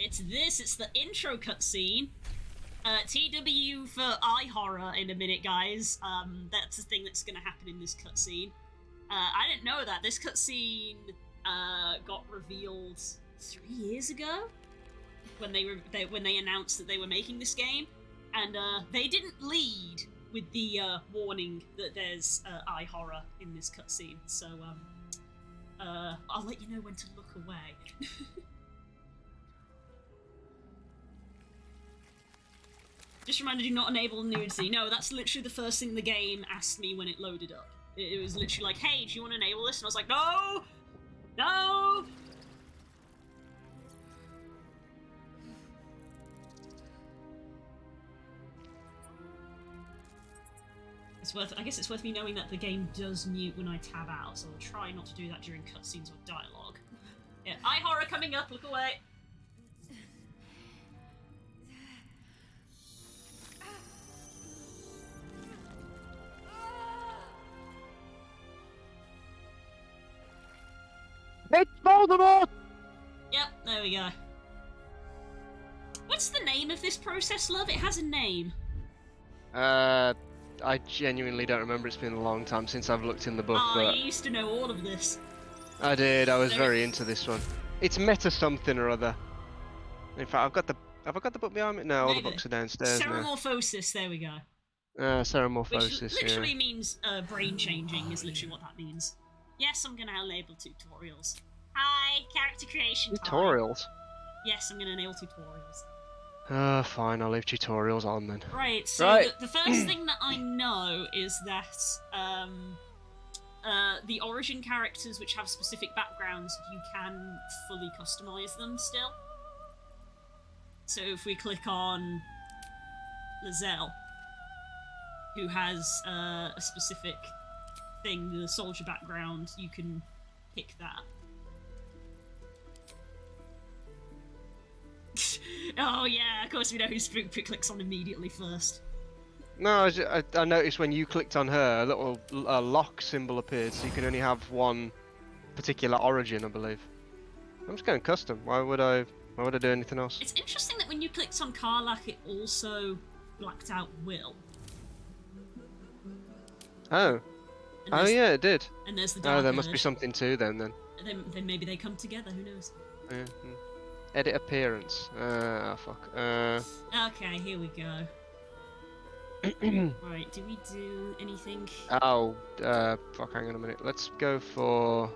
It's this. It's the intro cutscene. TW for eye horror in a minute, guys. That's the thing that's going to happen in this cutscene. I didn't know that. This cutscene got revealed 3 years ago when they announced that they were making this game, and they didn't lead with the warning that there's eye horror in this cutscene. So I'll let you know when to look away. Just a reminder, do not enable nudity. No, that's literally the first thing the game asked me when it loaded up. It was literally like, hey, do you want to enable this? And I was like, no! No! I guess it's worth me knowing that the game does mute when I tab out, so I'll try not to do that during cutscenes or dialogue. Yeah, eye horror coming up, look away. It's Baldur! Yep, there we go. What's the name of this process, love? It has a name. I genuinely don't remember. It's been a long time since I've looked in the book. Oh, but you used to know all of this. I did. I was very into this one. It's meta something or other. In fact, have I got the book behind me? No, all the books are downstairs now. Ceramorphosis, there we go. Ceramorphosis, which literally means brain changing is literally what that means. Yes, I'm gonna enable tutorials. Hi, character creation time. Tutorials? Yes, I'm gonna enable tutorials. Fine, I'll leave tutorials on then. Right, so right. The first thing that I know is that the origin characters which have specific backgrounds, you can fully customize them still. So if we click on Lizelle, who has a specific thing, the soldier background, you can pick that. Oh yeah, of course we know who Spook clicks on immediately first. No, I noticed when you clicked on her, a little lock symbol appeared, so you can only have one particular origin, I believe. I'm just going custom. Why would I do anything else? It's interesting that when you clicked on Karlach, it also blacked out Will. Oh. Oh yeah, it did. And there's the Oh, there Dark must be something too then. Then maybe they come together, who knows? Yeah. Edit appearance. Fuck. Okay, here we go. Right, do we do anything? Oh, fuck, hang on a minute. Let's go for...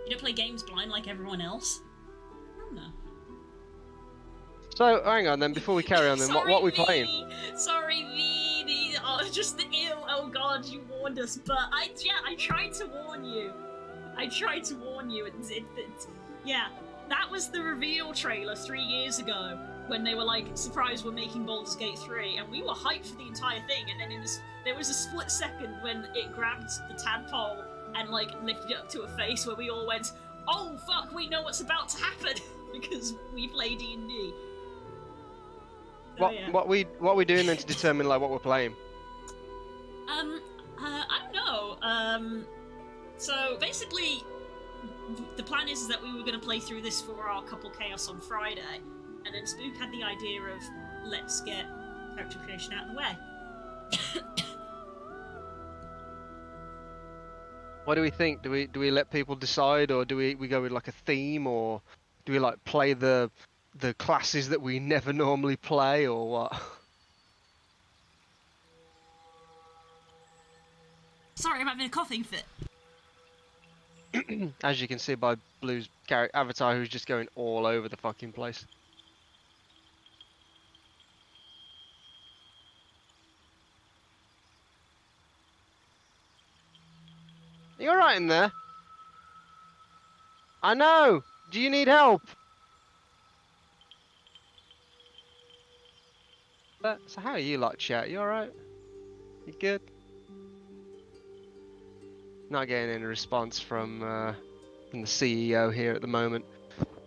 You don't play games blind like everyone else? Oh, no. So, hang on then, before we carry on then, what are we playing? Sorry, V! Just the ill, oh god, you warned us, but I tried to warn you. Yeah, that was the reveal trailer 3 years ago, when they were like, surprise, we're making Baldur's Gate 3, and we were hyped for the entire thing, and then there was a split second when it grabbed the tadpole and like lifted it up to a face where we all went, oh fuck, we know what's about to happen, because we play D&D. So, what we doing then to determine like what we're playing? I don't know. So basically, the plan is that we were going to play through this for our couple chaos on Friday, and then Spook had the idea of let's get character creation out of the way. What do we think? Do we let people decide, or do we go with like a theme, or do we like play the classes that we never normally play, or what? Sorry, I'm having a coughing fit. As you can see by Blue's avatar, who's just going all over the fucking place. You alright in there? I know! Do you need help? So how are you lot, chat? You alright? You good? Not getting any response from the CEO here at the moment.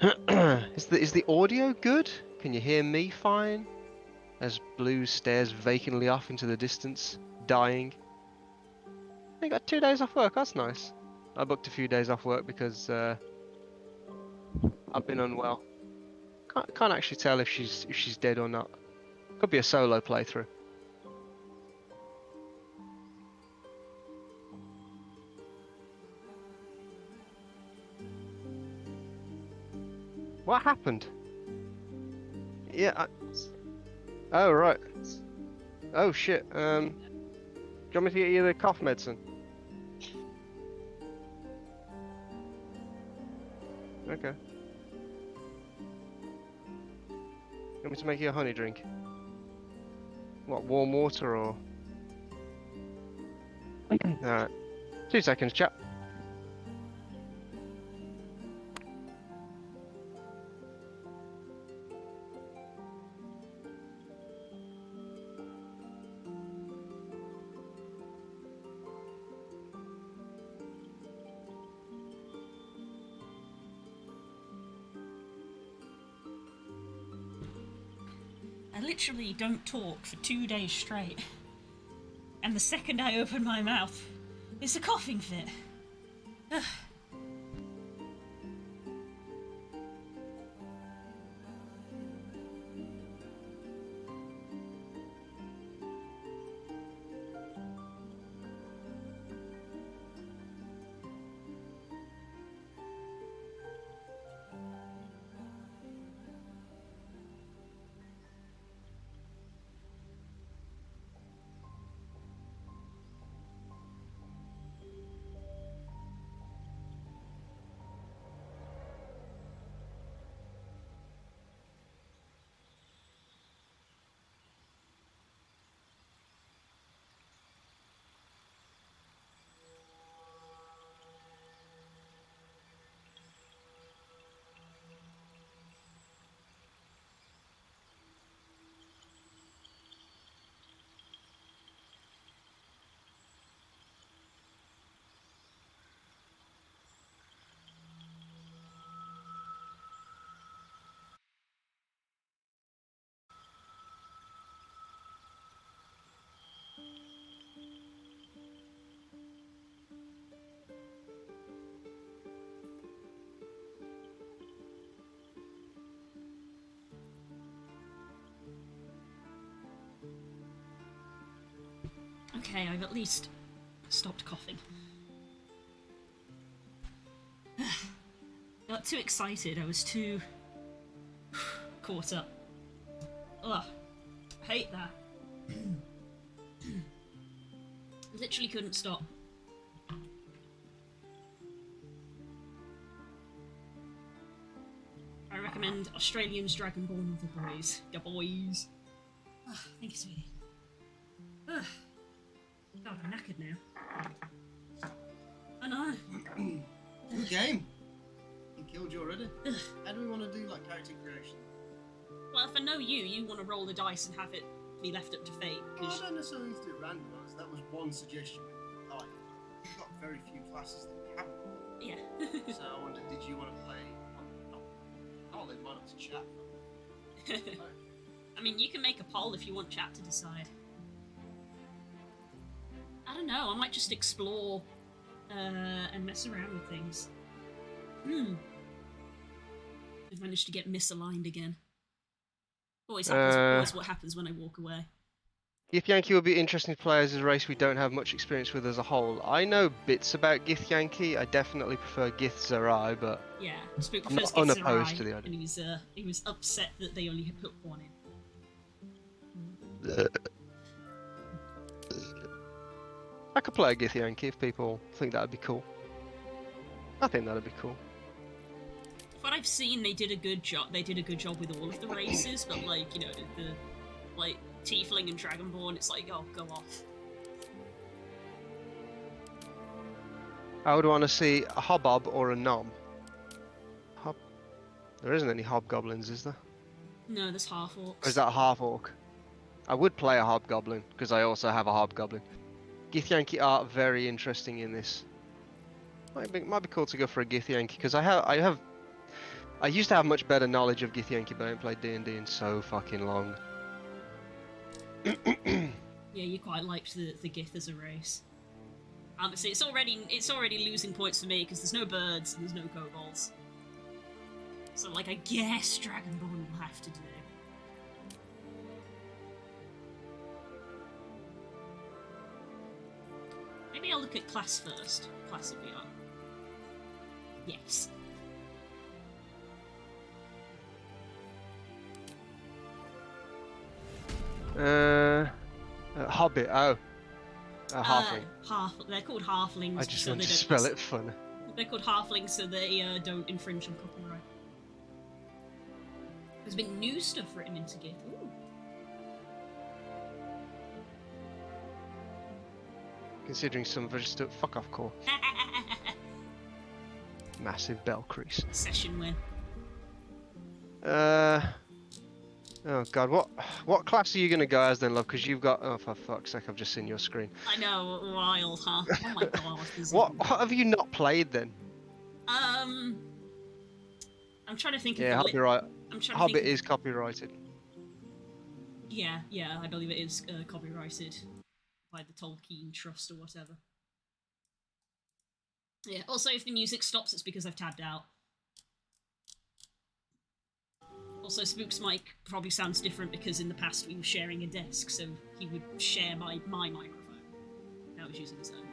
Is the audio good? Can you hear me fine? As Blue stares vacantly off into the distance, dying. I got 2 days off work, that's nice. I booked a few days off work because I've been unwell. Can't actually tell if she's dead or not. Could be a solo playthrough. What happened? Yeah. Oh right. Oh shit. Do you want me to get you the cough medicine? Okay. You want me to make you a honey drink? What, warm water or? Alright. 2 seconds, chap. I literally don't talk for 2 days straight. And the second I open my mouth, it's a coughing fit. Okay, I've at least stopped coughing. Got too excited, I was too caught up. Ugh, I hate that. Literally couldn't stop. I recommend Australian's Dragonborn of the Boys. Go boys. Oh, thank you, sweetie. Ugh. God, I'm knackered now. I know. Good game. He killed you already. How do we want to do like character creation? Well, if I know you, you want to roll the dice and have it be left up to fate. Well, Cause I don't necessarily need to do it randomised. That was one suggestion. Like, you've got very few classes that we haven't got. yeah. So I wondered, did you want to play? I'll leave mine up to chat. I mean, you can make a poll if you want chat to decide. I don't know, I might just explore and mess around with things. I've managed to get misaligned again. Always what happens when I walk away. Githyanki will be interesting to play as a race we don't have much experience with as a whole. I know bits about Githyanki. I definitely prefer Gith Zerai, but Yeah, Spook I'm prefers not Gith unopposed Zerai, to the idea. and he was upset that they only had put one in. I could play a Githyanki if people think that'd be cool. I think that'd be cool. What I've seen, they did a good job. They did a good job with all of the races, but like the like Tiefling and Dragonborn, it's like, oh, go off. I would want to see a Hobgob or a Nom. There isn't any Hobgoblins, is there? No, there's half orcs. Or is that a half orc? I would play a Hobgoblin because I also have a Hobgoblin. Githyanki are very interesting in this. Might be cool to go for a Githyanki because I used to have much better knowledge of Githyanki, but I haven't played D&D in so fucking long. Yeah, you quite liked the Gith as a race. See, it's already losing points for me because there's no birds and there's no kobolds. So, like, I guess Dragonborn will have to do. Maybe I'll look at class first. Class of VR. Yes. Hobbit. Oh, halfling. They're called halflings. I just so want they to don't spell it fun. They're called halflings, so they don't infringe on copyright. There's been new stuff written into Gith. Ooh. Considering some of us stuff. Fuck off, core. Massive bell crease. Session win. Oh god, what class are you gonna go as then, love? Because you've got. Oh, for fuck's sake, I've just seen your screen. I know, wild, huh? Oh my god. What have you not played then? I'm trying to think of Yeah, the copyright. I'm trying to Hobbit think of... is copyrighted. Yeah, I believe it is copyrighted by the Tolkien Trust or whatever. Yeah, also if the music stops, it's because I've tabbed out. Also, Spook's mic probably sounds different because in the past we were sharing a desk, so he would share my microphone. Now he's using his own.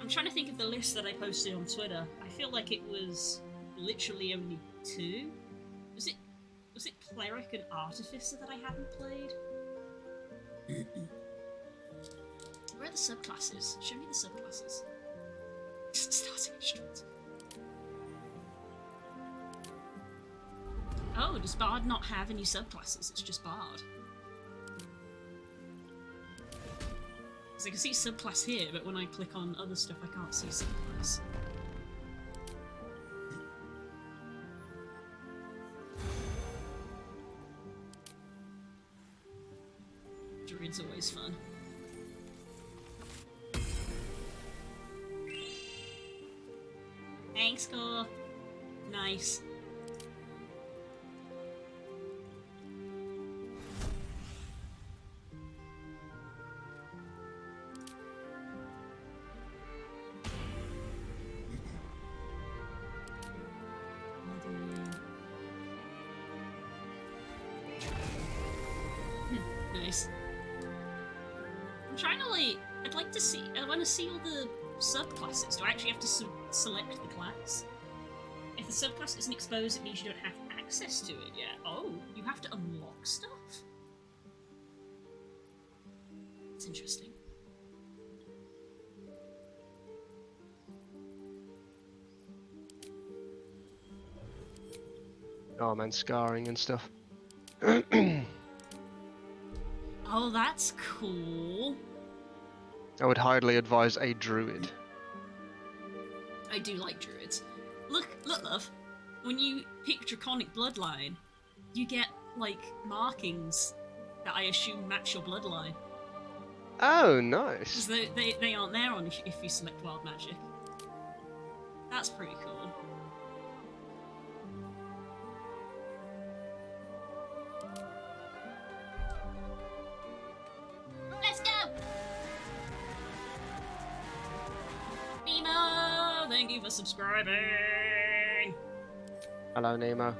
I'm trying to think of the list that I posted on Twitter. I feel like it was literally only 2. Was it Cleric and Artificer that I hadn't played? Where are the subclasses? Show me the subclasses. Starting instrument. Oh, does Bard not have any subclasses? It's just Bard. Because I can see subclass here, but when I click on other stuff, I can't see subclass. Druid's always fun. Thanks, Core. Nice. Nice. I'm trying to I'd like to see. I want to see all the subclasses. Do I actually have to select the class? If the subclass isn't exposed, it means you don't have access to it yet. Oh, you have to unlock stuff? That's interesting. Oh man, scarring and stuff. Oh, that's cool. I would highly advise a druid. I do like druids. Look, love. When you pick Draconic Bloodline, you get, like, markings that I assume match your bloodline. Oh, Because nice. they aren't there on if you select Wild Magic. That's pretty cool. Let's go! Nemo! Thank you for subscribing! Hello, Nemo.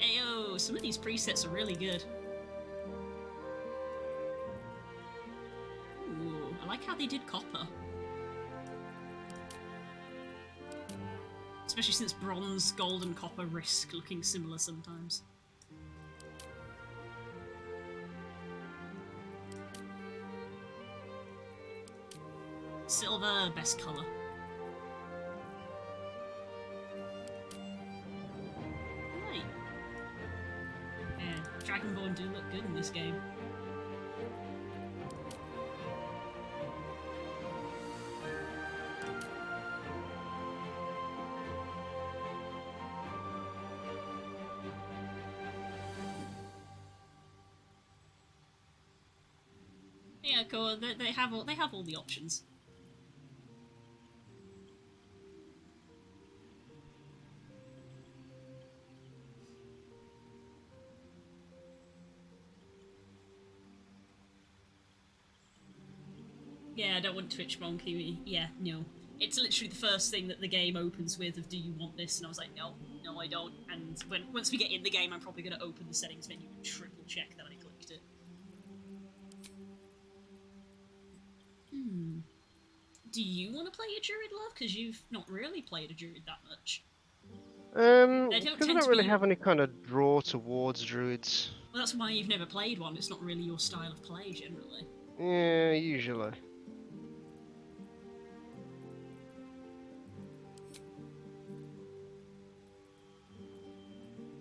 Ayo, some of these presets are really good. Ooh, I like how they did copper. Especially since bronze, gold, and copper risk looking similar sometimes. Silver, best colour. Right. Yeah, Dragonborn do look good in this game. Yeah, cool. They have all the options. Yeah, I don't want Twitch Monkey. Yeah, no. It's literally the first thing that the game opens with of, do you want this? And I was like, no, I don't. And once we get in the game, I'm probably going to open the settings menu and triple check that I clicked it. Do you want to play a Druid, love? Because you've not really played a Druid that much. They don't Because I tend don't to really be... have any kind of draw towards druids. Well, that's why you've never played one. It's not really your style of play, generally. Yeah, usually.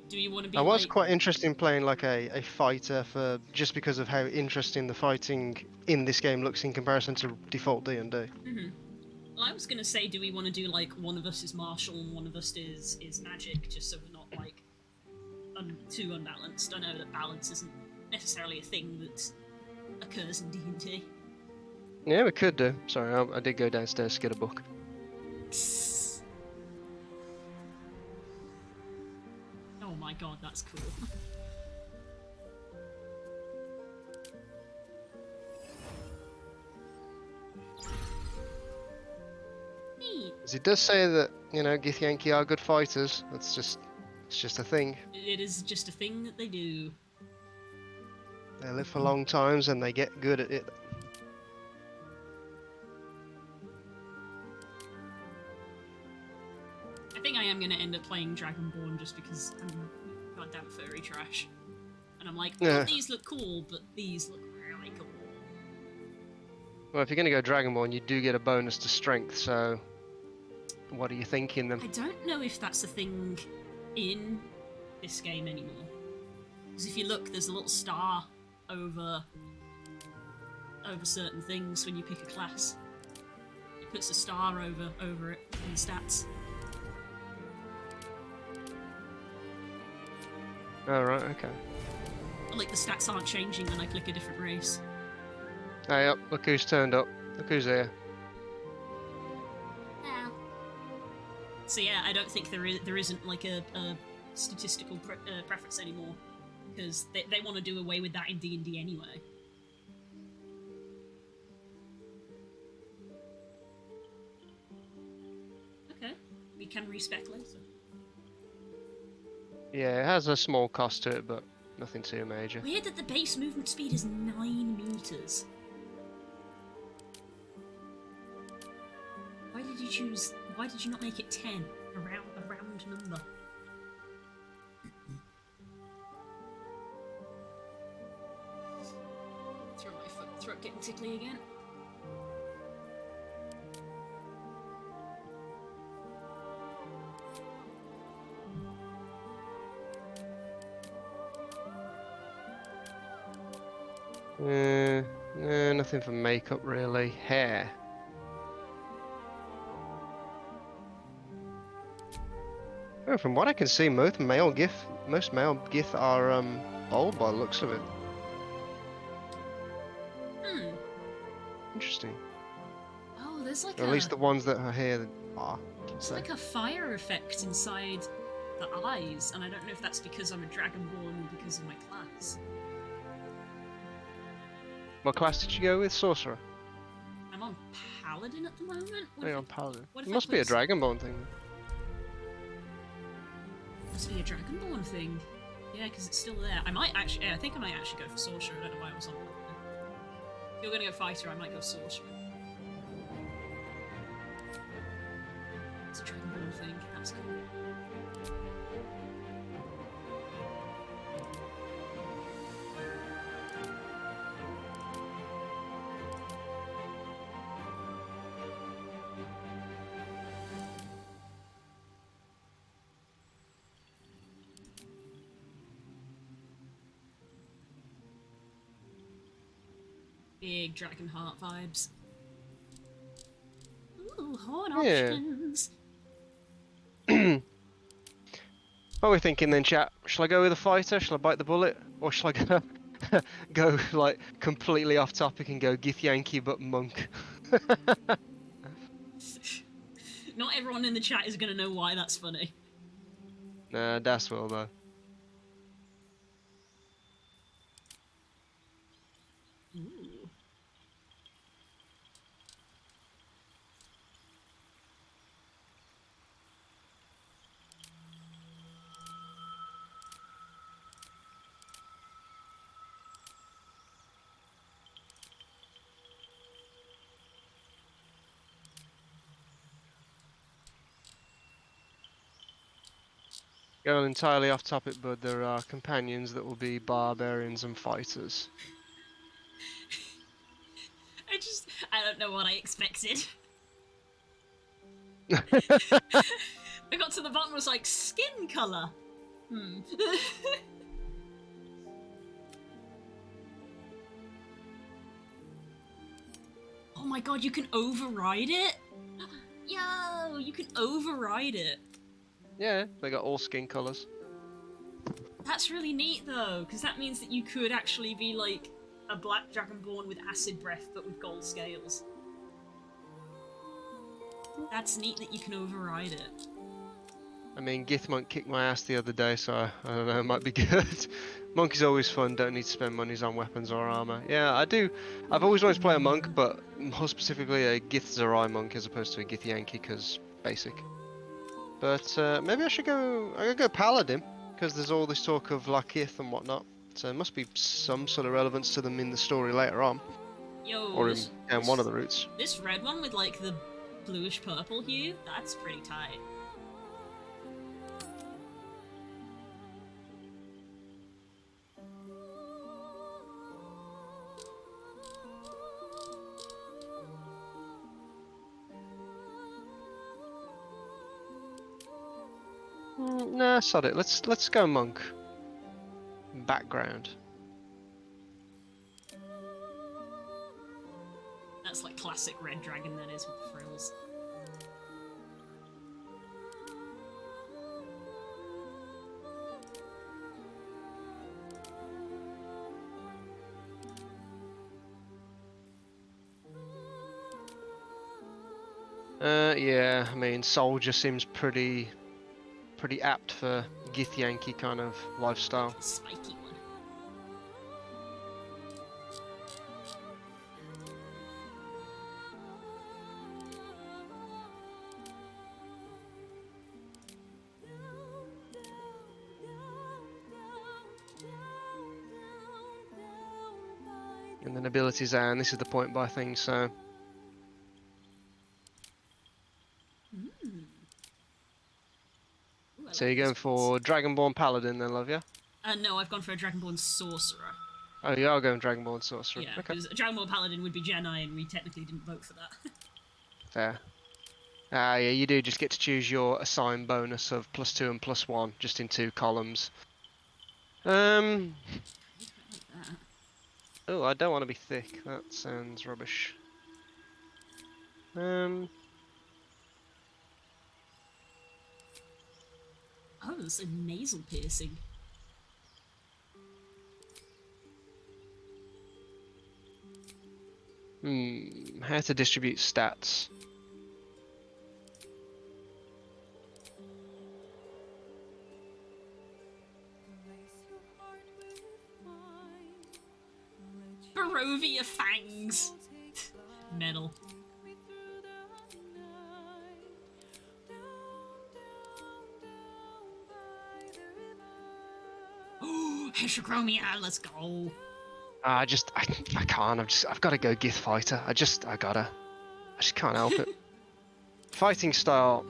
Do you want to be I was like... quite interested in playing like a fighter for just because of how interesting the fighting in this game looks in comparison to default D&D. Well, I was going to say, do we want to do, like, one of us is martial and one of us is magic, just so we're not, like, too unbalanced. I know that balance isn't necessarily a thing that occurs in D&D. Yeah, we could do. Sorry, I did go downstairs to get a book. Oh my god, that's cool. Neat. Because it does say that, you know, Githyanki are good fighters. It's just a thing. It is just a thing that they do. They live for long times and they get good at it. I think I am going to end up playing Dragonborn just because I'm goddamn furry trash. And I'm like, Yeah. oh, these look cool, but these look really cool. Well, if you're going to go Dragonborn, you do get a bonus to strength, so what are you thinking then? I don't know if that's a thing in this game anymore. Because if you look, there's a little star over certain things when you pick a class. It puts a star over it in the stats. Oh, right, okay. Like, the stats aren't changing when I click a different race. Hey, up, look who's turned up. Look who's here. Yeah. So yeah, I don't think there isn't like a statistical preference anymore, because they want to do away with that in D&D anyway. Okay, we can respec later. Yeah, it has a small cost to it, but nothing too major. Weird that the base movement speed is 9 meters. Why did you choose? Why did you not make it 10? A round number. Throat getting tickly again. Nothing for makeup really. Hair. Oh, from what I can see, most male Gith are bald by the looks of it. Interesting. Oh, there's like Or at least the ones that are here are. It's like a fire effect inside the eyes, and I don't know if that's because I'm a Dragonborn or because of my class. What class did you go with? Sorcerer? I'm on Paladin at the moment? Oh, you're on Paladin. what if It I must be a put- Dragonborn thing. Must be a Dragonborn thing. Yeah, because it's still there. I think I might actually go for Sorcerer. I don't know why I was on that. If you're gonna go Fighter, I might go Sorcerer. It's a Dragonborn thing. That's cool. Big Dragonheart vibes. Ooh, horn Yeah. options. What are we thinking then, chat? Shall I go with a fighter? Shall I bite the bullet? Or shall I go like completely off topic and go Githyanki but monk? Not everyone in the chat is gonna know why that's funny. Nah, Das will though. Ooh. Going entirely off topic, but there are companions that will be barbarians and fighters. I don't know what I expected. I got to the bottom, was like, skin colour. Oh my god, you can override it? Yo, you can override it. Yeah, they got all skin colours. That's really neat though, because that means that you could actually be like a black dragonborn with acid breath but with gold scales. That's neat that you can override it. I mean, Githmonk kicked my ass the other day, so I don't know, it might be good. Monk is always fun, don't need to spend monies on weapons or armour. Yeah, I do. I've always wanted to play a monk, but more specifically a Githzerai monk as opposed to a Githyanki, because basic. But maybe I could go paladin, because there's all this talk of Lakith and whatnot. So there must be some sort of relevance to them in the story later on. Yo, Or in one of the routes. This red one with like the bluish purple hue, that's pretty tight. Nah, sod it. Let's go monk. Background. That's like classic red dragon, that is, with the frills. Yeah, I mean, soldier seems pretty apt for Githyanki kind of lifestyle. Spiky one. And then abilities are, and this is the point buy thing, so. Ooh, So you're going for Dragonborn Paladin then, love ya? No, I've gone for a Dragonborn Sorcerer. Oh, you are going Dragonborn Sorcerer. Yeah, Okay. because a Dragonborn Paladin would be Jedi, and we technically didn't vote for that. Fair. Yeah, you do just get to choose your assigned bonus of +2 and +1, just in 2 columns. Like that. Oh, I don't want to be thick. That sounds rubbish. Oh, there's a nasal piercing. How to distribute stats. Barovia fangs. Metal. Oh, Heterochromia, let's go. I can't. I've got to go Gith Fighter. I just can't help it. Fighting style.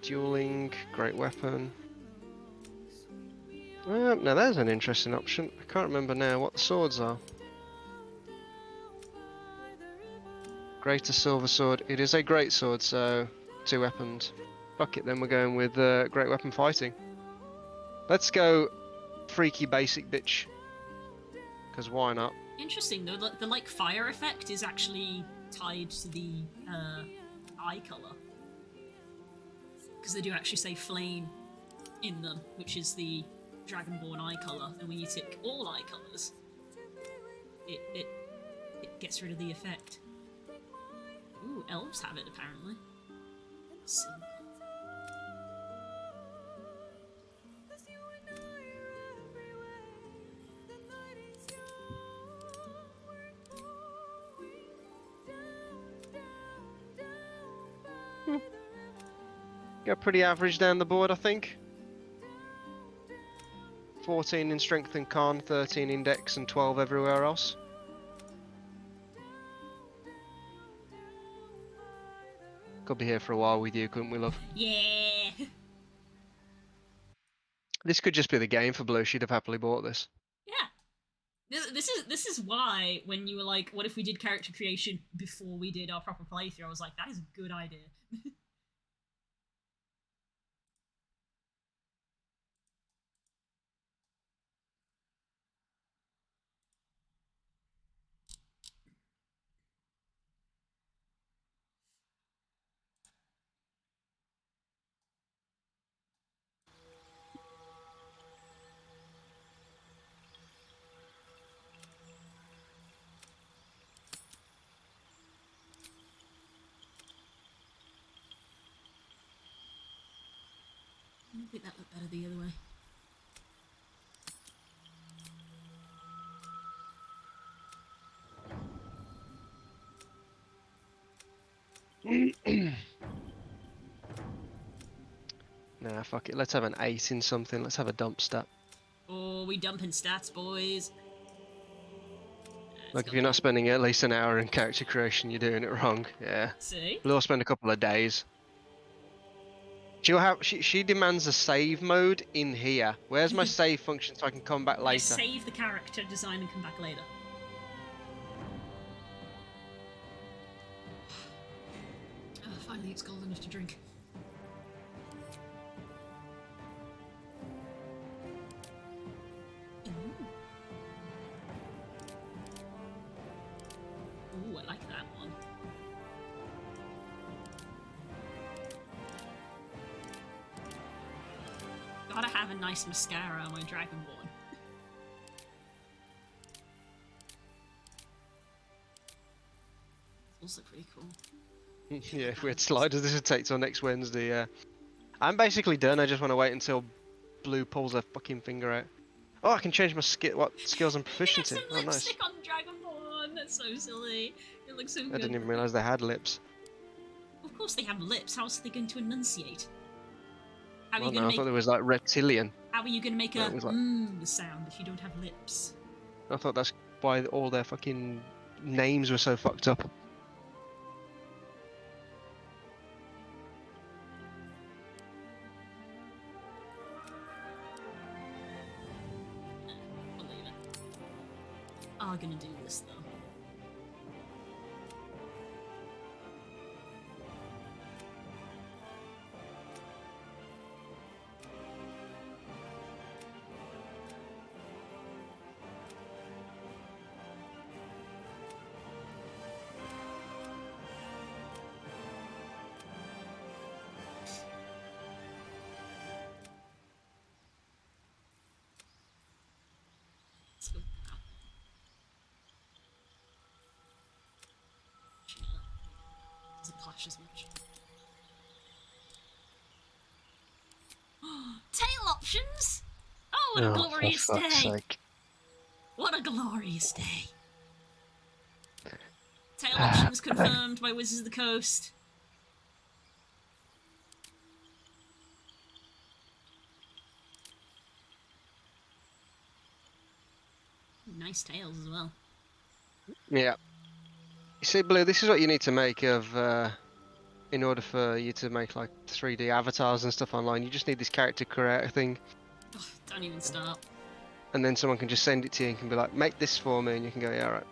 Dueling, great weapon. Now there's an interesting option. I can't remember now what the swords are. Greater silver sword. It is a great sword, so 2 weapons. Fuck it, then we're going with great weapon fighting. Let's go freaky basic bitch. Because why not? Interesting though, the like fire effect is actually tied to the eye color. Because they do actually say flame in them, which is the Dragonborn eye color, and when you tick all eye colors, it gets rid of the effect. Ooh, elves have it apparently. Silver. Go pretty average down the board, I think. 14 in strength and con, 13 in dex, and 12 everywhere else. Could be here for a while with you, couldn't we, love? Yeah. This could just be the game for Blue. She'd have happily bought this. Yeah. This is why when you were like, what if we did character creation before we did our proper playthrough? I was like, that is a good idea. I think that looked better the other way. Nah, fuck it. Let's have an 8 in something. Let's have a dump stat. Oh, we dumping stats, boys. Like, if you're not spending at least an hour in character creation, you're doing it wrong. Yeah. See? Blue will spend a couple of days. She'll have. She demands a save mode in here. Where's my save function so I can come back Yeah, later? save the character design and come back later. Oh, finally it's cold enough to drink. Ooh, I like that one. Gotta have a nice mascara when Dragonborn. Also pretty cool. Yeah, if we had sliders, this would take till next Wednesday. Yeah. I'm basically done. I just want to wait until Blue pulls her fucking finger out. Oh, I can change my skills and proficiency. You get some Oh, nice. lipstick on Dragonborn. That's so silly. It looks so good. I didn't even realise they had lips. Of course they have lips. How else are they going to enunciate? How are Well, you no, going I to thought make? it was like reptilian. How are you going to make No, a it was like- sound if you don't have lips? I thought that's why all their fucking names were so fucked up. Believe it. Are gonna do this though. Let's go now. Doesn't clash as much. Tail options! Oh, what a glorious for fuck's day! sake. What a glorious day! Tail options confirmed by Wizards of the Coast. Nice tails as well. Yeah. You see, Blue, this is what you need to make of, in order for you to make, like, 3D avatars and stuff online. You just need this character creator thing, Oh, don't even start. and then someone can just send it to you and can be like, make this for me, and you can go, yeah, alright.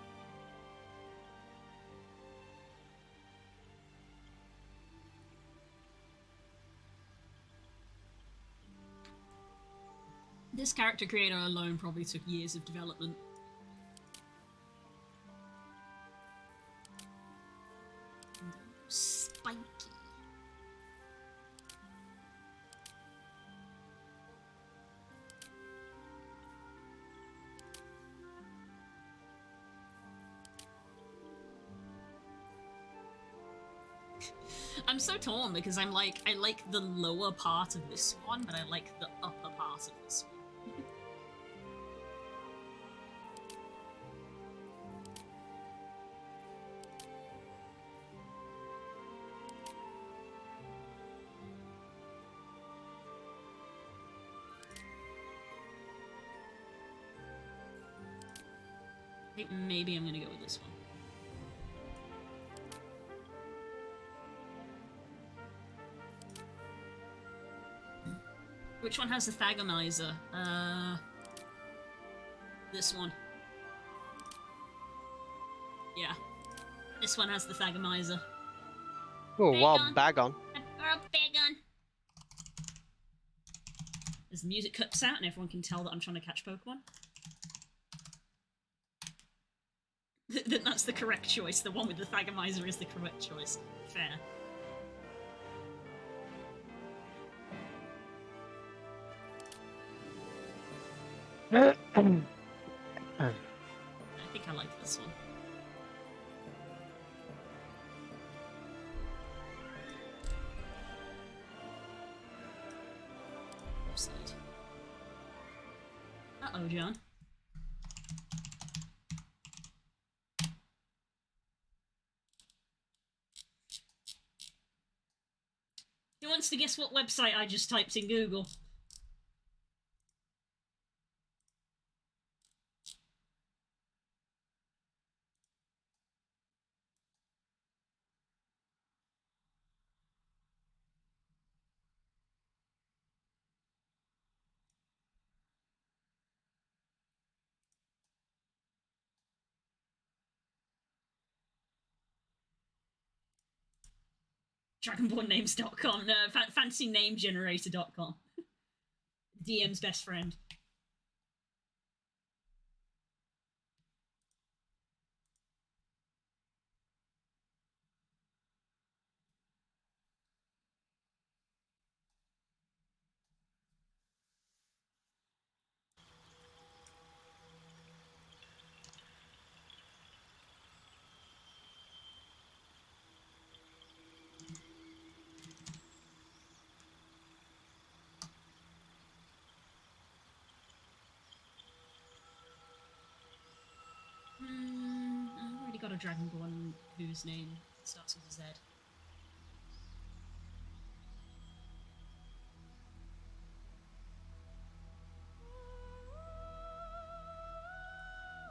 This character creator alone probably took years of development. Spiky. I'm so torn because I'm like, I like the lower part of this one, but I like the upper part of this one. I think maybe I'm gonna go with this one. Which one has the Thagonizer? This one. Yeah. This one has the Thagonizer. Oh, wild Bagon. bag on. Or Bagon. As the music cuts out and everyone can tell that I'm trying to catch Pokemon. That's the correct choice. The one with the Thagonizer is the correct choice. Fair. I think I like this one. Offside. Uh-oh, John. Who wants to guess what website I just typed in Google? DragonbornNames.com. No, FantasyNameGenerator.com. DM's best friend. I've already got a Dragonborn whose name starts with a Z.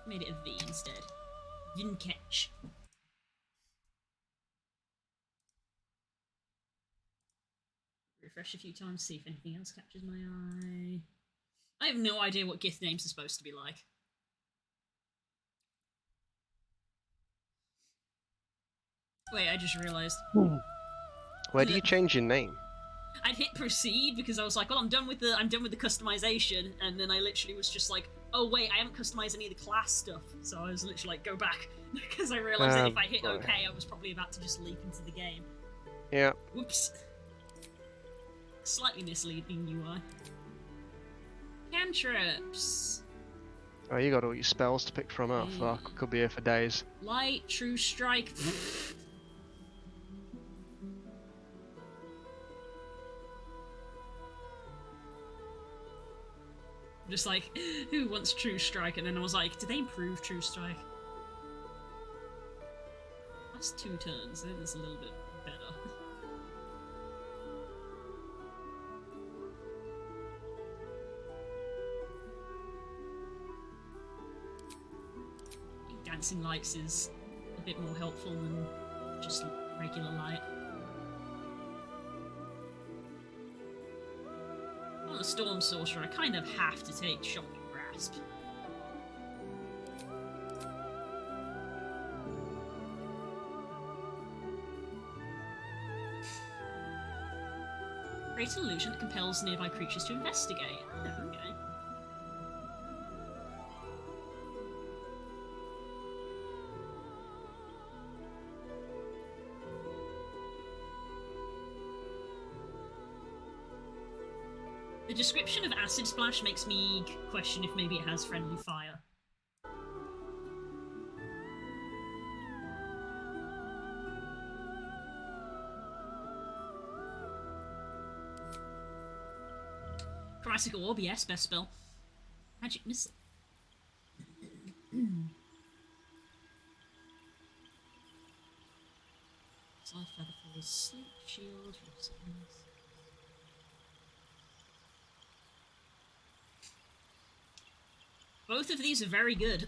Made it a V instead. Vinketch. Refresh a few times, see if anything else catches my eye. I have no idea what Gith names are supposed to be like. Wait, I just realised. Where do you change your name? I'd hit proceed because I was like, "Oh, I'm done with the customization," and then I literally was just like, "Oh wait, I haven't customized any of the class stuff." So I was literally like, "Go back," because I realised that if I hit OK, I was probably about to just leap into the game. Yeah. Whoops. Slightly misleading UI. Cantrips. Oh, you got all your spells to pick from. Oh, fuck. Could be here for days. Light, True Strike. Just like, who wants True Strike? And then I was like, did they improve True Strike? That's 2 turns. I think that's a little bit better. Dancing Lights is a bit more helpful than just regular light. On a Storm Sorcerer, I kind of have to take Shocking Grasp. Create an illusion that compels nearby creatures to investigate. Oh, okay. The description of Acid Splash makes me question if maybe it has friendly fire. Chromatic Orb, yes, best spell. Magic Missile. Side Feather Falls, Sleep Shield, Resistance. Both of these are very good.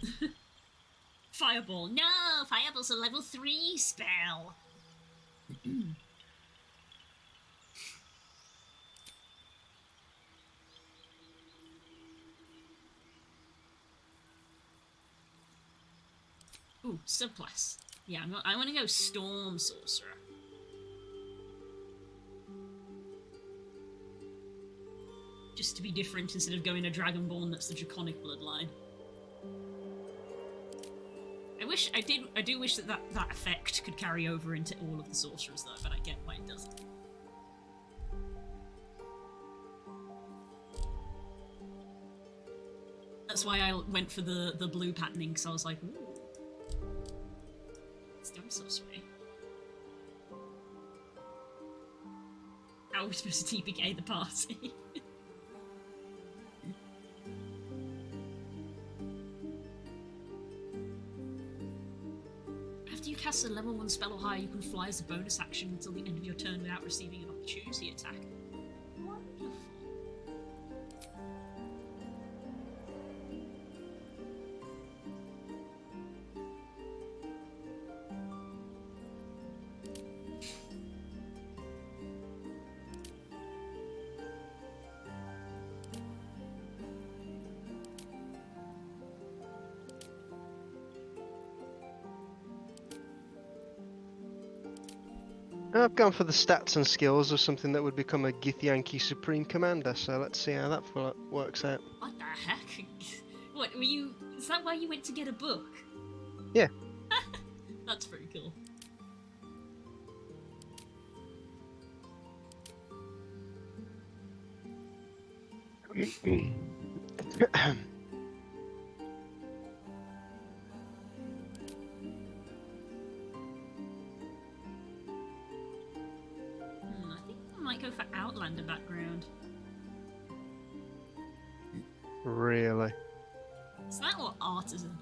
Fireball. No! Fireball's a level 3 spell! Ooh, subclass. Yeah, I want to go Storm Sorcerer. Just to be different instead of going a Dragonborn that's the Draconic bloodline. I do wish that effect could carry over into all of the sorcerers though, but I get why it doesn't. That's why I went for the blue patterning, because I was like, ooh. It's dumb sorcery. How are we supposed to TPK the party? After you cast a level 1 spell or higher, you can fly as a bonus action until the end of your turn without receiving an opportunity attack. Wonderful. I've gone for the stats and skills of something that would become a Githyanki Supreme Commander, so let's see how that works out. What the heck? What, were you... Is that why you went to get a book? Yeah. That's pretty cool. I think I might go for Outlander background. Really? Is that or Artisan?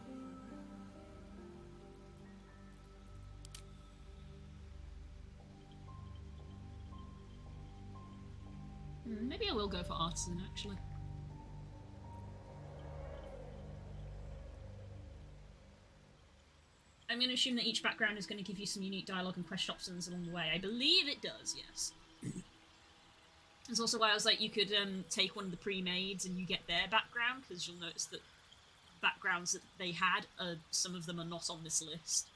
Maybe I will go for Artisan, actually. I'm going to assume that each background is going to give you some unique dialogue and quest options along the way. I believe it does, yes. That's also why I was like, you could take one of the pre-mades and you get their background, because you'll notice that backgrounds that they had, some of them are not on this list.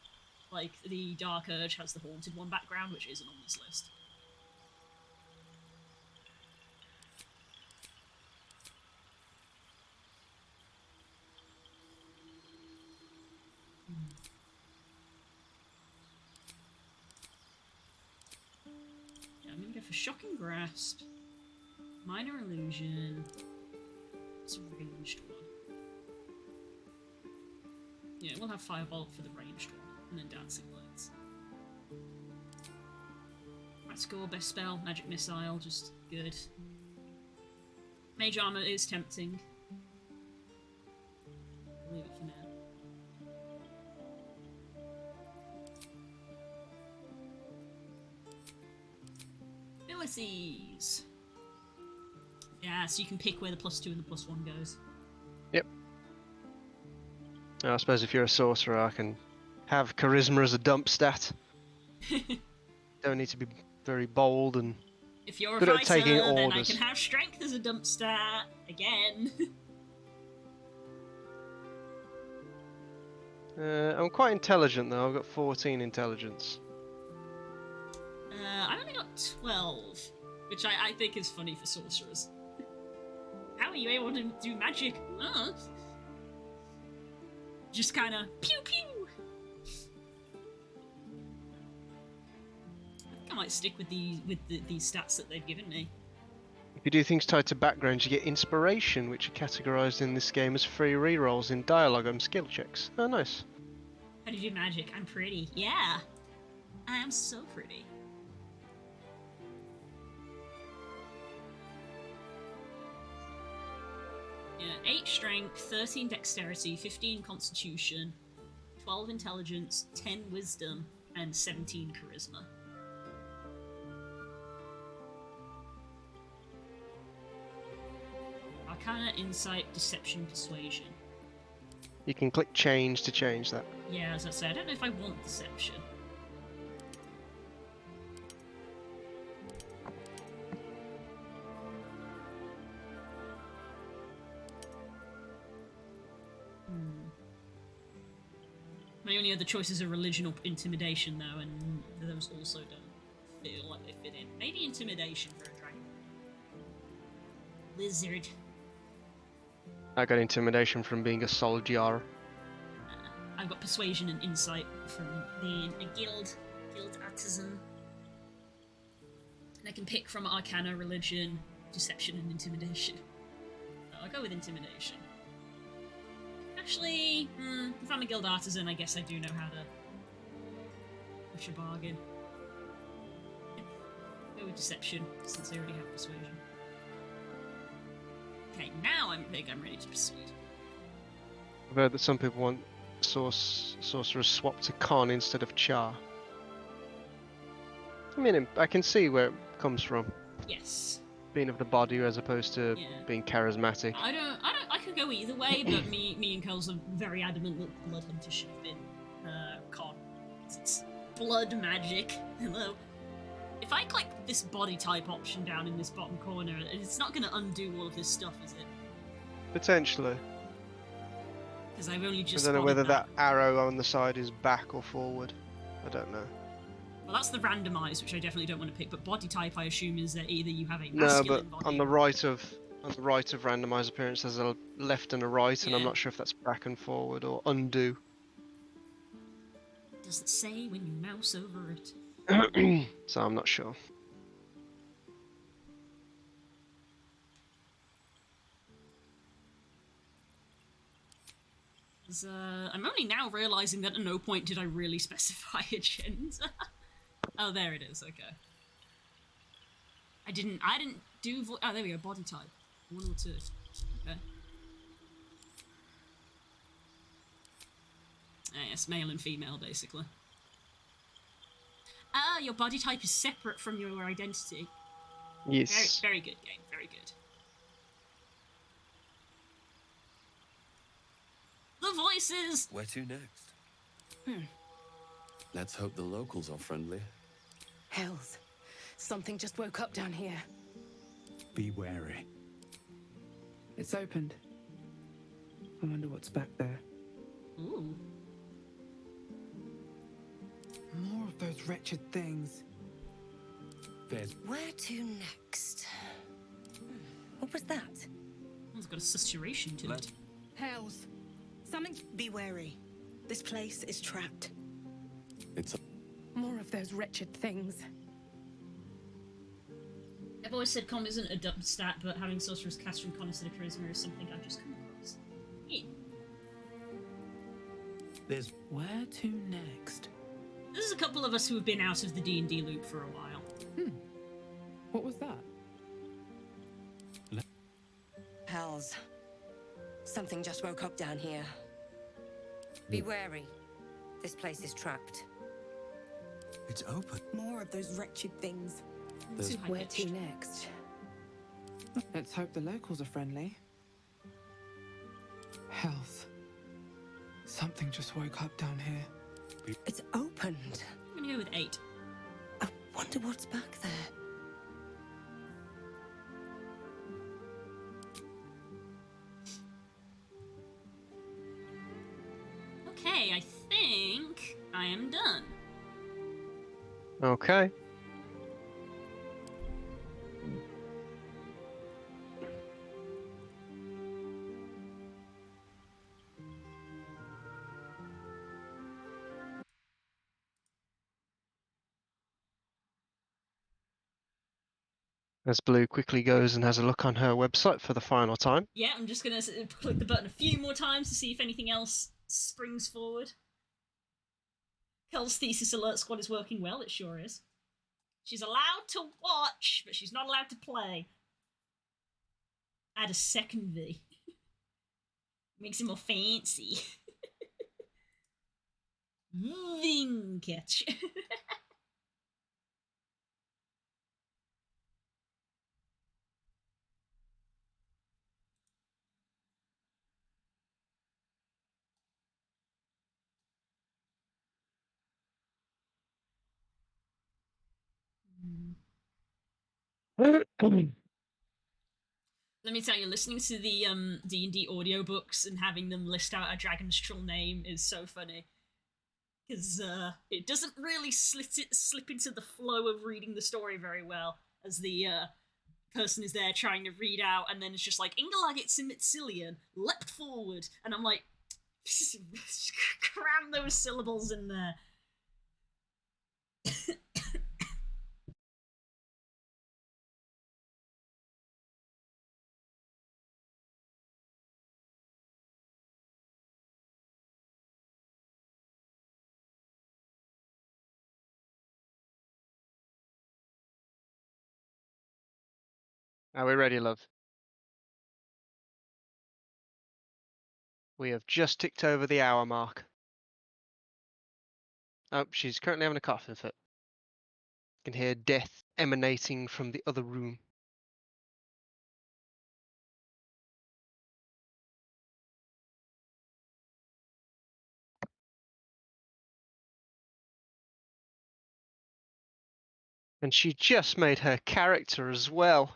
Like, the Dark Urge has the Haunted One background, which isn't on this list. Yeah, I'm gonna go for Shocking Grasp, Minor Illusion. It's a ranged one. Yeah, we'll have Firebolt for the ranged one, and then Dancing Lights. Right, score, best spell, Magic Missile, just good. Mage Armor is tempting. I'll leave it for now. Abilities! Yeah, so you can pick where the +2 and the +1 goes. Yep. I suppose if you're a sorcerer, I can have Charisma as a dump stat. Don't need to be very bold and If you're a good at fighter, taking then I orders. can have Strength as a dump stat. Again. I'm quite intelligent though. I've got 14 intelligence. I've only got 12, which I think is funny for sorcerers. How are you able to do magic? Just kind of pew pew. I think I might stick with these stats that they've given me. If you do things tied to backgrounds, you get inspiration, which are categorized in this game as free rerolls in dialogue and skill checks. Oh, nice. How do you do magic? I'm pretty. Yeah, I am so pretty. Yeah, 8 strength, 13 dexterity, 15 constitution, 12 intelligence, 10 wisdom, and 17 charisma. Arcana, insight, deception, persuasion. You can click change to change that. Yeah, as I say, I don't know if I want deception. My only other choices are religion or intimidation, though, and those also don't feel like they fit in. Maybe intimidation for a dragon. Lizard. I got intimidation from being a soldier. I've got persuasion and insight from being a guild artisan. And I can pick from arcana, religion, deception, and intimidation. So I'll go with intimidation. Actually, if I'm a guild artisan, I guess I do know how to push a bargain. Go with deception, since I already have persuasion. Okay, now I'm ready to proceed. I've heard that some people want sorcerers swapped to Khan instead of Char. I mean, I can see where it comes from. Yes. Being of the body as opposed to being charismatic. I could go either way, but me and Coles are very adamant that Bloodhunter should have been Con. It's blood magic. Hello. If I click this body type option down in this bottom corner, it's not going to undo all of this stuff, is it? Potentially. Because I've only just. I don't know whether that arrow on the side is back or forward. I don't know. Well, that's the randomized, which I definitely don't want to pick. But body type, I assume, is that either you have a No, masculine but body. on the right of randomized appearance, there's a left and a right, and I'm not sure if that's back and forward or undo. Does it say when you mouse over it? So I'm not sure. I'm only now realizing that at no point did I really specify a gender. Oh, there it is. Okay. I didn't do. Oh, there we go. Body type. 1 or 2. Okay. Yes, male and female, basically. Ah, your body type is separate from your identity. Yes. Very good game. Very good. The voices! Where to next? Let's hope the locals are friendly. Hells. Something just woke up down here. Be wary. It's opened. I wonder what's back there. Ooh. More of those wretched things. There's Where to next? What was that? It's got a susurration to it. Hells. Something. Be wary. This place is trapped. It's More of those wretched things. I've always said Con isn't a dumb stat, but having Sorcerer's Cast from Con instead of Charisma is something I've just come across. Yeah. there's Where to next? There's a couple of us who have been out of the D&D loop for a while. What was that? Hells. Something just woke up down here. Be wary. This place is trapped. it's open. More of those wretched things. There's Too high Where pitched. to next? Let's hope the locals are friendly. Health. Something just woke up down here. It's opened. I'm gonna go with 8. I wonder what's back there. Okay, I think I am done. Okay. As Blue quickly goes and has a look on her website for the final time. Yeah, I'm just gonna click the button a few more times to see if anything else springs forward. Kel's thesis alert squad is working well, it sure is. She's allowed to watch, but she's not allowed to play. Add a second V. Makes it more fancy. Vinketch. Let me tell you, listening to the D&D audiobooks and having them list out a dragon's true name is so funny. because it doesn't really slip into the flow of reading the story very well, as the person is there trying to read out, and then it's just like, Ingelagit Simitsilian leapt forward, and I'm like, cram those syllables in there. Are we ready, love? We have just ticked over the hour mark. Oh, she's currently having a coughing fit. You can hear death emanating from the other room. And she just made her character as well.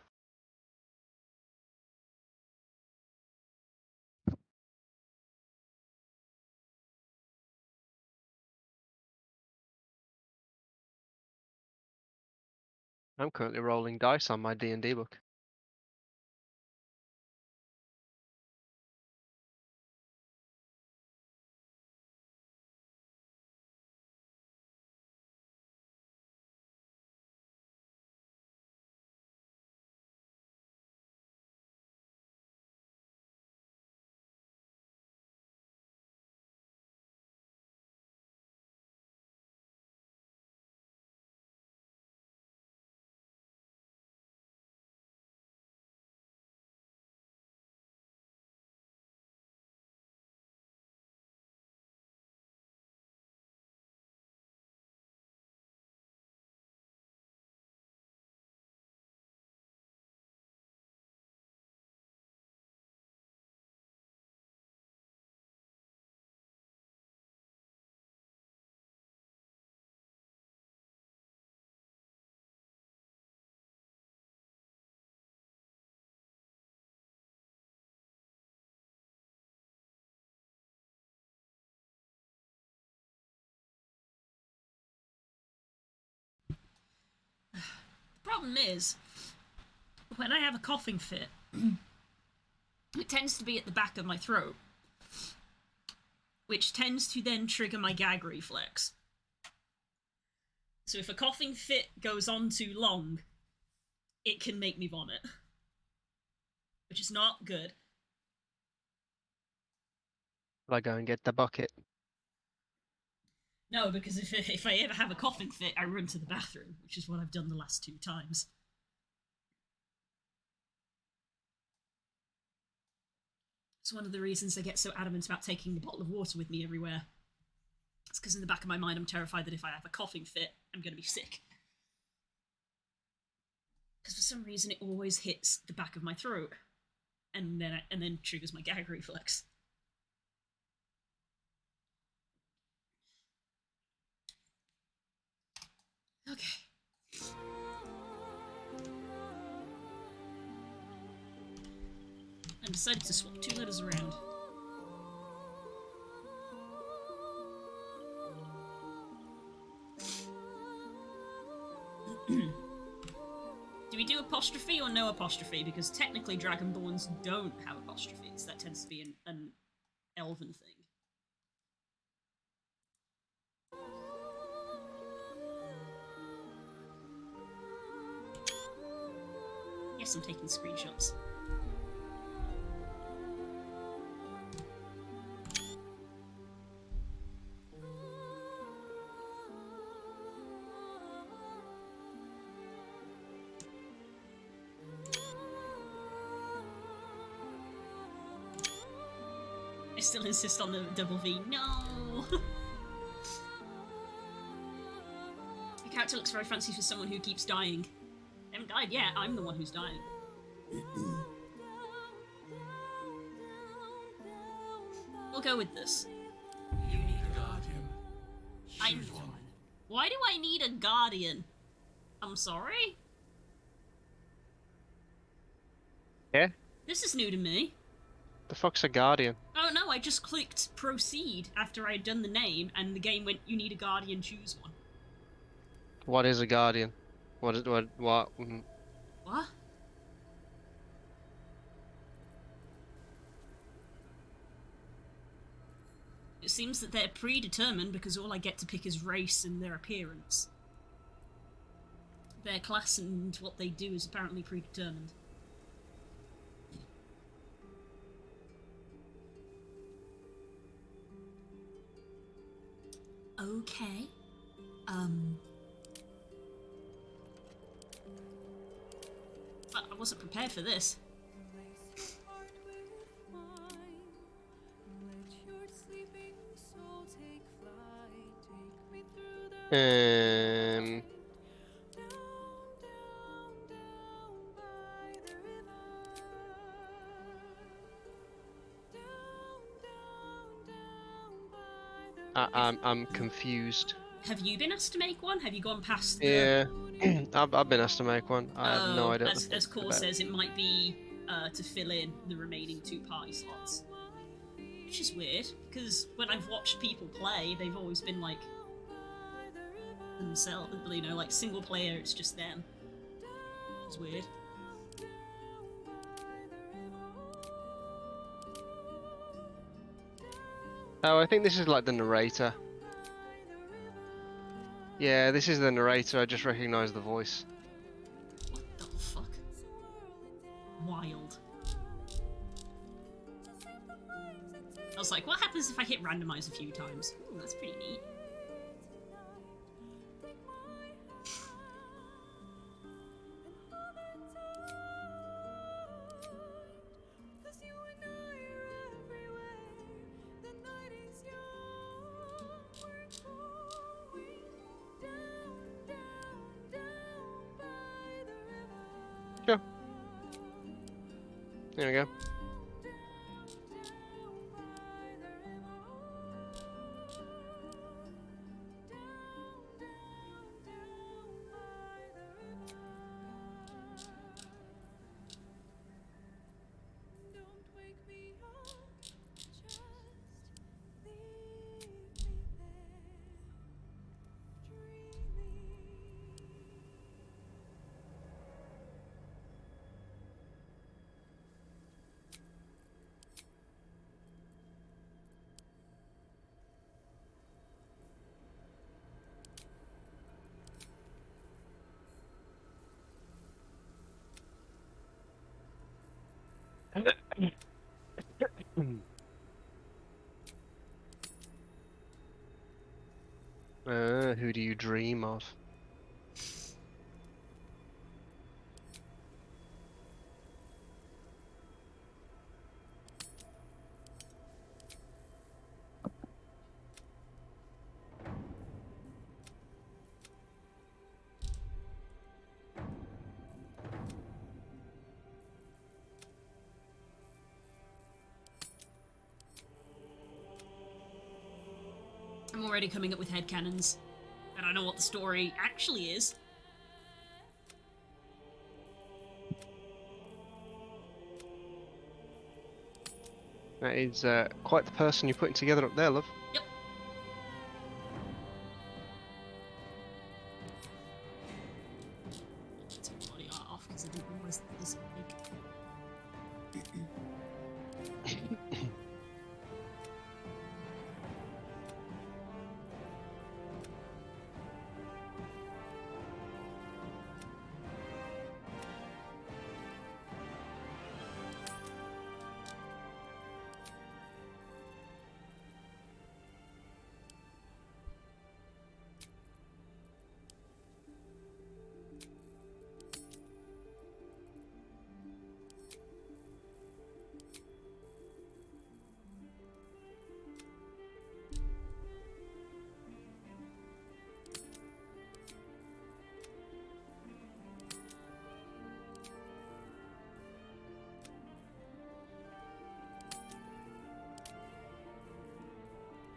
I'm currently rolling dice on my D&D book. The problem is, when I have a coughing fit, it tends to be at the back of my throat, which tends to then trigger my gag reflex. So if a coughing fit goes on too long, it can make me vomit, which is not good. Will I go and get the bucket? No, because if I ever have a coughing fit, I run to the bathroom, which is what I've done the last 2 times. It's one of the reasons I get so adamant about taking the bottle of water with me everywhere. It's because in the back of my mind, I'm terrified that if I have a coughing fit, I'm going to be sick. Because for some reason, it always hits the back of my throat, and then triggers my gag reflex. Okay. I decided to swap 2 letters around. Do we do apostrophe or no apostrophe? Because technically Dragonborns don't have apostrophes. That tends to be an elven thing. Yes, I'm taking screenshots. I still insist on the double V. No! Your character looks very fancy for someone who keeps dying. I haven't died yet, I'm the one who's dying. We'll go with this. You need a guardian. Choose one. Why do I need a guardian? I'm sorry? Yeah? This is new to me. The fuck's a guardian? Oh no, I just clicked proceed after I'd done the name, and the game went, you need a guardian, choose one. What is a guardian? What? What? It seems that they're predetermined because all I get to pick is race and their appearance. Their class and what they do is apparently predetermined. Okay. I wasn't prepared for this. Um. I'm confused. Have you been asked to make one? Have you gone past the... Yeah, I've been asked to make one. I have no idea. What As Core says, it might be to fill in the remaining 2 party slots. Which is weird, because when I've watched people play, they've always been like themselves, you know, like single player, it's just them. It's weird. Oh, I think this is like the narrator. Yeah, this is the narrator. I just recognise the voice. What the fuck? Wild. I was like, what happens if I hit randomize a few times? Ooh, that's pretty neat. Sure. There we go. Who do you dream of? I'm already coming up with headcanons. I don't know what the story actually is. That is quite the person you're putting together up there, love. Yep. Take the body art off because I didn't realise that this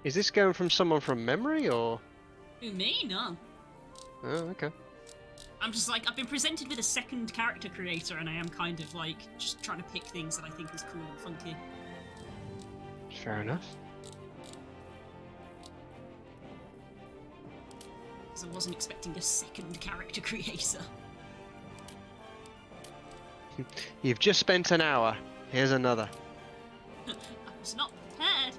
Is this going from someone from memory or? Who, me? No. Oh, okay. I'm just like, I've been presented with a second character creator and I am kind of like just trying to pick things that I think is cool and funky. Fair enough. Because I wasn't expecting a second character creator. You've just spent an hour. Here's another. I was not prepared.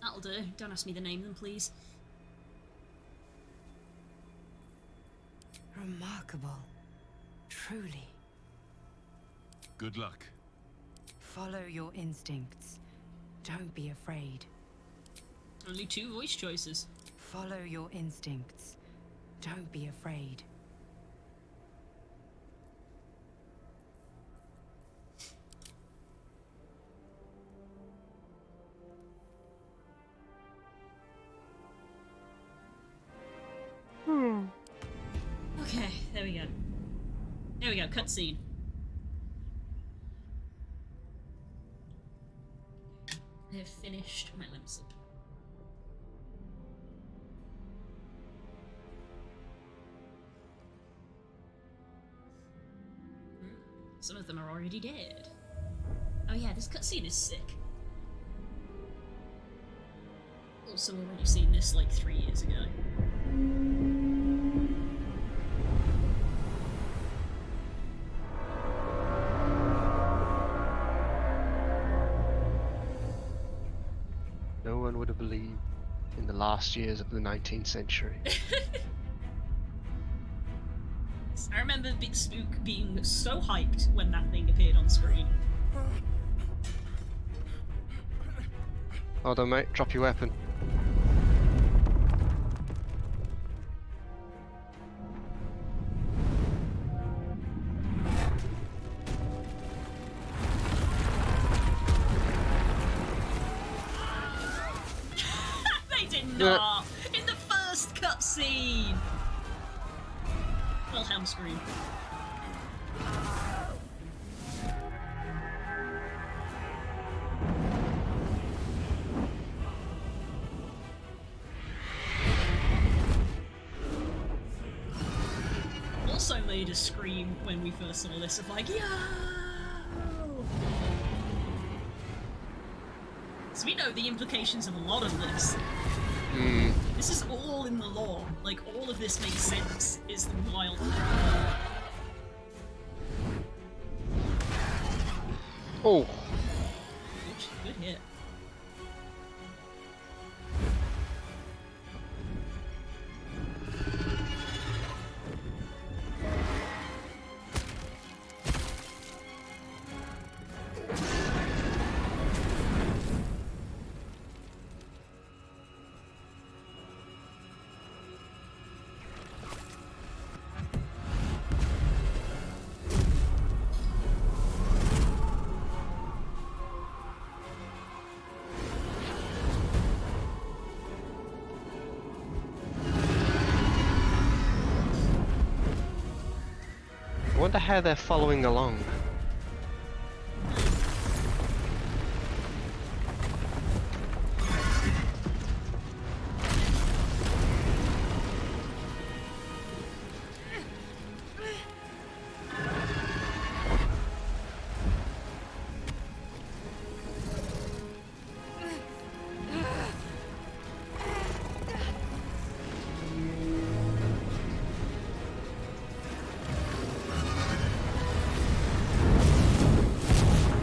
That'll do. Don't ask me to name them, please. Remarkable. Truly. Good luck. Follow your instincts. Don't be afraid. Only 2 voice choices. Follow your instincts. Don't be afraid. Okay, there we go. There we go, cutscene. I have finished my limbs. Some of them are already dead. Oh yeah, this cutscene is sick. Also, already seen this like 3 years ago. No one would have believed in the last years of the 19th century. I remember Big Spook being so hyped when that thing appeared on screen. Hold on, mate. Drop your weapon. They did not! In the first cutscene! Wilhelm scream. Also made a scream when we first saw this of like, yo! So we know the implications of a lot of this. This is all in the lore. Like, all of this makes sense, is the wild thing. Oh! Good hit. I wonder how they're following along.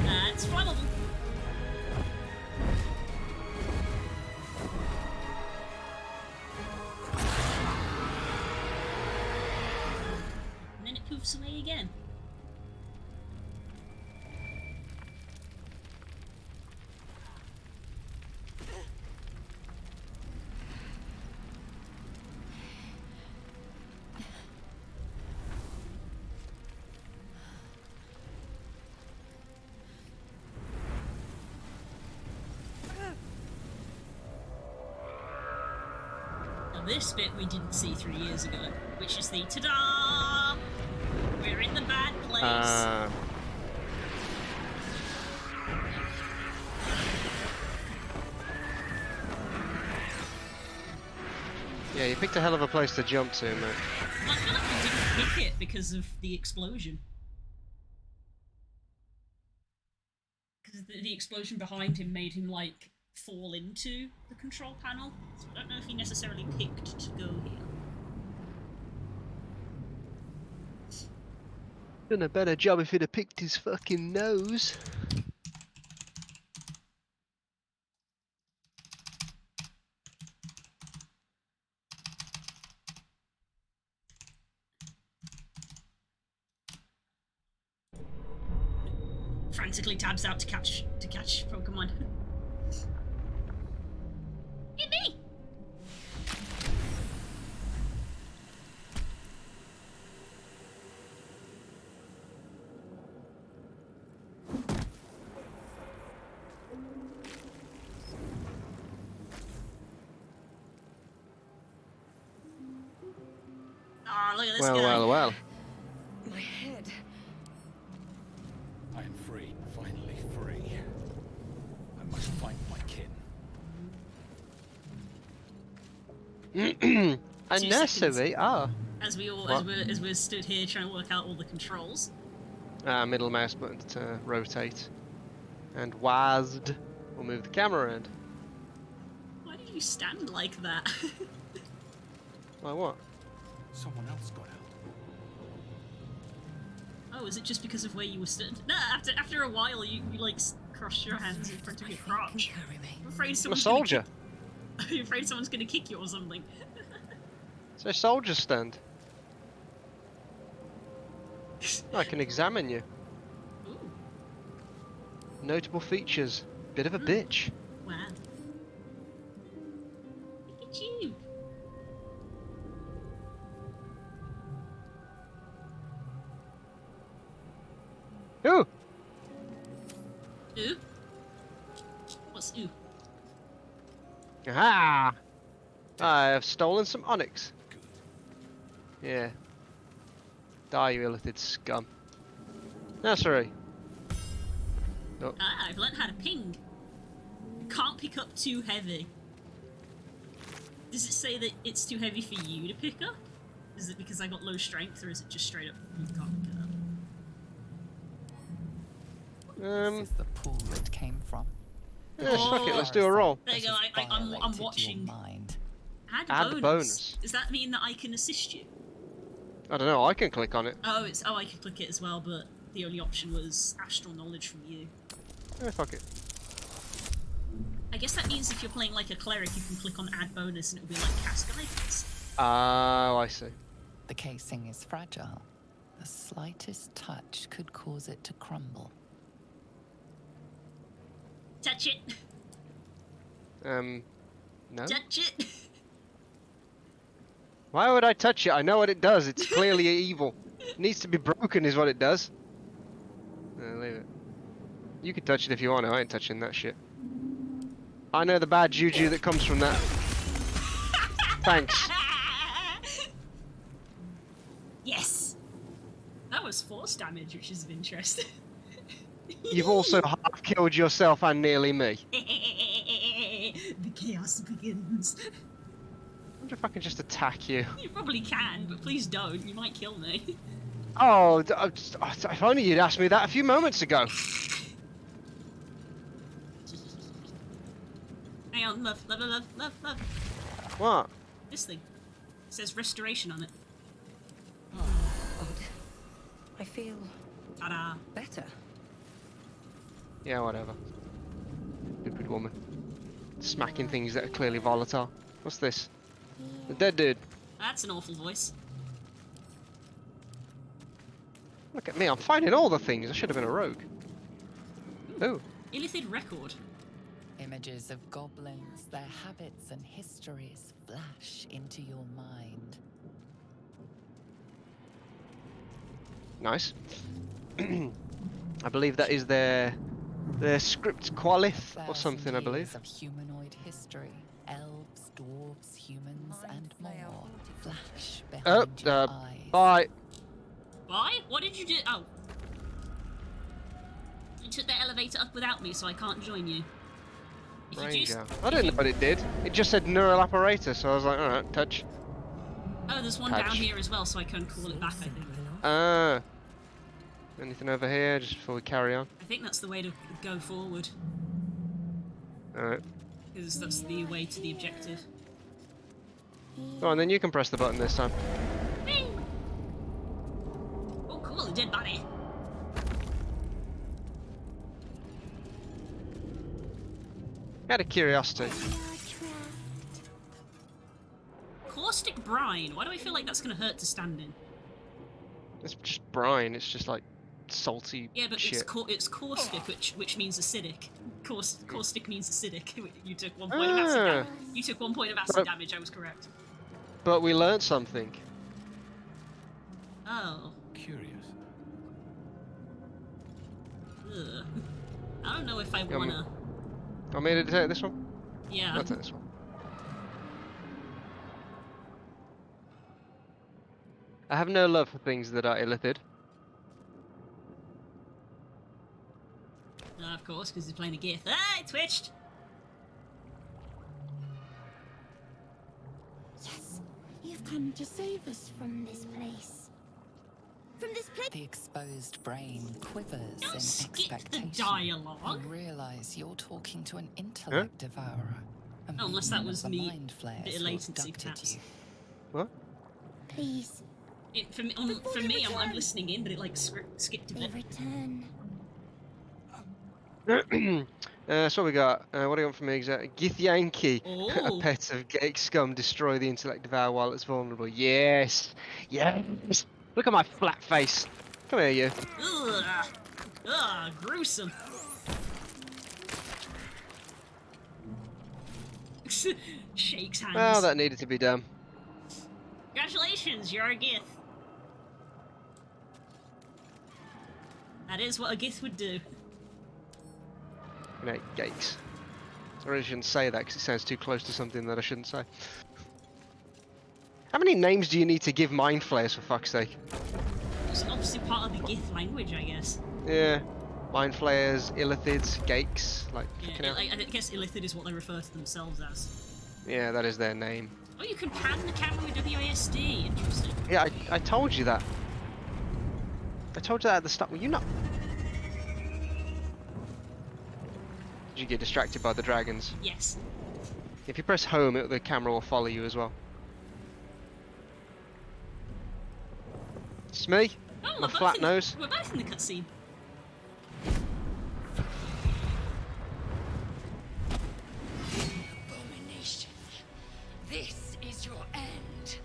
That's flammable. And then it poofs away again. this bit we didn't see 3 years ago, which is the ta-da! We're in the bad place. Yeah, you picked a hell of a place to jump to, mate. Well, I feel like we didn't pick it because of the explosion. Because the explosion behind him made him, like, fall into the control panel. So I don't know if he necessarily picked to go here. Done a better job if he'd have picked his fucking nose. Frantically tabs out to catch Pokemon. Hit me! Ah, look at this guy. Well. My head. I am free, finally free. I must find my kin. Unnecessary. As we're stood here trying to work out all the controls. Middle mouse button to rotate. And WASD will move the camera around. Why did you stand like that? Like what? Someone else got out. Oh, is it just because of where you were stood? No, after a while you like crossed your hands in front of your crotch. Carry me. I'm afraid I'm a someone's soldier. You're afraid someone's gonna kick you or something. It's a soldier stand. I can examine you. Ooh, Notable features. Bit of a bitch. wow. Look at you. Ooh! Ooh? What's ooh? Aha! I have stolen some onyx. Yeah. Die, you illithid scum. Nursery. Oh. Ah, I've learned how to ping. Can't pick up too heavy. Does it say that it's too heavy for you to pick up? Is it because I got low strength, or is it just straight up you can't pick it up? This is the pool it came from. Yeah, fuck it, let's do a roll. There you go, I'm watching. Mind. Add bonus. Does that mean that I can assist you? I don't know, I can click on it. Oh, I could click it as well, but the only option was astral knowledge from you. Yeah, fuck it. I guess that means if you're playing like a cleric, you can click on add bonus and it'll be like cast guidance. Oh, I see. The casing is fragile. The slightest touch could cause it to crumble. Touch it! No? Touch it! Why would I touch it? I know what it does. It's clearly evil. It needs to be broken is what it does. Leave it. You can touch it if you want to. I ain't touching that shit. I know the bad juju that comes from that. Thanks. Yes! That was force damage, which is of interest. You've also half killed yourself and nearly me. The chaos begins. I wonder if I can just attack you. You probably can, but please don't. You might kill me. Oh, if only you'd asked me that a few moments ago. Hang on, love. What? This thing. It says restoration on it. Odd. I feel Ta-da. better. Yeah, whatever. Stupid woman. Smacking things that are clearly volatile. What's this? The dead dude. That's an awful voice. Look at me, I'm finding all the things. I should have been a rogue. Ooh. Illithid record. Images of goblins, their habits and histories flash into your mind. Nice. I believe that is their The script Qualith or 1,000 something, I believe. years of humanoid history. Elves, dwarves, humans, and more. Flash Oh, behind your eyes. bye. Why? What did you do? Oh. You took the elevator up without me, so I can't join you. If you do... Ranger. I didn't know what it did. It just said neural apparatus, so I was like, alright, touch. Oh, there's one Touch. down here as well, so I can call it back, I think. Ah. Anything over here, just before we carry on? I think that's the way to go forward, Alright. because that's the way to the objective. Go on, then you can press the button this time. Whee! Oh, cool, a dead body. Out of curiosity. Caustic brine. Why do I feel like that's going to hurt to stand in? It's just brine, it's just like salty Yeah, but shit. it's caustic, which means acidic. Caustic means acidic. You took 1 point of acid damage. You took 1 point of acid damage. I was correct. But we learned something. Oh. Curious. Ugh. I don't know if I wanna. Want me to take this one? Yeah. I'll take this one. I have no love for things that are illithid. Of course, because he's playing a Gith. Ah, it twitched. Yes, you've come to save us from this place. From this place. The exposed brain quivers Don't in skip the expectation. dialogue. You realize you're talking to an intellect devourer. Oh, unless that one was of the me. mind flayers Bit of who latency, abducted perhaps. you. What? Please, For me, I'm listening in, but it like skipped a they bit. return. So what we got? What do you want from me exactly? Githyanki, Oh. a pet of Gake scum, destroy the intellect devour while it's vulnerable. Yes! Yes! Look at my flat face! Come here, you. Ugh. Ugh, gruesome. Shakes hands. Well, that needed to be done. Congratulations, you're a Gith. That is what a Gith would do. You know, Gakes. I really shouldn't say that because it sounds too close to something that I shouldn't say. How many names do you need to give mind flayers, for fuck's sake? It's obviously part of the Gith language, I guess. Yeah. Mind flayers, illithids, Gakes, like, Yeah, fucking hell. I guess illithid is what they refer to themselves as. Yeah, that is their name. Oh, you can pan the camera with WASD. Interesting. Yeah, I told you that. I told you that at the start. Were you not? Did you get distracted by the dragons? Yes. If you press home, the camera will follow you as well. It's me. Oh, My flat nose. We're both in the cutscene. Abomination. This is your end.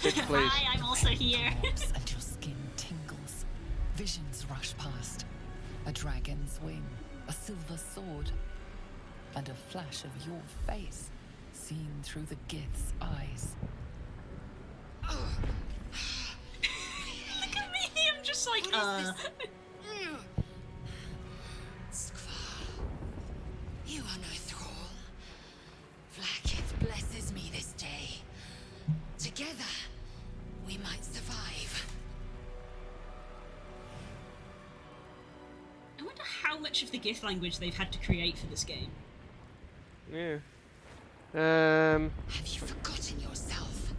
Bitch, please. Hi, I'm also here. And your skin tingles. Visions rush past. A dragon's wing, a silver sword, and a flash of your face seen through the Gith's eyes. Look at me. I'm just like, Skvar, you are no thrall. Vlaakith blesses me this day. Together, we might survive. I wonder how much of the Gith language they've had to create for this game. Yeah. Have you forgotten yourself?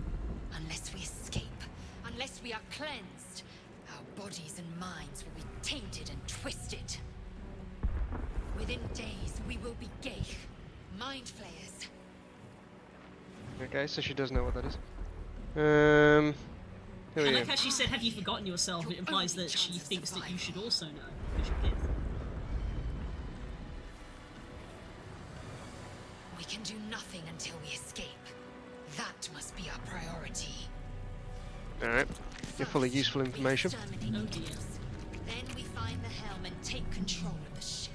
Unless we escape, unless we are cleansed, our bodies and minds will be tainted and twisted. Within days, we will be Geich, mind flayers. Okay, so she does know what that is. Who I are you? like how she said, have you forgotten yourself? It implies that she thinks that you should also know, because you're Gith. We can do nothing until we escape. That must be our priority. Alright. You're full of First, useful we information. exterminate Oh the dear. Giths. Then we find the helm and take control of the ship.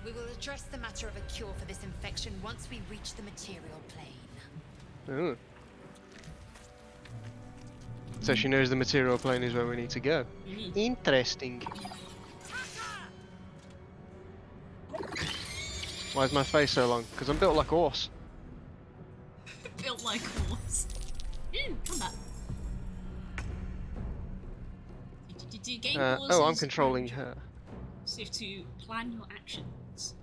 We will address the matter of a cure for this infection once we reach the material plane. Oh. So she knows the material plane is where we need to go. Mhm. Interesting. Why is my face so long? Because I'm built like a horse. Built like a horse. Ooh, combat. Game Oh, I'm controlling her. So you have to plan your actions.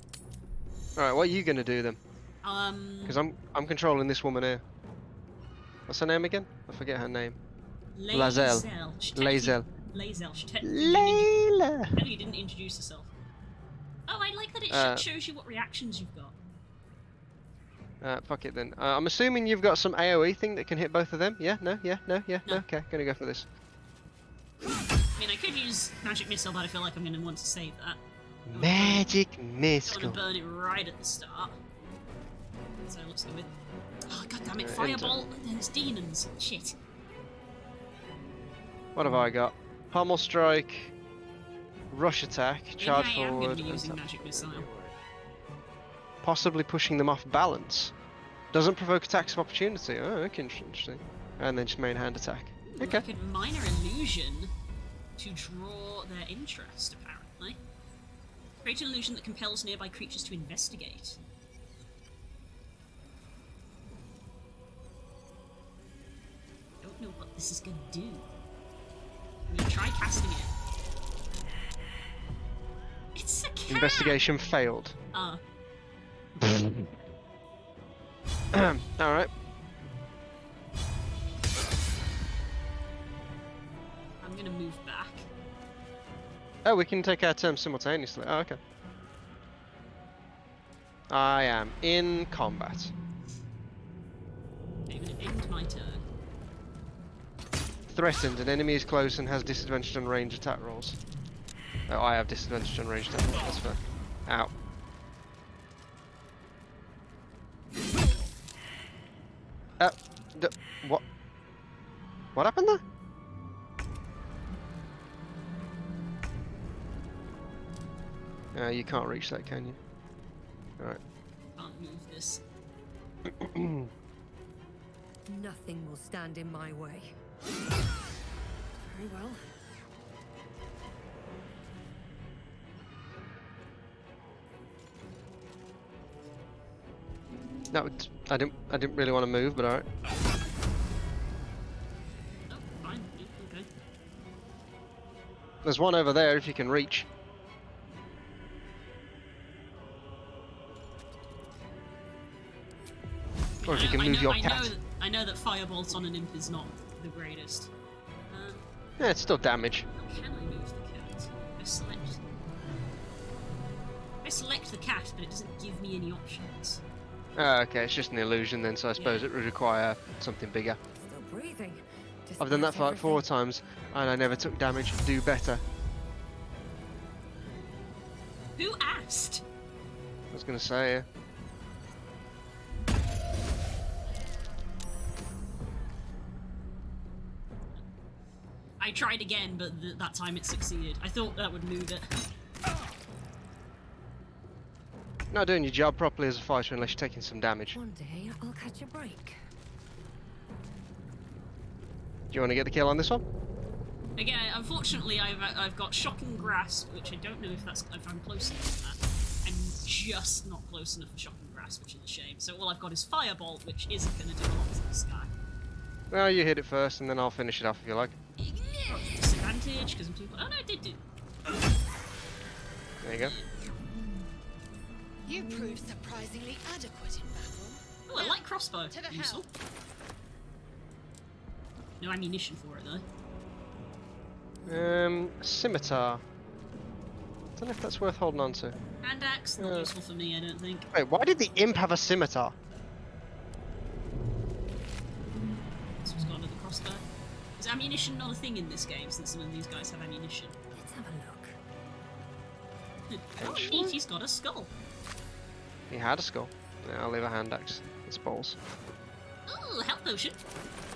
Alright, what are you gonna do then? Because I'm controlling this woman here. What's her name again? I forget her name. Lazel. Lazel. Lazel. She Layla! technically didn't introduce herself. Oh, I like that it shows you what reactions you've got. Fuck it then. I'm assuming you've got some AoE thing that can hit both of them? Yeah? No? Yeah? No? Yeah? No? No. Okay, gonna go for this. I mean, I could use Magic Missile, but I feel like I'm going to want to save that. Magic I Missile. want to burn it right at the start. So let's go with... Oh, goddammit, Enter. Fireball! There's demons. Shit. What have I got? Pommel Strike, Rush Attack, Charge Maybe I am going Forward, to be using and Magic Missile. possibly pushing them off balance. Doesn't provoke attacks of opportunity. Oh, okay, interesting. And then just main hand attack. Okay. Like a minor illusion to draw their interest, apparently. Create an illusion that compels nearby creatures to investigate. Don't know what this is going to do. I'm going to try casting it. It's a cat! Investigation failed. Ah. Alright. I'm going to move back. Oh, we can take our turn simultaneously. Oh, okay. I am in combat. I'm going to end my turn. Threatened. An enemy is close and has disadvantage on range attack rolls. Oh, I have disadvantage on range attack rolls. That's fair. Ow. What? What happened there? You can't reach that, can you? Alright. Can't move this. Nothing will stand in my way. Very well. No, I didn't really want to move, but alright. Oh, fine. Yeah, okay. There's one over there if you can reach. Or if you can move your cat. I know that Firebolt on an imp is not the greatest. Yeah, it's still damage. How can I move the cat? I select the cat, but it doesn't give me any options. Okay, it's just an illusion then, so I suppose it would require something bigger. Still breathing. I've done that for like 4 times, and I never took damage. Do better. Who asked? I was gonna say. I tried again, but that time it succeeded. I thought that would move it. Not doing your job properly as a fighter unless you're taking some damage. One day I'll catch a break. Do you want to get the kill on this one? Again, unfortunately, I've got Shocking Grasp, which I don't know if I'm close enough to that. I'm just not close enough for Shocking Grasp, which is a shame. So all I've got is Firebolt, which isn't going to do a lot to this guy. Well, you hit it first, and then I'll finish it off if you like. Disadvantage, because I'm too... Oh no, it did do. There you go. You proved surprisingly adequate in battle. Oh, I like crossbow. To the Useful. No ammunition for it though. Scimitar. Don't know if that's worth holding on to. Hand axe, not useful for me, I don't think. Wait, why did the imp have a scimitar? This was gone to the crossbow. Is ammunition not a thing in this game, since none of these guys have ammunition? Let's have a look. Oh, neat, he's got a skull. He had a skull. Yeah, I'll leave a hand axe. It's balls. Oh, health potion.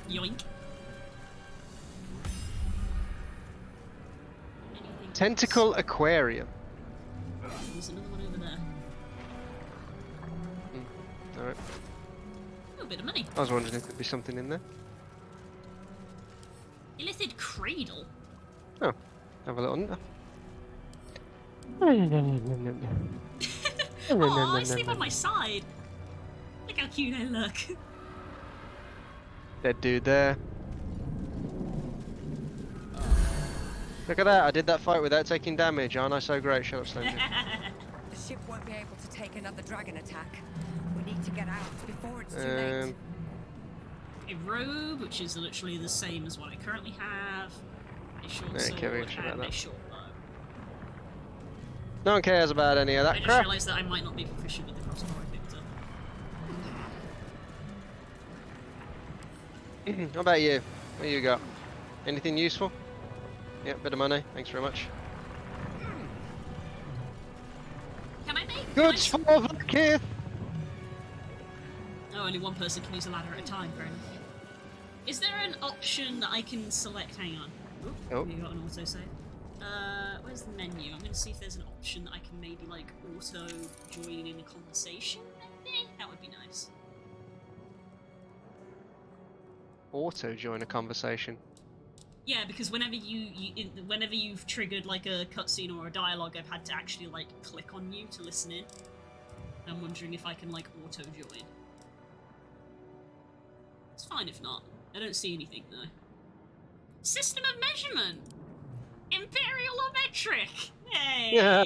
Yoink. Anything Tentacle else? Aquarium. There's another one over there. Alright. Oh, a bit of money. I was wondering if there'd be something in there. Illithid Cradle. Oh, have a little. Oh, I sleep on my side. Look how cute I look. Dead dude there. Look at that, I did that fight without taking damage. Aren't I so great? Shut up, Slendy. The ship won't be able to take another dragon attack. We need to get out before it's too late. A robe, which is literally the same as what I currently have. A short Yeah, sword okay, we should and about a that. short bow. No one cares about any of I that just crap. realised that I might not be proficient with the crossbow I picked up. What about you? What you got? Anything useful? Yeah, bit of money. Thanks very much. Can I make? Good Can for Keith. Oh, only one person can use a ladder at a time. Fair enough. Is there an option that I can select? Hang on. Oh. You got an auto save. Where's the menu? I'm gonna see if there's an option that I can maybe like auto join in a conversation. Maybe that would be nice. Auto join a conversation. Yeah, because whenever whenever you've triggered like a cutscene or a dialogue, I've had to actually like click on you to listen in. I'm wondering if I can like auto join. It's fine if not. I don't see anything though. System of measurement. Imperial or metric? Hey! Yeah.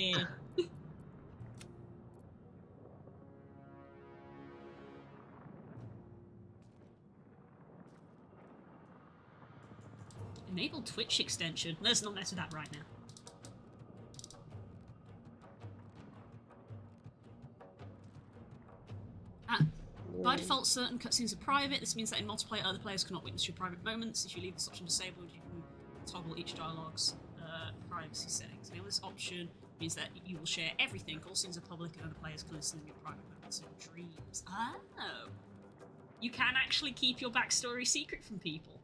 Enable Twitch extension. Let's not mess with that right now. By default, certain cutscenes are private. This means that in multiplayer, other players cannot witness your private moments. If you leave this option disabled, you can toggle each dialogue's privacy settings. Now, this option means that you will share everything. All scenes are public and other players can listen to your private moments and dreams. Oh. You can actually keep your backstory secret from people.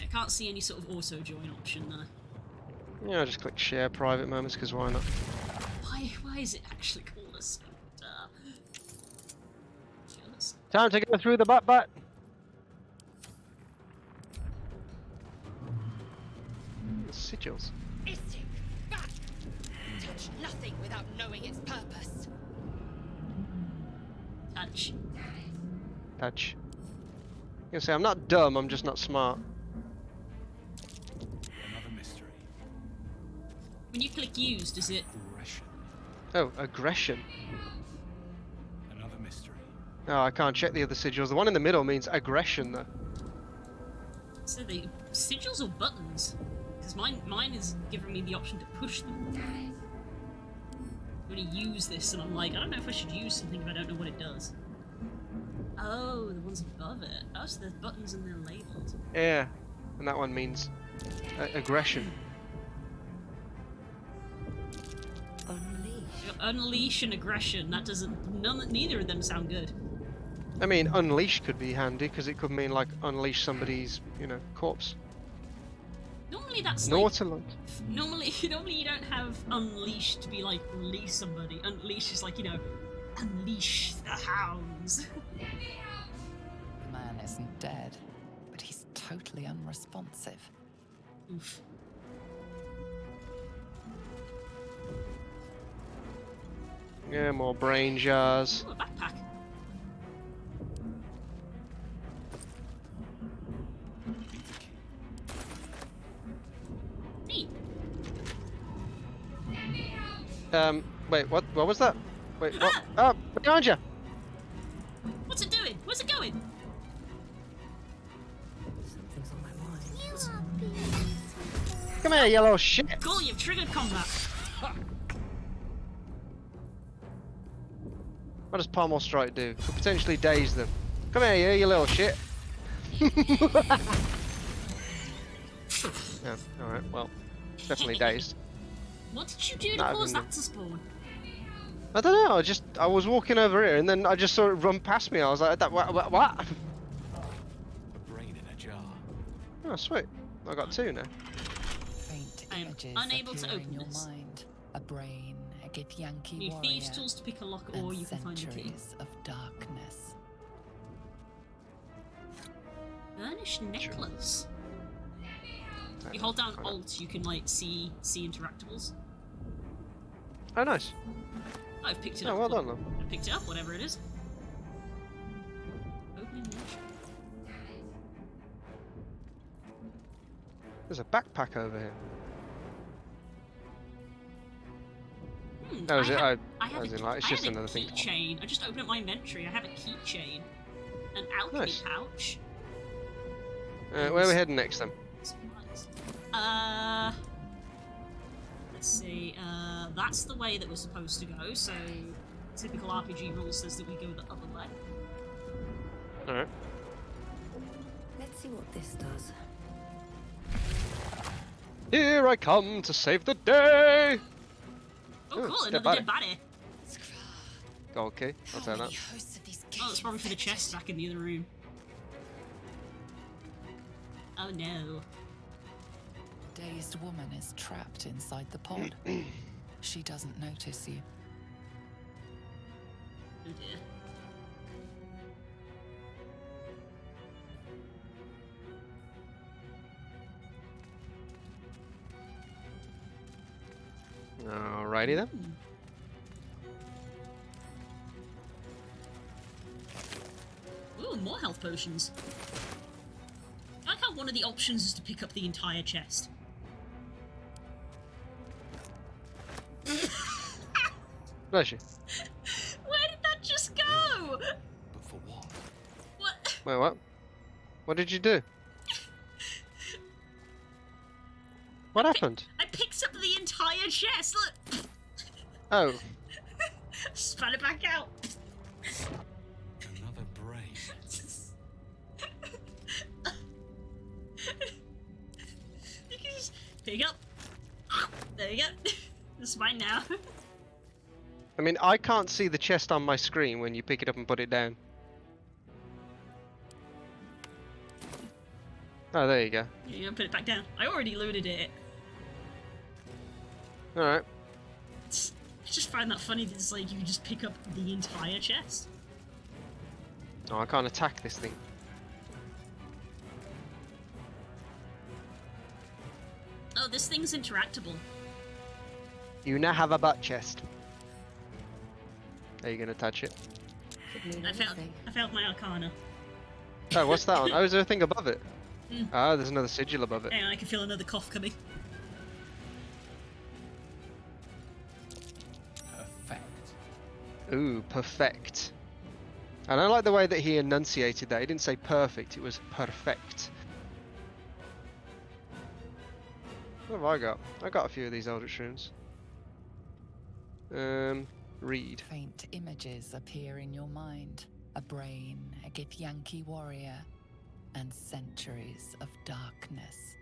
I can't see any sort of auto-join option there. Yeah, I'll just click share private moments because why not? Why is it actually called a secret? Time to go through the butt. The sigils. Istik, back! Touch nothing without knowing its purpose. Touch. Touch. You can say I'm not dumb, I'm just not smart. Another mystery. When you click use, does it... Aggression. Oh, aggression. Another mystery. Oh, I can't check the other sigils. The one in the middle means aggression, though. So the sigils or buttons? Because mine is giving me the option to push them. I'm gonna use this and I'm like, I don't know if I should use something if I don't know what it does. Oh, the ones above it. Oh, so there's buttons and they're labelled. Yeah, and that one means aggression. Unleash. Unleash and aggression. That doesn't... neither of them sound good. I mean, unleash could be handy because it could mean like unleash somebody's, you know, corpse. Normally that's Nautilus. Normally you don't have unleash to be like release somebody. Unleash is like, you know, unleash the hounds. The man isn't dead, but he's totally unresponsive. Oof. Yeah, more brain jars. Ooh, a backpack. Neat. Wait, what was that? Wait, what? Oh, behind you! What's it doing? Where's it going? Something's on my mind. You are beautiful. Come here, you little shit! Cool, you've triggered combat. What does Pommel Strike do? Could potentially daze them. Come here, you little shit! Yeah, alright, well, definitely dazed. What did you do to No, cause no. that to spawn? I don't know, I was walking over here and then I just saw it run past me. I was like, what? A brain in a jar. Oh, sweet. I got two now. Faint I am images unable to appear open in your this. mind. A brain, a Githyanki You need warrior, thieves' tools to pick a lock, and or you can find a key. centuries of darkness. Burnished necklace. You hold down Alt, you can like see interactables. Oh, nice. I've picked it Oh, up. well done, love. I picked it up, whatever it is. Opening the entry. There's a backpack over here. I It's have just I have another a thing. keychain. I just opened up my inventory. I have a keychain, an alchemy Nice. pouch. Where are we heading next then? Let's see. That's the way that we're supposed to go. So, typical RPG rule says that we go the other way. Alright. Let's see what this does. Here I come to save the day! Oh, Ooh, cool! dead Another body. dead body. Gold key, I'll take that. Oh, it's probably for the chest back in the other room. Oh no. Dazed woman is trapped inside the pod. She doesn't notice you. Oh dear. Alrighty then. Ooh, more health potions. I like how one of the options is to pick up the entire chest. Bless you. Where did that just go? But for what? What? Wait, what? What did you do? What happened? I picked up the entire chest, look! Oh, Spat it back out. Another brain. You can just pick up. There you go. It's mine now. I mean, I can't see the chest on my screen when you pick it up and put it down. Oh, there you go. You're gonna put it back down. I already looted it. Alright. I just find that funny that it's like you can just pick up the entire chest. Oh, I can't attack this thing. Oh, this thing's interactable. You now have a butt chest. Are you gonna touch it? I failed my arcana. Oh, what's that on? Oh, is there a thing above it? Mm. Ah, there's another sigil above it. Hang on, I can feel another cough coming. Perfect. Ooh, perfect. I don't like the way that he enunciated that. He didn't say perfect, it was perfect. What have I got? I got a few of these Eldritch runes. Read. Faint images appear in your mind. A brain, a Githyanki warrior, and centuries of darkness.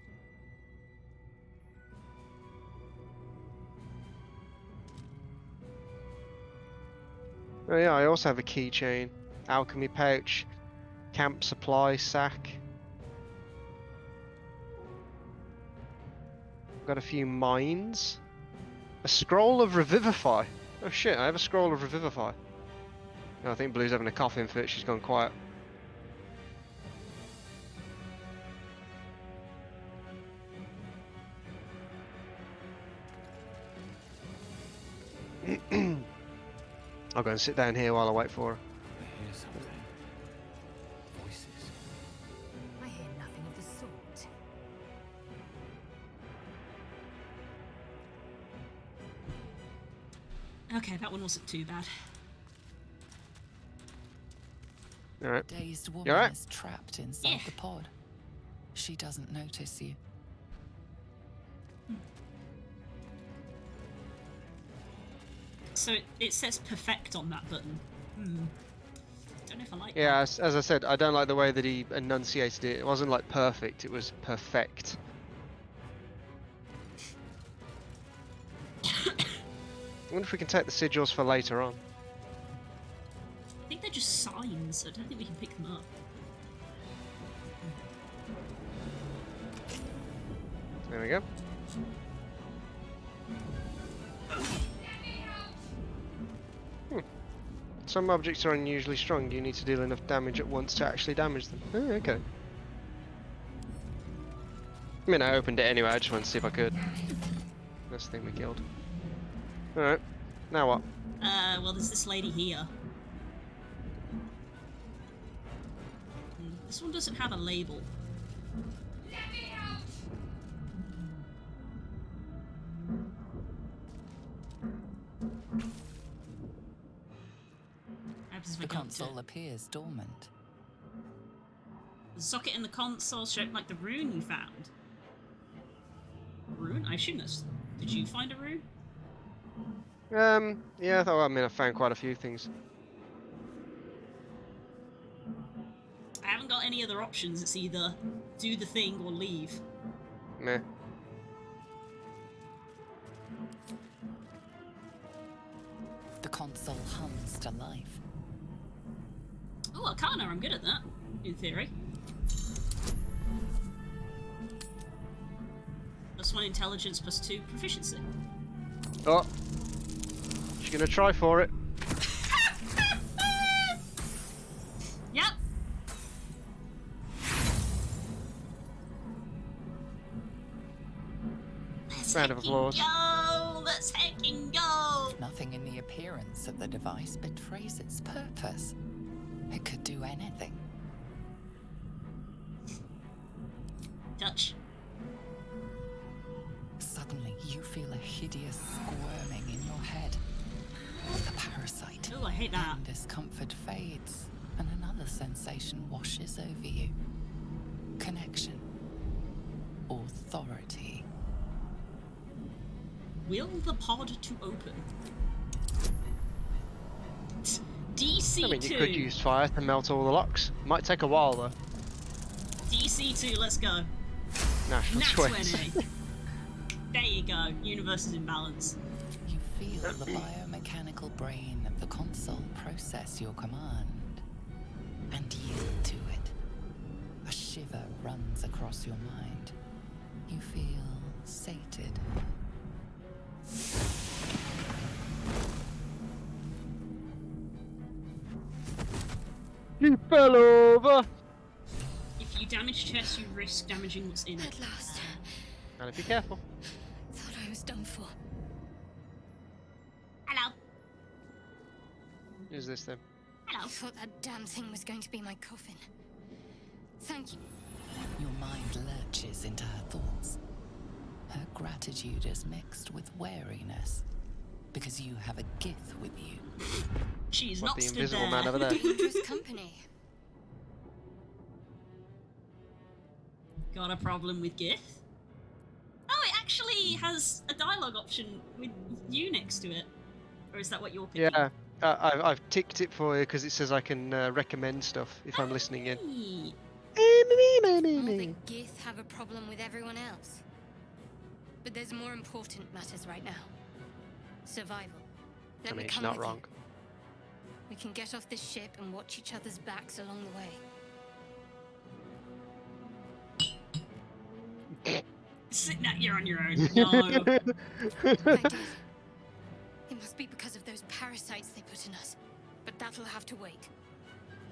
Oh yeah, I also have a keychain, alchemy pouch, camp supply sack. Got a few mines. A scroll of revivify. Oh shit, I have a scroll of revivify. Oh, I think Blue's having a coughing fit, she's gone quiet. I'll go and sit down here while I wait for her. I hear something. Voices. I hear nothing of the sort. Okay, that one wasn't too bad. Alright. Dazed woman You alright? is trapped inside Yeah. the pod. She doesn't notice you. So it says perfect on that button. Don't know if I like Yeah, as I said, I don't like the way that he enunciated it. It wasn't like perfect, it was perfect. I wonder if we can take the sigils for later on. I think they're just signs. I don't think we can pick them up. There we go. Some objects are unusually strong. You need to deal enough damage at once to actually damage them. Oh, okay. I mean, I opened it anyway. I just wanted to see if I could. That's the thing we killed. Alright. Now what? Well, there's this lady here. This one doesn't have a label. The console appears dormant. The socket in the console shaped like the rune you found. Rune? I assume that's... Did you find a rune? Yeah, I mean, I found quite a few things. I haven't got any other options. It's either do the thing or leave. Meh. The console hums to life. Oh, Arcana, I'm good at that, in theory. +1 intelligence, +2 proficiency. Oh. She's gonna try for it. Yep. Round of applause. Go! Let's heckin' go! Nothing in the appearance of the device betrays its purpose. It could do anything. Touch. Suddenly, you feel a hideous squirming in your head. A parasite. Ooh, I hate that. And discomfort fades, and another sensation washes over you. Connection. Authority. Will the pod to open? DC2. I mean, you could use fire to melt all the locks. Might take a while though. DC2, let's go. Natural Nat 20. 20. There you go. Universe is in balance. You feel the biomechanical brain of the console process your command and yield to it. A shiver runs across your mind. You feel sated. You fell over! If you damage chests, you risk damaging what's in it. At last. Gotta be careful. Thought I was done for. Hello. Who's this then? Hello. I thought that damn thing was going to be my coffin. Thank you. Your mind lurches into her thoughts. Her gratitude is mixed with wariness, because you have a Gith with you. She's What, not the stood invisible there. man over there? Dangerous company. Got a problem with Gith? Oh, it actually has a dialogue option with you next to it. Or is that what you're picking? Yeah, I've ticked it for you because it says I can recommend stuff if I'm listening in. Hey. All the Gith have a problem with everyone else. But there's more important matters right now. Survival. Let I me mean, she's come not with you. wrong. We can get off this ship and watch each other's backs along the way. Sit that you're on your own. No. I did. It must be because of those parasites they put in us. But that'll have to wait.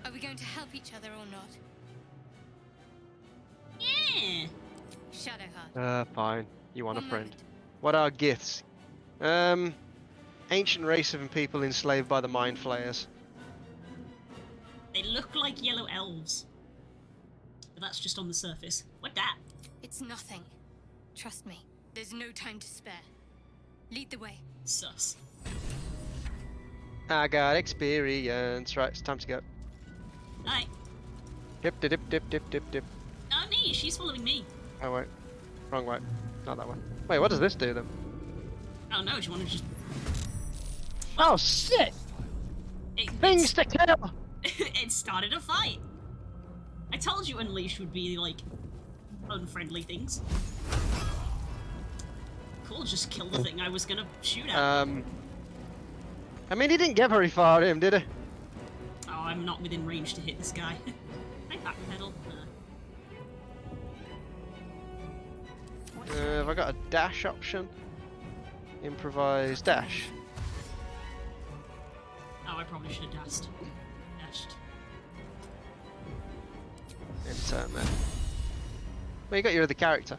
Are we going to help each other or not? Yeah. Shadowheart. Fine. You want a One friend. moment. What are Giths? Ancient race of people enslaved by the Mind Flayers. They look like yellow elves. But that's just on the surface. What that? It's nothing. Trust me. There's no time to spare. Lead the way. Sus. I got experience. Right, it's time to go. Alright. Dip, dip, dip, dip, dip, dip. Oh, nee, she's following me. Oh, wait. Wrong way. Not that one. Wait, what does this do then? Oh no, do you want to just... Oh, shit! Things to kill! It started a fight. I told you Unleashed would be, like, unfriendly things. Cool, just kill the thing I was gonna shoot at. I mean, he didn't get very far, him, did he? Oh, I'm not within range to hit this guy. I backpedal. Have I got a dash option? Improvise dash. Oh, I probably should have dashed. In turn there. Well, you got your other character.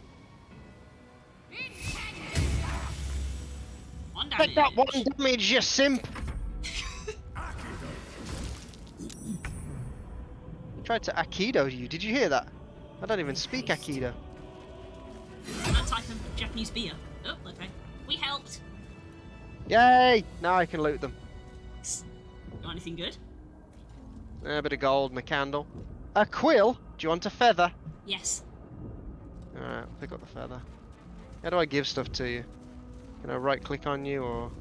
1 damage. Take that 1 damage, you simp! Tried to Aikido you, did you hear that? I don't even speak Aikido. That type of Japanese beer. Oh, okay. We helped. Yay! Now I can loot them. Got anything good? A bit of gold and a candle. A quill? Do you want a feather? Yes. Alright, pick up the feather. How do I give stuff to you? Can I right click on you or...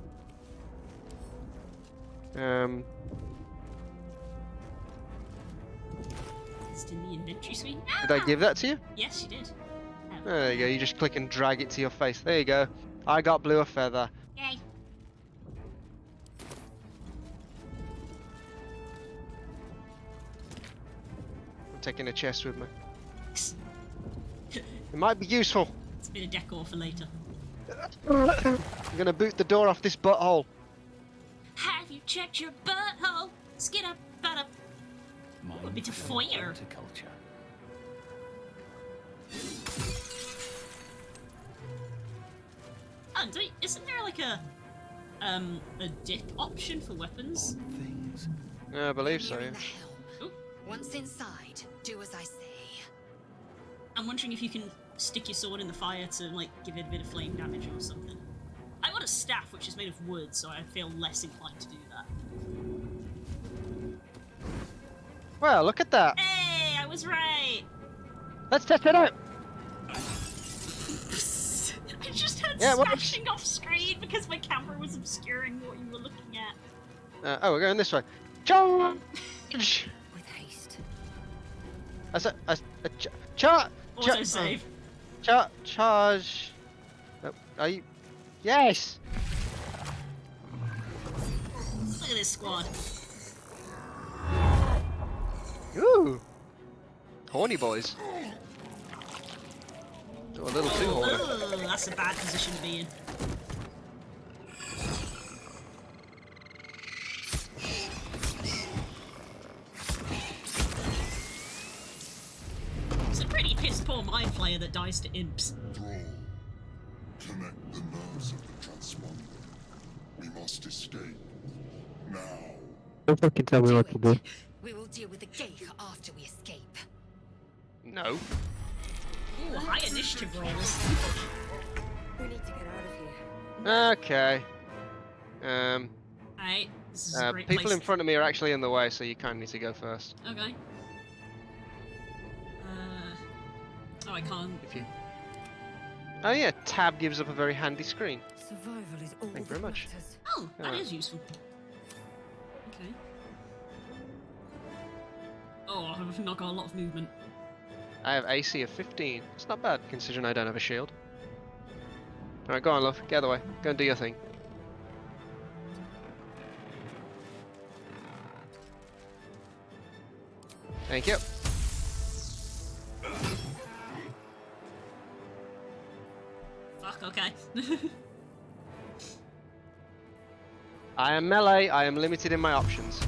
It's in the inventory suite. Did I give that to you? Yes, you did. Oh. There you go, you just click and drag it to your face. There you go. I got blue a feather. Yay. I'm taking a chest with me. It might be useful. It's a bit of decor for later. I'm gonna boot the door off this butthole. Have you checked your butthole? Skid up, butt up. A bit of fire. Horticulture. Oh, isn't there like a dip option for weapons? Things. Yeah, I believe so. You're Yeah. in the helm. Ooh. Once inside, do as I say. I'm wondering if you can stick your sword in the fire to like give it a bit of flame damage or something. I got a staff which is made of wood, so I feel less inclined to do that. Well, look at that. Hey, I was right. Let's test it out. I just heard Yeah, smashing off screen because my camera was obscuring what you were looking at. Oh, we're going this way. Charge! With haste. Autosave. Charge. Oh, are you? Yes. Look at this squad. Ooh. Horny boys. Oh, a little too horny. Ugh, that's a bad position to be in. It's a pretty piss poor mind player that dies to imps. Thrall, connect the nerves of the transponder. We must escape. Now. Don't fucking tell me what to do. We will deal with the gate after we escape. No. Ooh, high initiative rolls. We need to get out of here. Okay. Alright, this is a great people place. in front of me are actually in the way, so you kind of need to go first. Okay. Oh, I can't. If you. Oh yeah, tab gives up a very handy screen. Survival is all Thank you very that much. matters. Oh, that Yeah. is useful. Okay. Oh, I've not got a lot of movement. I have AC of 15. It's not bad, considering I don't have a shield. Alright, go on, love. Get out of the way. Go and do your thing. Thank you. Fuck, okay. I am melee. I am limited in my options.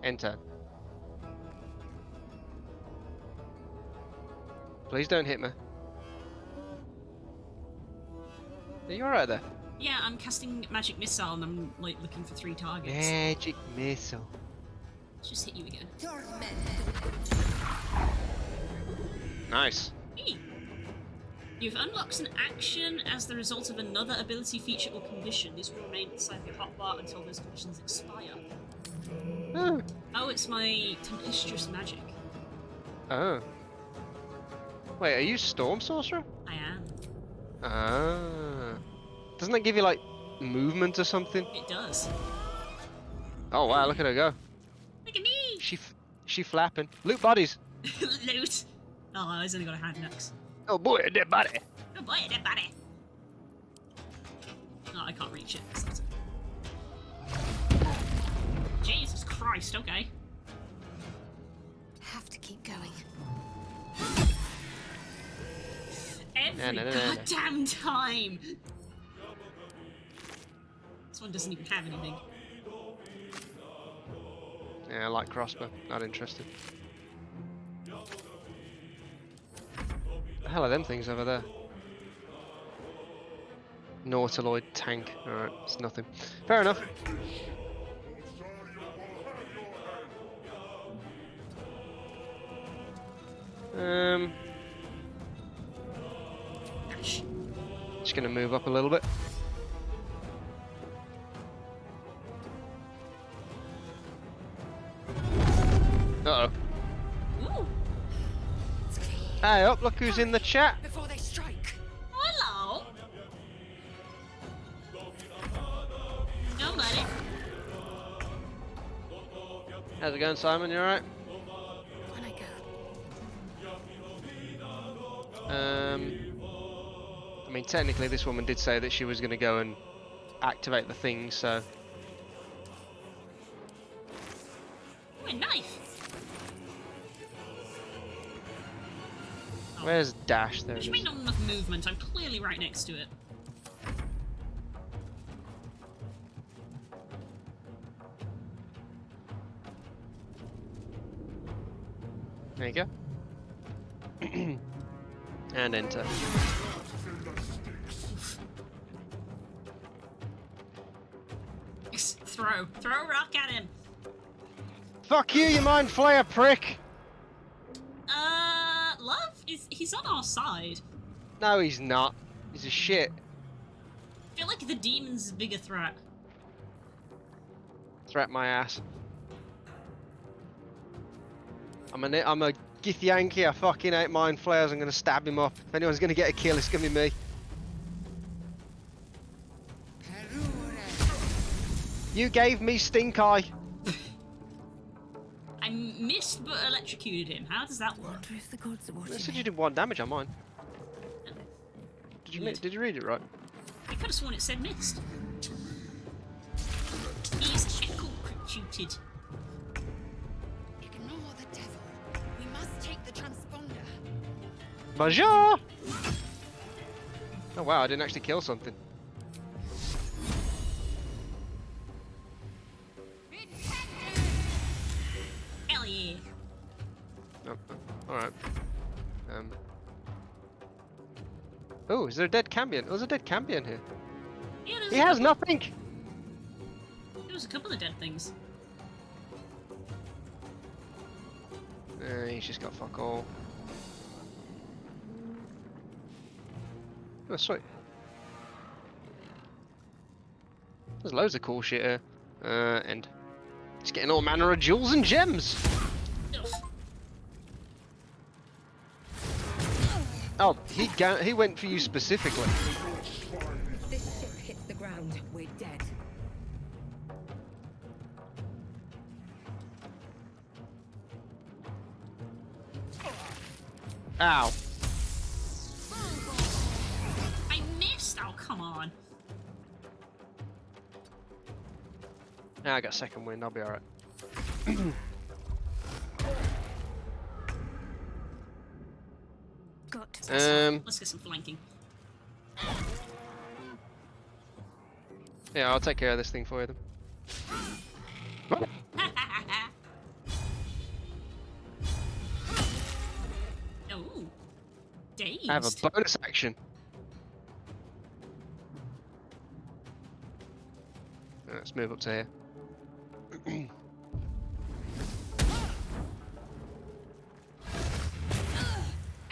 Enter. Please don't hit me. Are you alright there? Yeah, I'm casting magic missile and I'm like looking for 3 targets. Magic missile. Let's just hit you again. Nice. Hey. You've unlocked an action as the result of another ability, feature, or condition. These will remain inside your hotbar until those conditions expire. Oh. Oh, it's my tempestuous magic. Oh. Wait, are you Storm Sorcerer? I am. Ah. Doesn't that give you, like, movement or something? It does. Oh, wow, look at her go. Look at me! She flapping. Loot bodies. Loot! Oh, he's only got a hand axe. Oh boy, a dead body. Oh boy, a dead body! Oh, I can't reach it. So that's it. Jesus Christ, okay. Have to keep going. Every No. goddamn time! This one doesn't even have anything. Yeah, I like crossbow. Not interested. The hell are them things over there? Nautiloid tank. Alright, it's nothing. Fair enough. Just gonna move up a little bit. Uh-oh. Hey up, look who's in the chat. Before they strike. Hello. No, buddy. How's it going, Simon? You alright? When I go. I mean, technically this woman did say that she was going to go and activate the thing, so... Oh, a knife. Where's Dash? There it There's is. been not enough movement. I'm clearly right next to it. There you go. And enter. Throw a rock at him. Fuck you, you mind flayer prick! Love? He's on our side. No, he's not. He's a shit. I feel like the demon's a bigger threat. Threat my ass. I'm a Githyanki, I fucking hate mind flayers, I'm gonna stab him up. If anyone's gonna get a kill, it's gonna be me. You gave me stink eye. I missed but electrocuted him. How does that work? Wonder if the gods are I watching said me. you did 1 damage on mine. Did you read it right? I could have sworn it said missed. He's electrocuted. Ignore the devil. We must take the transponder. Bonjour! Oh wow, I didn't actually kill something. Hell yeah. Oh, alright. Oh, is there a dead Cambion? Oh, there's a dead Cambion here. Yeah, there's He a has couple- nothing! There was a couple of dead things. He's just got fuck all. Oh, sweet. There's loads of cool shit here. And just getting all manner of jewels and gems. Ugh. Oh, he went for you specifically. If this ship hits the ground, we're dead. Ow. I missed! Oh, come on. Ah, I got second wind, I'll be alright. Let's get some flanking. Yeah, I'll take care of this thing for you then. Oh, dazed. I have a bonus action. Let's move up to here.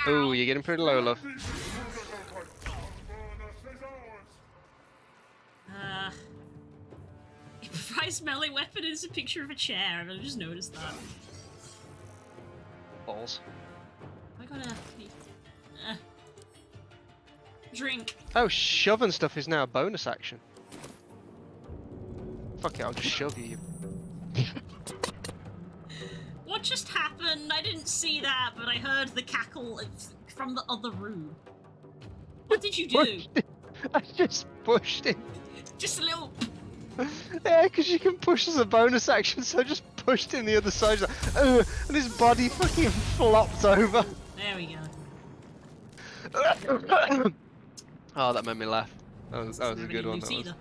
Oh, you're getting pretty low, love. Improvised melee weapon is a picture of a chair. I just noticed that. Balls. I gotta drink. Oh, shoving stuff is now a bonus action. Fuck it, I'll just shove you. What just happened? I didn't see that, but I heard the cackle from the other room. What did you do? I just pushed him. Just a little. Yeah, because you can push as a bonus action, so I just pushed him the other side, like, and his body fucking flopped over. There we go. Oh, that made me laugh. That was a good one. That was. Either.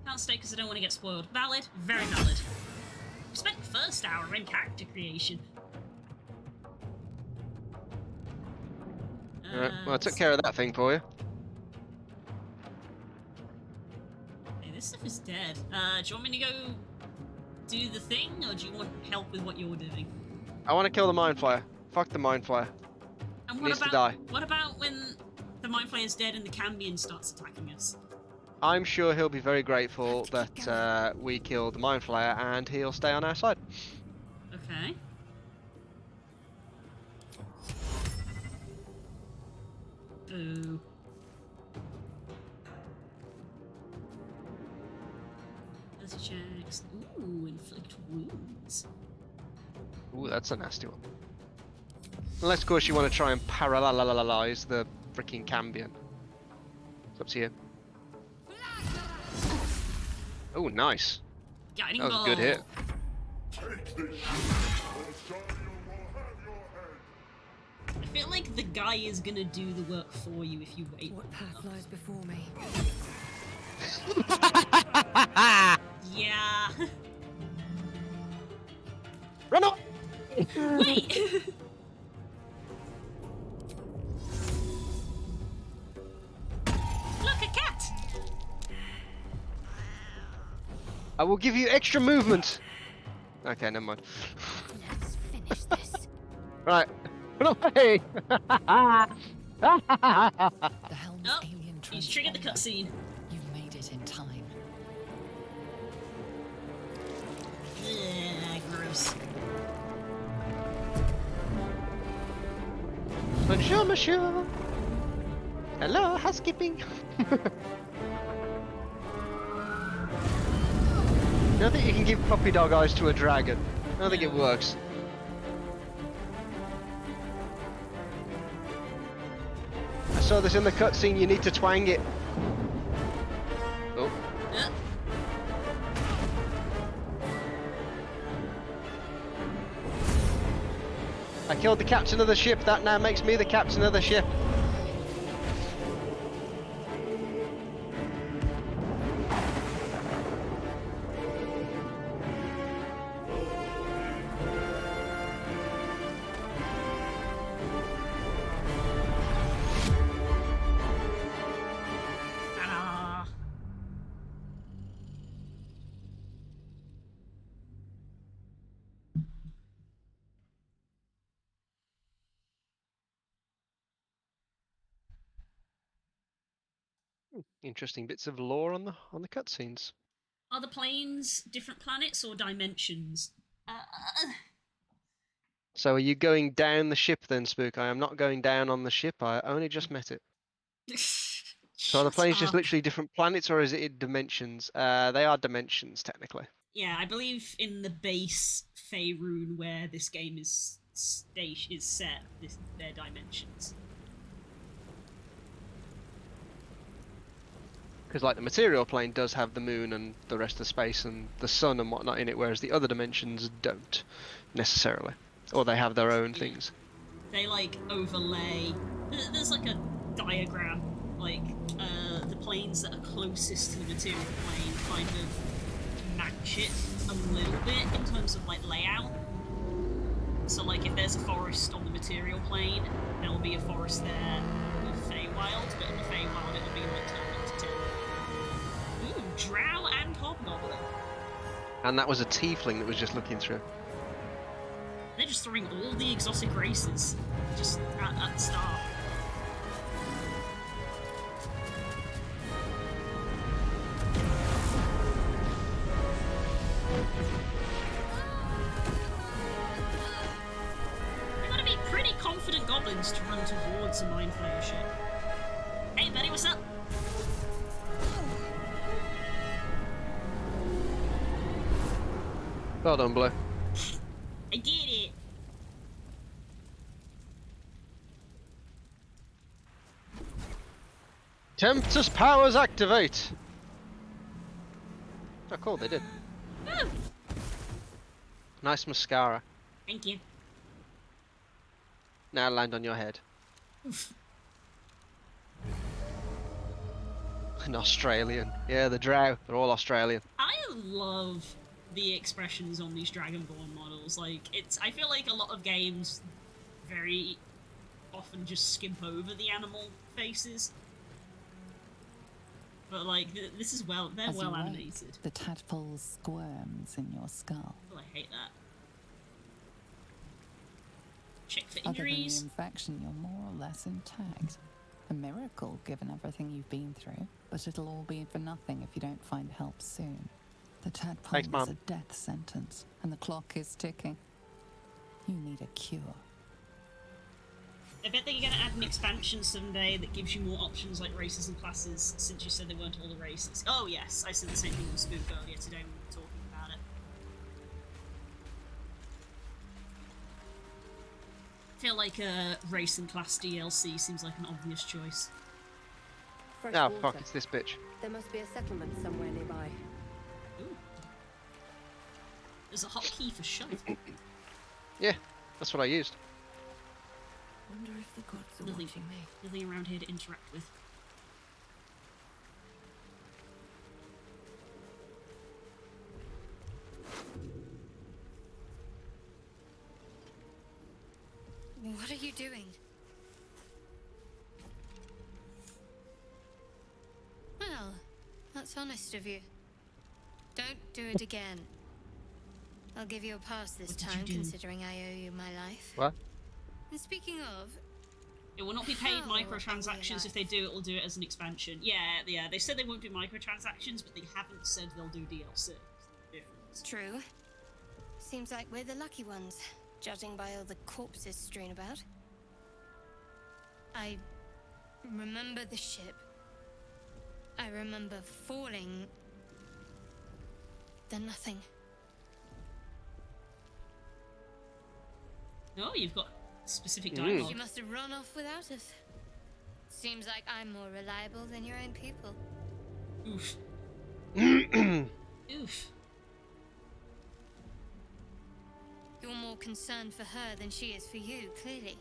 Can't stay because I don't want to get spoiled. Valid, very valid. We spent first hour in character creation. Alright, well I took care of that thing for you. Hey, this stuff is dead. Do you want me to go do the thing, or do you want help with what you're doing? I want to kill the Mind Flayer. Fuck the Mind Flayer. And He needs to die. what about when the Mind Flayer's dead and the Cambion starts attacking us? I'm sure he'll be very grateful that we killed the Mind Flayer and he'll stay on our side. Okay. Boo. Ability checks. Ooh, inflict wounds. Ooh, that's a nasty one. Unless, of course, you want to try and parallelize the freaking Cambion. It's up to you. Oh, nice. Guiding That was ball. a good hit. I feel like the guy is gonna do the work for you if you wait. What path lies before me? Yeah. Run up! Wait. Look, a cat. I will give you extra movement. Okay, never mind. Let's finish this. Right. Run away! The helm's Oh, alien he's triggered the transponder. cutscene. You've made it in time. Ugh, gross. Bonjour, monsieur. Hello, housekeeping. I don't think you can give puppy dog eyes to a dragon. I don't think it works. I saw this in the cutscene, you need to twang it. Oh. I killed the captain of the ship, that now makes me the captain of the ship. Ta-da. Interesting bits of lore on the cutscenes. Are the planes different planets or dimensions? So are you going down the ship then, Spook? I am not going down on the ship, I only just met it. So are the Shut planes just up. literally different planets, or is it in dimensions? They are dimensions, technically. Yeah, I believe in the base Faerun where this game is set, their dimensions. Because like the material plane does have the moon and the rest of space and the sun and whatnot in it, whereas the other dimensions don't, necessarily. Or they have their own things. They like overlay. There's like a diagram, like the planes that are closest to the material plane kind of match it a little bit in terms of like layout. So like if there's a forest on the material plane, there'll be a forest there with Feywild, but in the Feywild it'll be like turned into 10. Ooh, Drow and Hobgoblin. And that was a tiefling that was just looking through. They're just throwing all the exotic races just at the start. They're gonna be pretty confident goblins to run towards a Mind Flayer ship. Hey buddy, what's up? Well done, Blue. I did it! Tempest powers activate! Oh cool, they did. Woo! Nice mascara. Thank you. Now land on your head. Oof. An Australian. Yeah, the drow. They're all Australian. I love the expressions on these Dragonborn models. Like, I feel like a lot of games very often just skimp over the animal faces. But, like, this is they're As you well wait, animated. the tadpole squirms in your skull. Oh, I hate that. Check for Other than the injuries. infection, you're more or less intact. A miracle, given everything you've been through. But it'll all be for nothing if you don't find help soon. The tadpole Thanks, is Mum. a death sentence, and the clock is ticking. You need a cure. I bet they're going to add an expansion someday that gives you more options like races and classes, since you said they weren't all the races. Oh yes, I said the same thing with Spook earlier today when we were talking about it. I feel like a race and class DLC seems like an obvious choice. Fresh Oh, water. fuck, it's this bitch. There must be a settlement somewhere nearby. Ooh. There's a hotkey for shove. Yeah, that's what I used. Wonder if the gods are Nothing, watching me. nothing around here to interact with. What are you doing? Well, that's honest of you. Don't do it again. I'll give you a pass this What did you time, do? considering I owe you my life. What? And speaking of, It will not be paid How are we microtransactions. If they do, it'll do it as an expansion. Yeah, they said they won't do microtransactions, but they haven't said they'll do DLC. it's true. Seems like we're the lucky ones, judging by all the corpses strewn about. I remember the ship. I remember falling. Then nothing. Oh, you've got specific You dialogue. must have run off without us. Seems like I'm more reliable than your own people. Oof. Oof. You're more concerned for her than she is for you, clearly.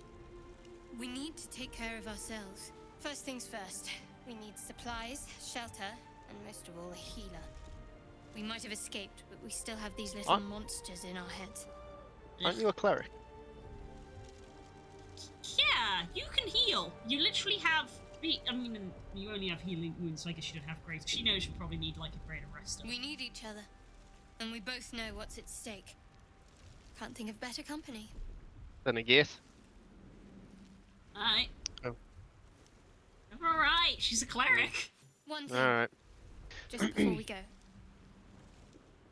We need to take care of ourselves. First things first, we need supplies, shelter, and most of all, a healer. We might have escaped, but we still have these little monsters in our heads. Aren't you a cleric? Yeah, you can heal. You literally have. I mean, you only have healing wounds, so I guess you don't have greater. She knows you probably need like a greater rest. We need each other, and we both know what's at stake. Can't think of better company. Then a Geath. Alright. Oh. Alright, she's a cleric. One thing, Alright. just before we go.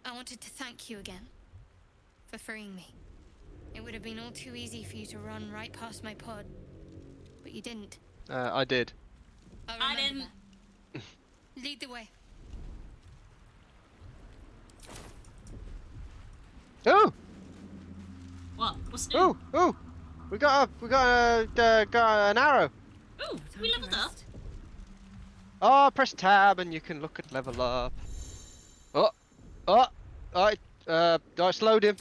I wanted to thank you again for freeing me. It would have been all too easy for you to run right past my pod, but you didn't. I did. I didn't. Lead the way. Oh! What? What's new? Oh! Oh! We got an arrow. Ooh, we leveled up. Oh, press tab and you can look at level up. I slowed him.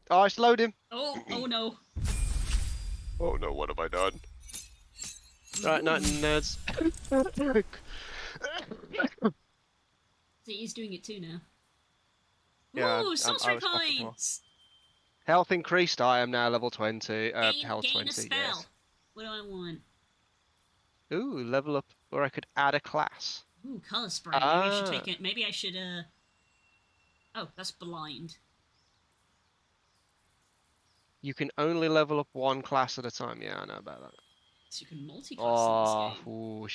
I slowed him. Oh no. Oh no, what have I done? Right, night nerds. See, he's doing it too now. Yeah, Ooh, I sorcery was back before. points! Health increased. I am now level 20. Health Gain 20. a spell. Yes. What do I want? Ooh, level up, or I could add a class. Ooh, color spray. Maybe I should take it. Maybe I should. Oh, that's blind. You can only level up one class at a time. Yeah, I know about that. So you can multi-class in this game. Ooh,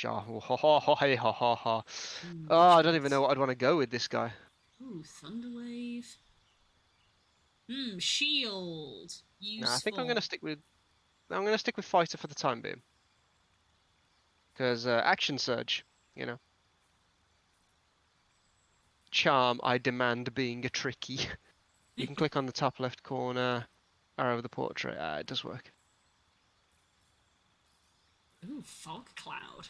ha ha ha ha ha ha. Ooh, Oh, I don't even know what I'd want to go with this guy. Ooh, Thunderwave. Shield. Useful. Nah, I think I'm gonna stick with. I'm gonna stick with fighter for the time being. Because action surge, you know. Charm, I demand being a tricky. You can click on the top left corner, arrow of the portrait. It does work. Ooh, fog cloud.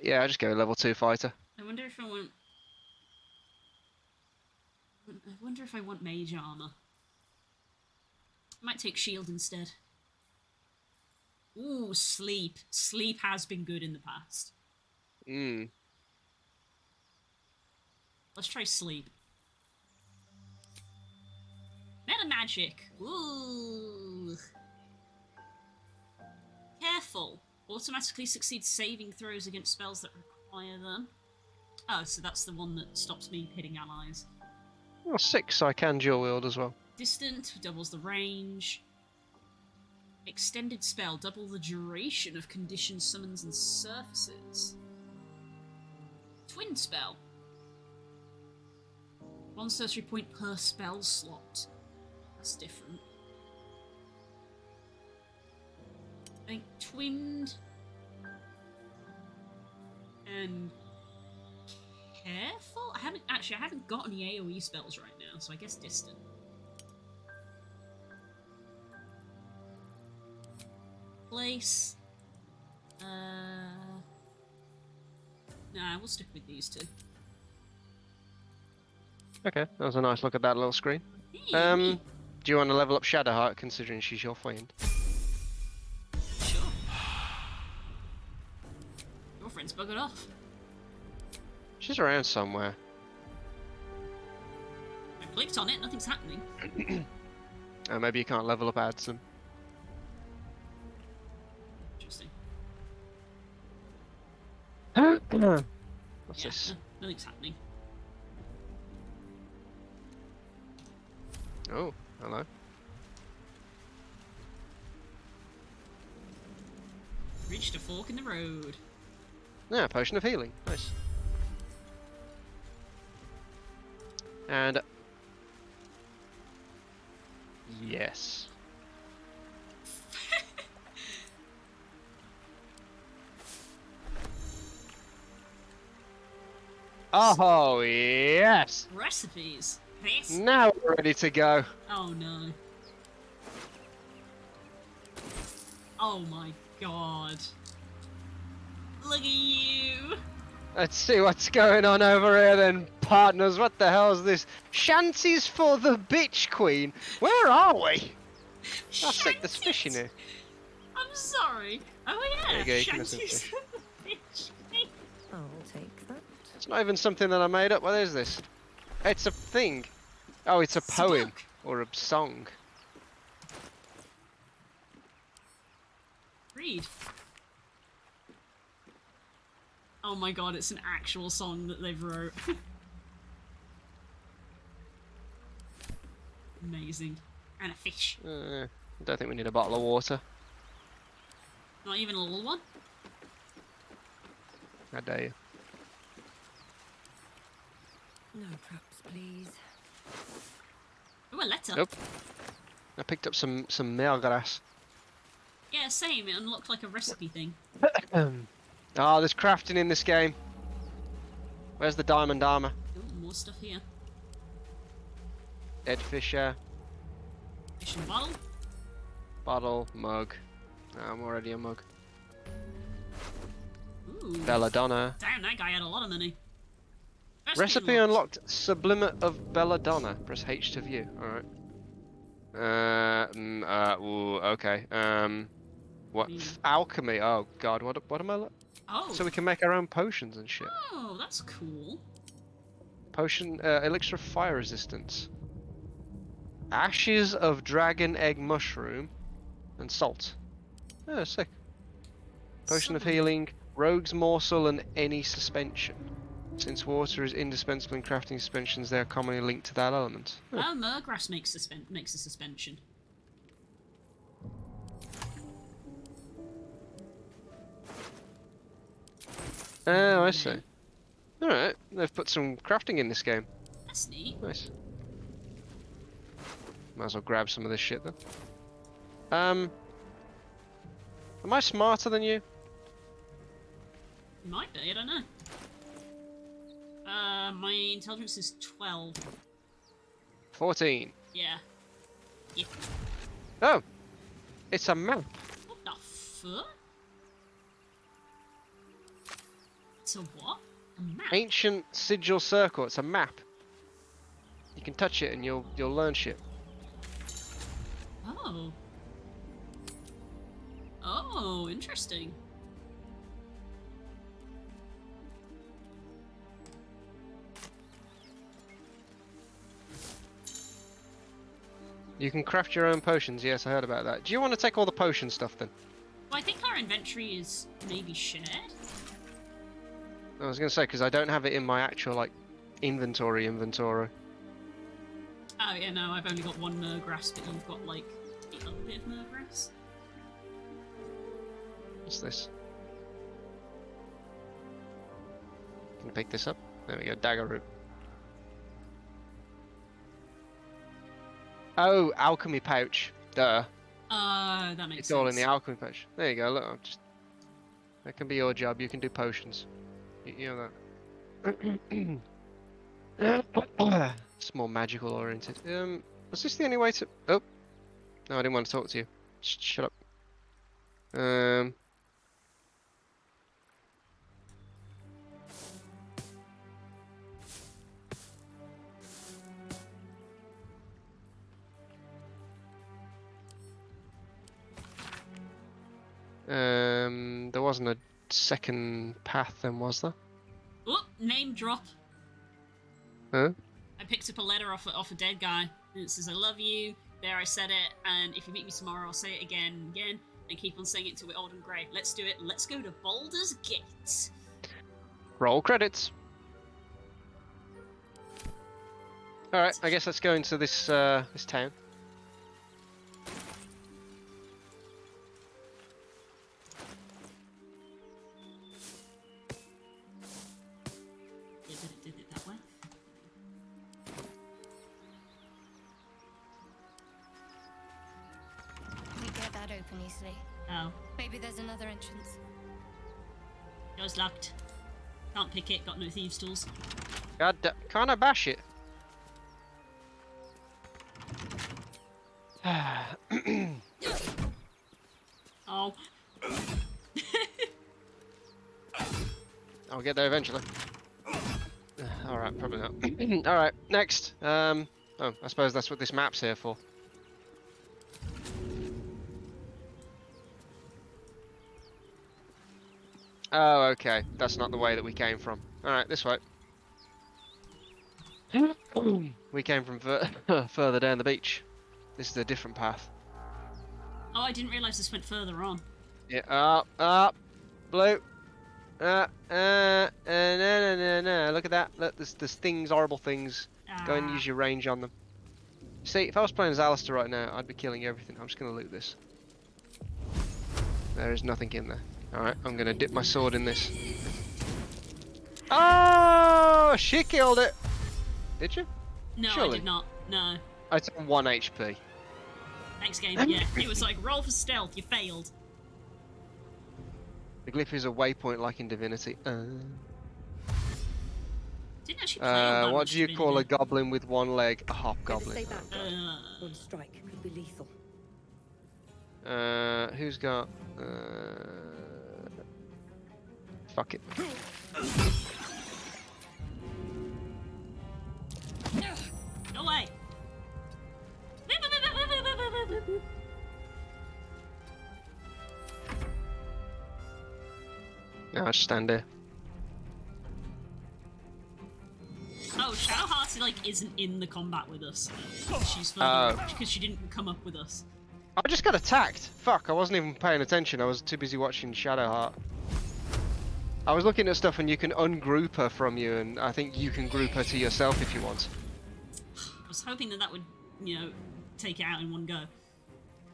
Yeah, I just go level 2 fighter. I wonder if I want. I wonder if I want mage armor. I might take shield instead. Ooh, sleep. Sleep has been good in the past. Let's try sleep. Meta magic. Ooh. Careful. Automatically succeeds saving throws against spells that require them. Oh, so that's the one that stops me hitting allies. Oh, 6, I can dual wield as well. Distant, doubles the range. Extended spell, double the duration of conditioned summons and surfaces. Twin spell. 1 sorcery point per spell slot. That's different. I think twinned and careful. I haven't got any AoE spells right now, so I guess distant. Place. Nah, we'll stick with these two. Okay, that was a nice look at that little screen. Hey, Do you want to level up Shadowheart, considering she's your friend? sure. Your friend's buggered off. She's around somewhere. I clicked on it, nothing's happening. Maybe you can't level up Adsum. Interesting. What's this? Nothing's happening. Oh, hello. Reached a fork in the road. Yeah, potion of healing. Nice. And yes. Oh yes. Recipes. This. Now we're ready to go. Oh no. Oh my god. Look at you. Let's see what's going on over here then, partners. What the hell is this? Shanties for the bitch queen. Where are we? Oh, sick, there's fish in here. I'm sorry. Oh yeah. There you go, you can have some Shanty's fish. bitch. I'll take that. It's not even something that I made up. What is this? It's a thing. Oh, it's a poem book. or a song. Read. Oh my god, it's an actual song that they've wrote. Amazing. And a fish. I don't think we need a bottle of water. Not even a little one? How dare you? No traps, please. Ooh, a letter. Nope. I picked up some mealgrass. Yeah, same. It unlocked like a recipe thing. Oh, there's crafting in this game. Where's the diamond armor? Ooh, more stuff here. Dead fisher, Fish in a bottle. bottle, mug. Oh, I'm already a mug. Ooh. Belladonna. Damn, that guy had a lot of money. Recipe unlocked. Sublimate of Belladonna. Press H to view. Alright. Ooh, okay. What? Alchemy. Oh god, what am I... Oh. So we can make our own potions and shit. Oh, that's cool. Potion, elixir of fire resistance. Ashes of dragon egg mushroom. And salt. Oh, sick. Potion of healing, rogue's morsel, and any suspension. Since water is indispensable in crafting suspensions, they are commonly linked to that element. Oh, Murgrass makes a suspension. Oh, I see. Alright, they've put some crafting in this game. That's neat. Nice. Might as well grab some of this shit then. Am I smarter than you? Might be, I don't know. My intelligence is 12. 14. Yeah. Yeah. Oh! It's a map. What the fuck? It's a what? A map? Ancient sigil circle. It's a map. You can touch it and you'll learn shit. Oh. Oh, interesting. You can craft your own potions. Yes, I heard about that. Do you want to take all the potion stuff then? Well, I think our inventory is maybe shared. I was gonna say because I don't have it in my actual like inventory. Oh yeah, no, I've only got one Murgrass, but you've got like the other bit of Murgrass. What's this? Can I pick this up? There we go, dagger root. Oh, alchemy pouch. Duh. That makes It's sense. all in the alchemy pouch. There you go. Look, I'm just. That can be your job. You can do potions. You know that. It's more magical oriented. Was this the only way to? Oh, no, I didn't want to talk to you. Shut up. There wasn't a second path then, was there? Oh, name drop. Huh? I picked up a letter off a dead guy. And it says, I love you. There I said it. And if you meet me tomorrow, I'll say it again and again. And keep on saying it till we're old and grey. Let's do it. Let's go to Baldur's Gate. Roll credits. Alright, I guess let's go into this this town. Did it that way. We get that open easily. Oh. Maybe there's another entrance. Door's locked. Can't pick it. Got no thieves' tools. God, can't I bash it? Oh. I'll get there eventually. Alright, probably not. Alright, next. Oh, I suppose that's what this map's here for. Oh, okay. That's not the way that we came from. Alright, this way. We came from further down the beach. This is a different path. Oh, I didn't realise this went further on. Yeah, up, blue. No. Look at that. Look, there's things, horrible things. Go and use your range on them. See, if I was playing as Alistair right now, I'd be killing everything. I'm just gonna loot this. There is nothing in there. Alright, I'm gonna dip my sword in this. Oh, she killed it. Did you? No, Surely. I did not. No. I took 1 HP. Thanks, game. Yeah, it was like, roll for stealth. You failed. The glyph is a waypoint like in Divinity. Didn't actually play all that what much do you call a Divinity. goblin with one leg? A hobgoblin. Stay back. Uh, One strike could be lethal. Who's got? Fuck it. Go away. No, I'll just stand here. Oh, Shadowheart like isn't in the combat with us. She's Oh. further because she didn't come up with us. I just got attacked. Fuck, I wasn't even paying attention. I was too busy watching Shadowheart. I was looking at stuff and you can ungroup her from you, and I think you can group her to yourself if you want. I was hoping that would, you know, take it out in one go.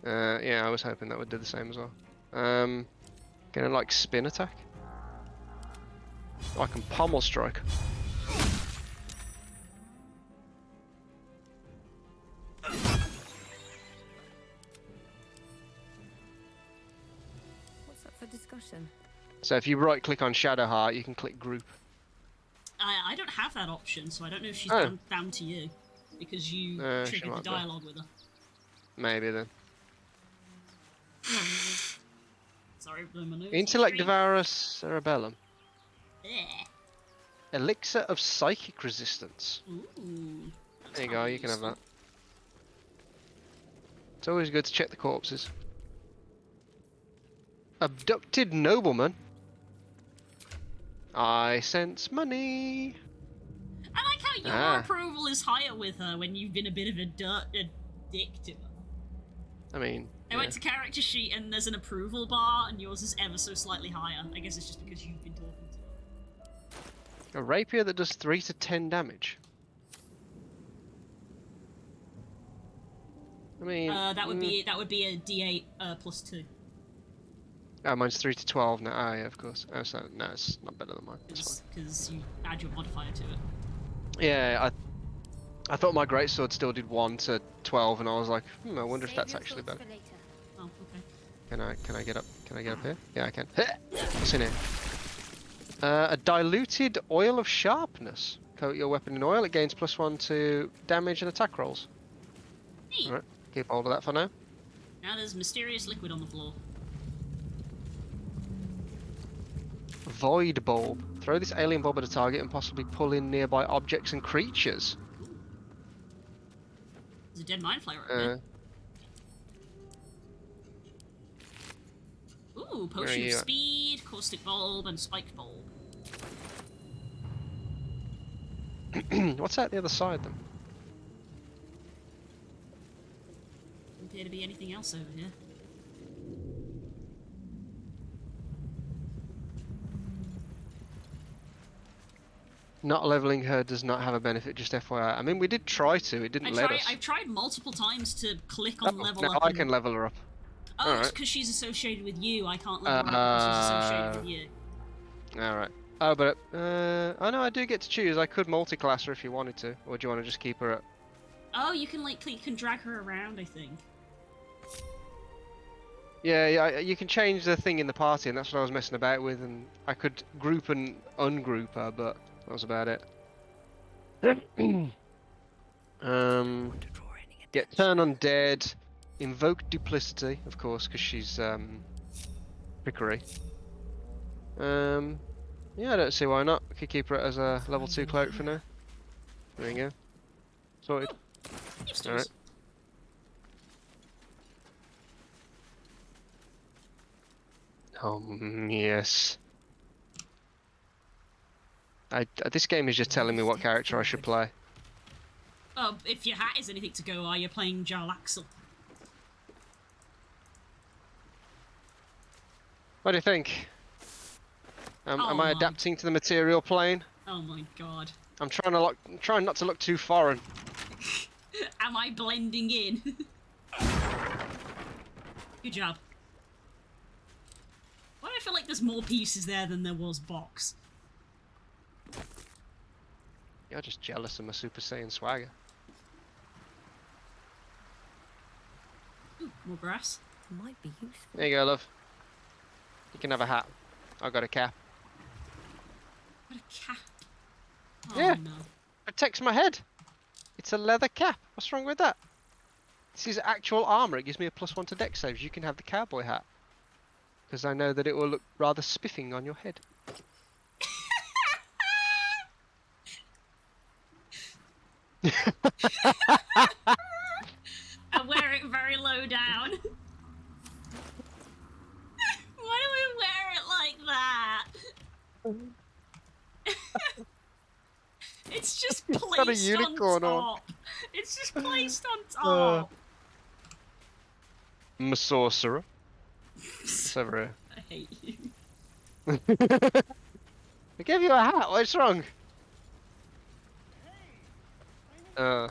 Yeah, I was hoping that would do the same as well. Gonna like spin attack. I can pommel strike. What's up for discussion? So if you right click on Shadowheart, you can click group. I don't have that option, so I don't know if she's Oh. down to you because you She triggered the might be. dialogue with her. Maybe then. Sorry, blew my nose. Intellect Stream. Devourer Cerebellum. Yeah. Elixir of Psychic Resistance. Ooh. That's There you not go, very you can have useful. that. It's always good to check the corpses. Abducted Nobleman. I sense money. I like how your approval is higher with her when you've been a bit of a dick to her. I mean, I went to character sheet and there's an approval bar, and yours is ever so slightly higher. I guess it's just because you've been talking to her. A rapier that does 3 to 10 damage. I mean, that would be a D8 plus 2. Oh, mine's 3 to 12 now. Oh, yeah, of course. Oh, so no, it's not better than mine. Because you add your modifier to it. Yeah, I thought my greatsword still did 1 to 12, and I was like, I wonder if that's actually better. Oh, okay. Can I get up? Can I get up here? Yeah, I can. What's in here? A diluted oil of sharpness. Coat your weapon in oil. It gains +1 to damage and attack rolls. Neat. All right, keep hold of that for now. Now there's mysterious liquid on the floor. Void bulb. Throw this alien bulb at a target and possibly pull in nearby objects and creatures. There's a dead mind flayer up there. Ooh, potion of speed, caustic bulb, and spiked bulb. What's that the other side then? Doesn't appear to be anything else over here. Not leveling her does not have a benefit, just FYI. I mean, we did try to, it didn't let us. I've tried multiple times to click on level now up. I can level her up. Oh, it's because she's associated with you. I can't level her up because she's associated with you. Alright. Oh, but, oh no, I do get to choose. I could multi-class her if you wanted to. Or do you want to just keep her at... Oh, you can, like, you can drag her around, I think. Yeah, you can change the thing in the party, and that's what I was messing about with, and I could group and ungroup her, but that was about it. Get turn undead, invoke duplicity, of course, because she's trickery. Yeah, I don't see why not. We could keep her as a level 2 cleric for now. There you go. Sorted. Alright. Yes. This game is just telling me what character I should play. Oh, if your hat is anything to go by, you're playing Jarl Axel. What do you think? Am I adapting to the material plane? Oh my god. I'm trying not to look too foreign. Am I blending in? Good job. Why do I feel like there's more pieces there than there was box? You're just jealous of my Super Saiyan swagger. Ooh, more grass. Might be useful. There you go, love. You can have a hat. I've got a cap. What a cap. Oh, Yeah. no. Protects my head. It's a leather cap. What's wrong with that? This is actual armor. It gives me a +1 to dex saves. You can have the cowboy hat. Because I know that it will look rather spiffing on your head. I wear it very low down. Why do we wear it like that? It's just placed got a unicorn on on. top. It's just placed on top. I'm a sorcerer. It's over here. I hate you. I gave you a hat. What's wrong? I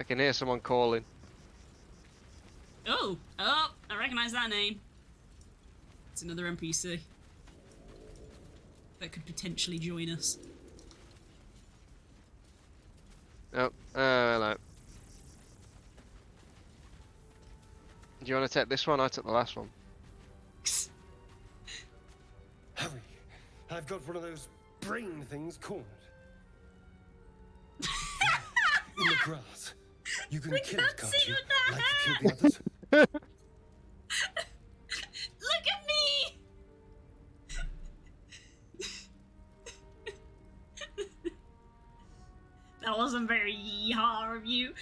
can hear someone calling. Oh, I recognize that name. It's another NPC that could potentially join us. Oh, hello. Do you want to take this one? I took the last one. Hurry! I've got one of those brain things cornered. In the grass. You can kill it, can't you? Like you killed the others? Look at me! That wasn't very yeehaw of you.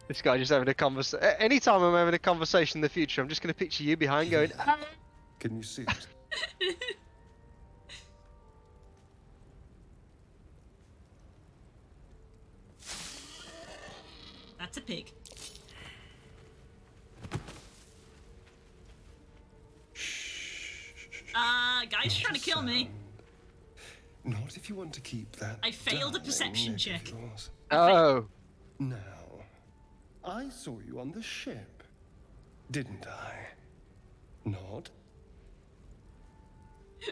This guy just having a conversation. Anytime I'm having a conversation in the future, I'm just going to picture you behind going, ah! Can you see it? That's a pig. Guy's trying to kill me. Not if you want to keep that. I failed a darling perception neck of check. yours. Oh. Now, I saw you on the ship, didn't I? Not?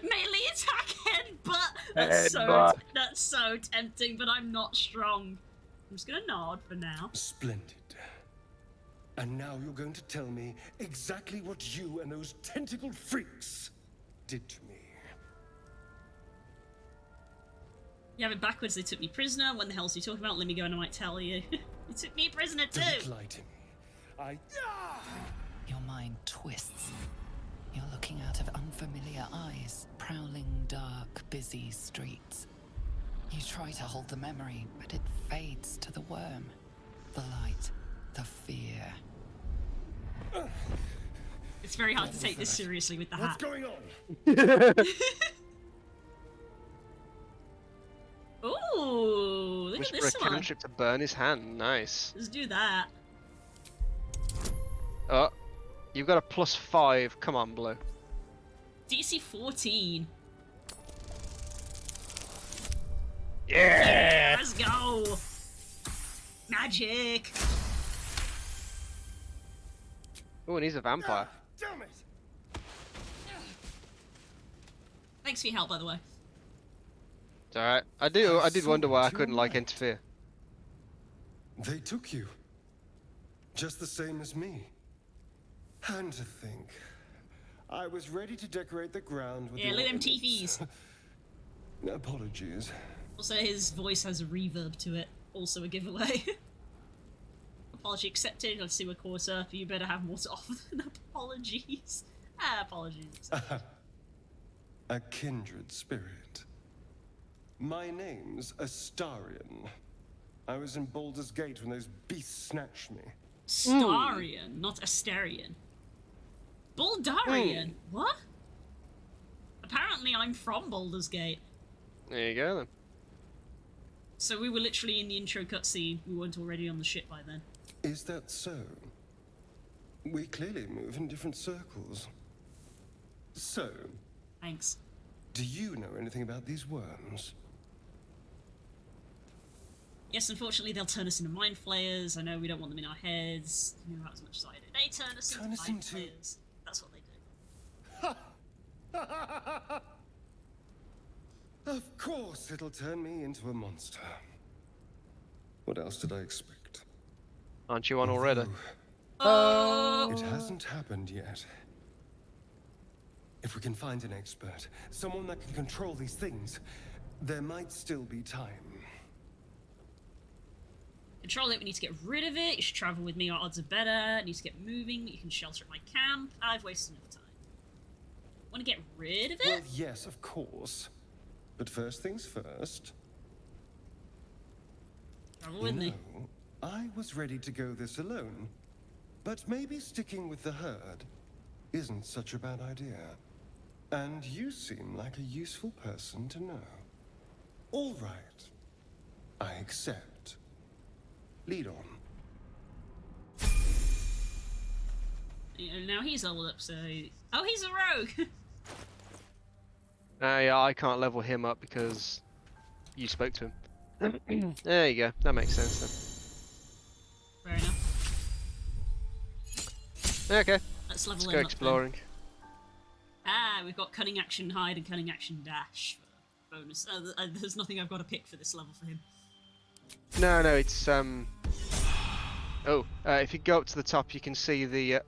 Melee attack headbutt! That's so tempting, but I'm not strong. I'm just gonna nod for now. Splendid. And now you're going to tell me exactly what you and those tentacled freaks did to me. You have it backwards, they took me prisoner. When the hell is he talking about? Let me go and I might tell you. They took me prisoner too! Don't lie to me. Your mind twists. You're looking out of unfamiliar eyes, prowling dark, busy streets. You try to hold the memory, but it fades to the worm. The light, the fear. It's very hard to take this seriously with the hat. What's going on? Ooh, look at Whisper this a one. killing strip to burn his hand. Nice. Let's do that. Oh, you've got a +5. Come on, Blue. DC 14. Yeah! Let's go! Magic! Oh, and he's a vampire. Damn it! Thanks for your help, by the way. It's alright. I did wonder why I couldn't, like, interfere. They took you. Just the same as me. And to think, I was ready to decorate the ground with Yeah, look at them teethies. Apologies. Also, his voice has a reverb to it. Also a giveaway. Apology accepted. Let's see what quarter. You better have more to offer than apologies. Apologies. A kindred spirit. My name's Astarion. I was in Baldur's Gate when those beasts snatched me. Starion, not Astarion. Baldurian? What? Apparently I'm from Baldur's Gate. There you go, then. So we were literally in the intro cutscene. We weren't already on the ship by then. Is that so? We clearly move in different circles. So, Thanks. do you know anything about these worms? Yes, unfortunately they'll turn us into mind flayers. I know we don't want them in our heads. You know about as much as I do. They turn us into mind flayers. That's what they do. Of course it'll turn me into a monster. What else did I expect? Aren't you on already? Oh! It hasn't happened yet. If we can find an expert, someone that can control these things, there might still be time. Control it, we need to get rid of it. You should travel with me, our odds are better. Need to get moving, you can shelter at my camp. I've wasted enough time. Want to get rid of it? Well, yes, of course. But first things first. Travel with me. I was ready to go this alone. But maybe sticking with the herd isn't such a bad idea. And you seem like a useful person to know. All right. I accept. Lead on. Now he's all up, so... Oh, he's a rogue! Yeah, I can't level him up because you spoke to him. There you go. That makes sense Fair enough. then. Okay. Let's level Let's him go up exploring. then. We've got cunning action hide and cunning action dash. Bonus. There's nothing I've got to pick for this level for him. No, it's if you go up to the top, you can see the. Oh,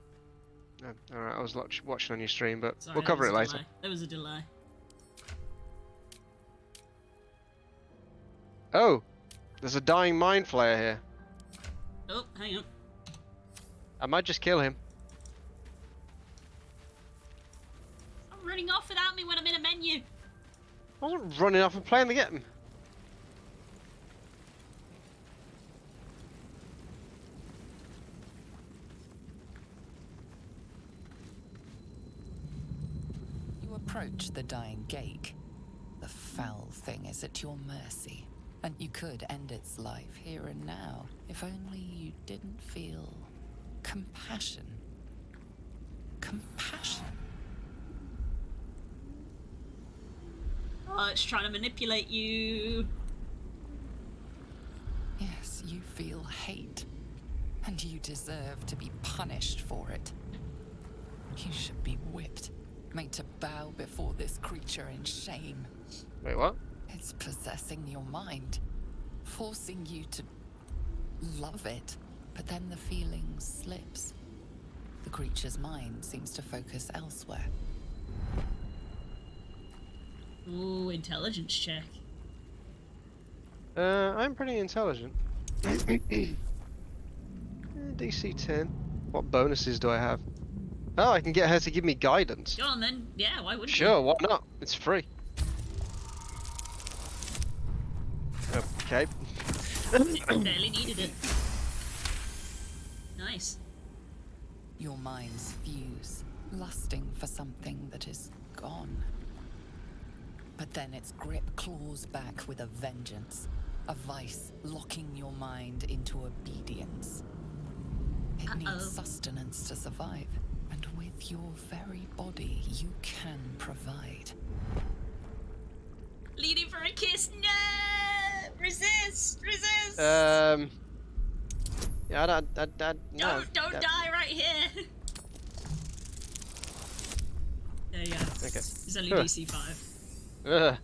all right, I was watching on your stream, but Sorry, we'll cover it later. There was a delay. Oh, there's a dying mind flayer here. Oh, hang on. I might just kill him. I'm running off without me when I'm in a menu. I wasn't running off and playing the game. You approach the dying Gake. The foul thing is at your mercy. And you could end its life here and now if only you didn't feel compassion. Compassion. Oh, it's trying to manipulate you. Yes, you feel hate. And you deserve to be punished for it. You should be whipped, made to bow before this creature in shame. Wait, what? It's possessing your mind, forcing you to love it, but then the feeling slips. The creature's mind seems to focus elsewhere. Ooh, intelligence check. I'm pretty intelligent. DC 10. What bonuses do I have? Oh, I can get her to give me guidance. Go on then. Yeah, why wouldn't Sure, you? why not? It's free. Okay. Barely needed it. Nice. Your minds fuse, lusting for something that is gone. But then its grip claws back with a vengeance, a vice locking your mind into obedience. It needs sustenance to survive, and with your very body, you can provide. Leading for a kiss. No! Resist! Resist! Yeah, no. Don't die right here. There you go. Okay. It's only DC 5. Ugh.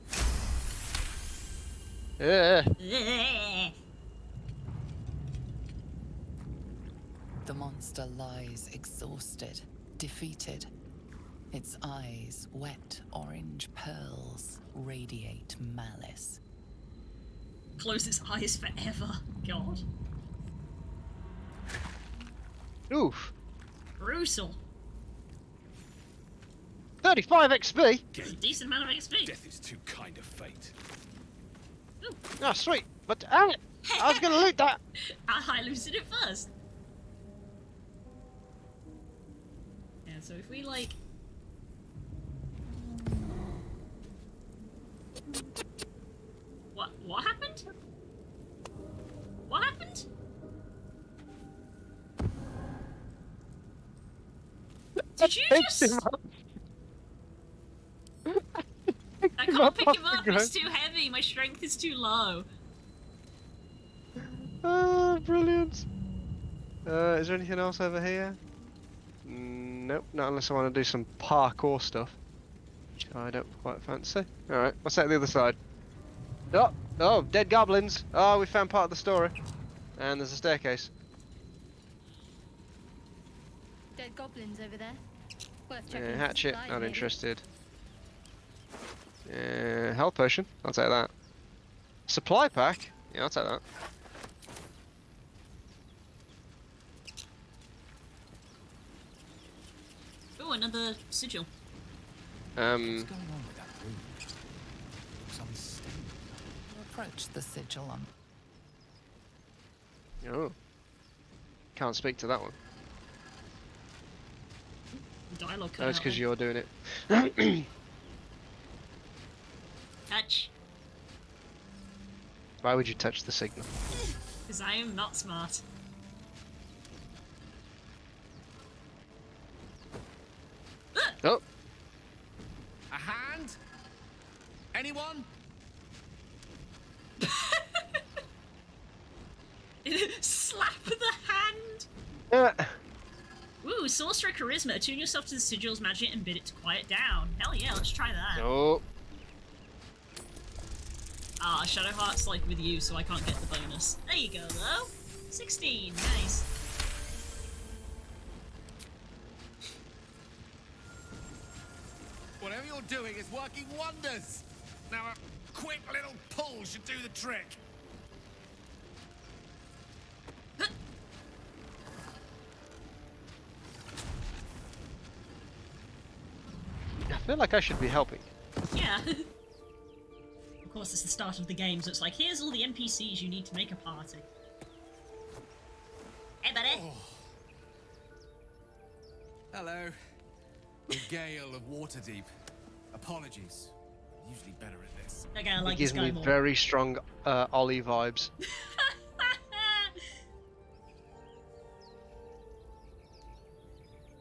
The monster lies exhausted, defeated. Its eyes, wet orange pearls, radiate malice. Close its eyes forever. God. Oof. Brutal. 35 XP? It's a decent amount of XP. Death is too kind of fate. Oh, sweet. But, I was gonna loot that. I looted it first. Yeah, so if we, like... What happened? What happened? Did you just... I can't pick him up, he's too heavy, my strength is too low. Oh, brilliant. Is there anything else over here? Nope, not unless I want to do some parkour stuff. Which I don't quite fancy. Alright, what's that at the other side? Oh, dead goblins. Oh, we found part of the story. And there's a staircase. Dead goblins over there. Worth checking. Yeah, hatchet, supplies, not maybe. interested. Health potion, I'll take that. Supply pack? Yeah, I'll take that. Oh, another sigil. What's going on with that room? Looks unstable. Approach the sigil on. Oh. Can't speak to that one. Dialogue cut No, it's out because there. you're doing it. Touch. Why would you touch the signal? Because I am not smart. Oh! A hand? Anyone? Slap the hand! Yeah. Ooh, Sorcerer Charisma. Attune yourself to the sigil's magic and bid it to quiet down. Hell yeah, let's try that. Oh. Ah, Shadowheart's like with you, so I can't get the bonus. There you go, though. 16, nice. Whatever you're doing is working wonders. Now a quick little pull should do the trick. I feel like I should be helping. Yeah. Of course, it's the start of the game, so it's like, here's all the NPCs you need to make a party. Hey, buddy. Oh. Hello. The Gale of Waterdeep. Apologies. usually better at this. Okay, I It like gives this guy me more. very strong Ollie vibes.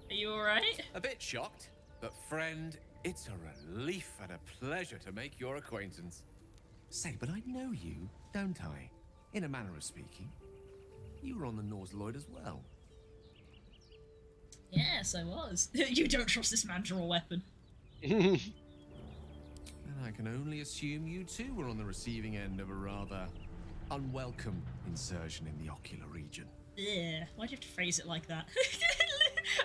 Are you alright? A bit shocked, but friend, it's a relief and a pleasure to make your acquaintance. Say, but I know you, don't I? In a manner of speaking. You were on the Norse Lloyd as well. Yes, I was. You don't trust this man to draw a weapon. And I can only assume you too were on the receiving end of a rather unwelcome insertion in the ocular region. Yeah, why'd you have to phrase it like that?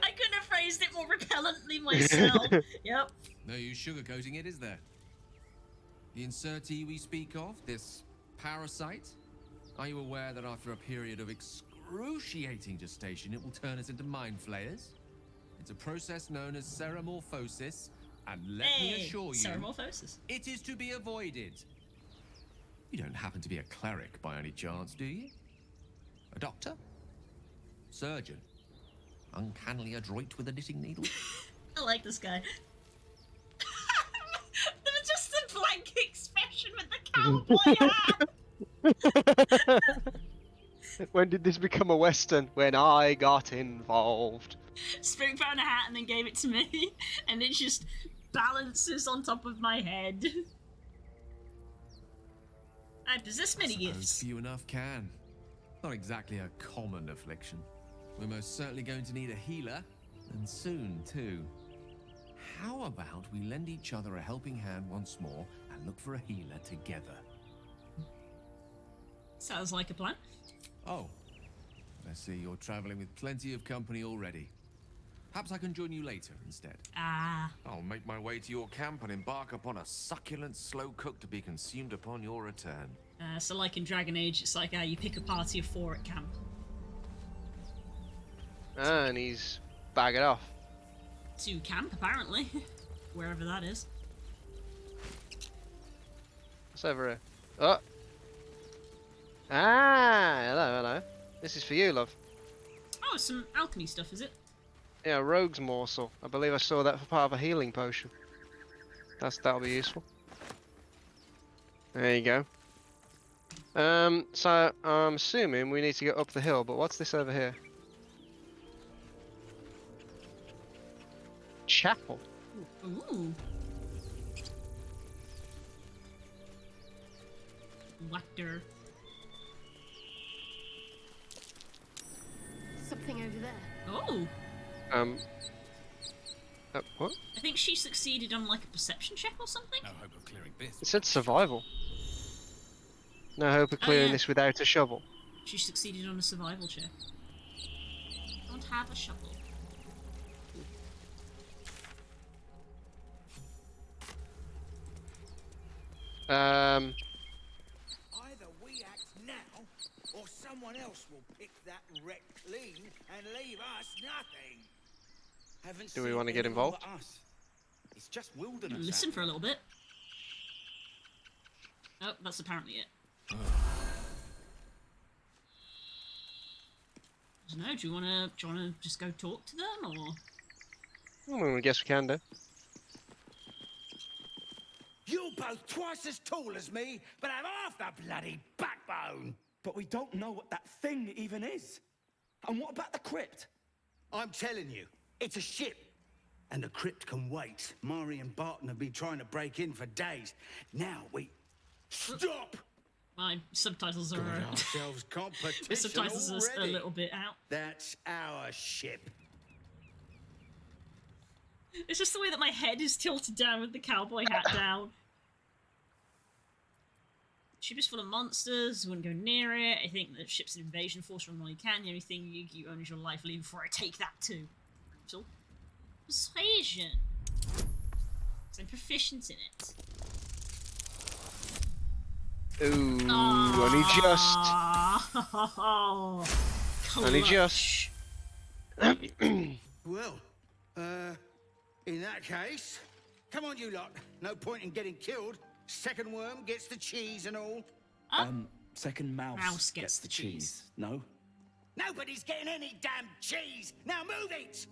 I couldn't have phrased it more repellently myself. Yep. No use sugarcoating it, is there? The insertee we speak of, this parasite, are you aware that after a period of excruciating gestation, it will turn us into mind flayers? It's a process known as ceramorphosis, and let me assure you, ceramorphosis. it is to be avoided. You don't happen to be a cleric by any chance, do you? A doctor? Surgeon? Uncannily adroit with a knitting needle? I like this guy. There was just a blank expression with the cowboy hat. When did this become a western? When I got involved. Spook found a hat and then gave it to me, and it just balances on top of my head. I possess many gifts. Few enough can. Not exactly a common affliction. We're most certainly going to need a healer, and soon too. How about we lend each other a helping hand once more and look for a healer together? Sounds like a plan. Oh, I see you're traveling with plenty of company already. Perhaps I can join you later instead. Ah. I'll make my way to your camp and embark upon a succulent slow cook to be consumed upon your return. So like in Dragon Age, it's like you pick a party of 4 at camp. And he's bagging off. To camp, apparently. Wherever that is. What's over here? Oh! Ah! Hello, hello. This is for you, love. Oh, some alchemy stuff, is it? Yeah, rogue's morsel. I believe I saw that for part of a healing potion. That'll be useful. There you go. So I'm assuming we need to go up the hill, but what's this over here? Chapel. Ooh. Lector. Something over there. Oh. What? I think she succeeded on like a perception check or something. No hope of clearing this. It said survival. No hope of clearing this without a shovel. She succeeded on a survival check. Don't have a shovel. Either we act now, or someone else will pick that wreck clean and leave us nothing. Haven't Do we seen want to get anyone involved? but us. It's just wilderness. Listen for a little bit. Oh, that's apparently it. I don't know. Do you wanna just go talk to them, or? Well, I guess we can do. You're both twice as tall as me, but have half the bloody backbone. But we don't know what that thing even is. And what about the crypt? I'm telling you, it's a ship. And the crypt can wait. Mari and Barton have been trying to break in for days. Now we... Stop! My subtitles are... Got ourselves competition My subtitles are a already. little bit out. That's our ship. It's just the way that my head is tilted down with the cowboy hat down. Ship is full of monsters, wouldn't go near it. I think the ship's an invasion force from all you can. The only thing you own is your life. Leave before I take that too. So, persuasion. So I'm proficient in it. Ooh, only just. Only just. Well, in that case, come on you lot. No point in getting killed. Second worm gets the cheese and all. Second mouse gets the cheese. No? Nobody's getting any damn cheese. Now move it!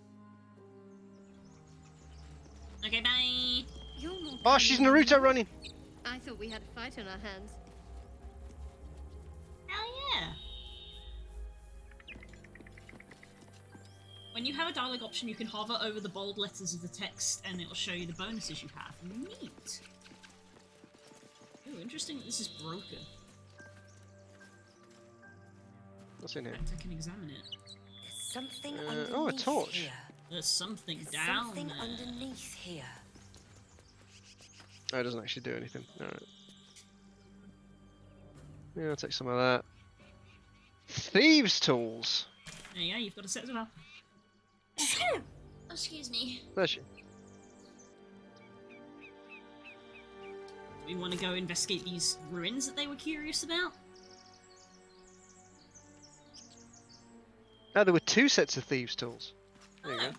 Okay, bye. You're more Oh, she's cunning than Naruto me. running. I thought we had a fight on our hands. Hell yeah. When you have a dialogue option, you can hover over the bold letters of the text and it'll show you the bonuses you have. Neat. Ooh, interesting that this is broken. What's in here? In fact, I can examine it. There's something underneath oh, a torch. here. There's something There's down something there. underneath here. Oh, it doesn't actually do anything. Alright. Yeah, I'll take some of that. Thieves' tools. There you go, you've got a set as well. Oh, excuse me. Bless you. Do we want to go investigate these ruins that they were curious about? Oh, there were 2 sets of thieves' tools. There you go.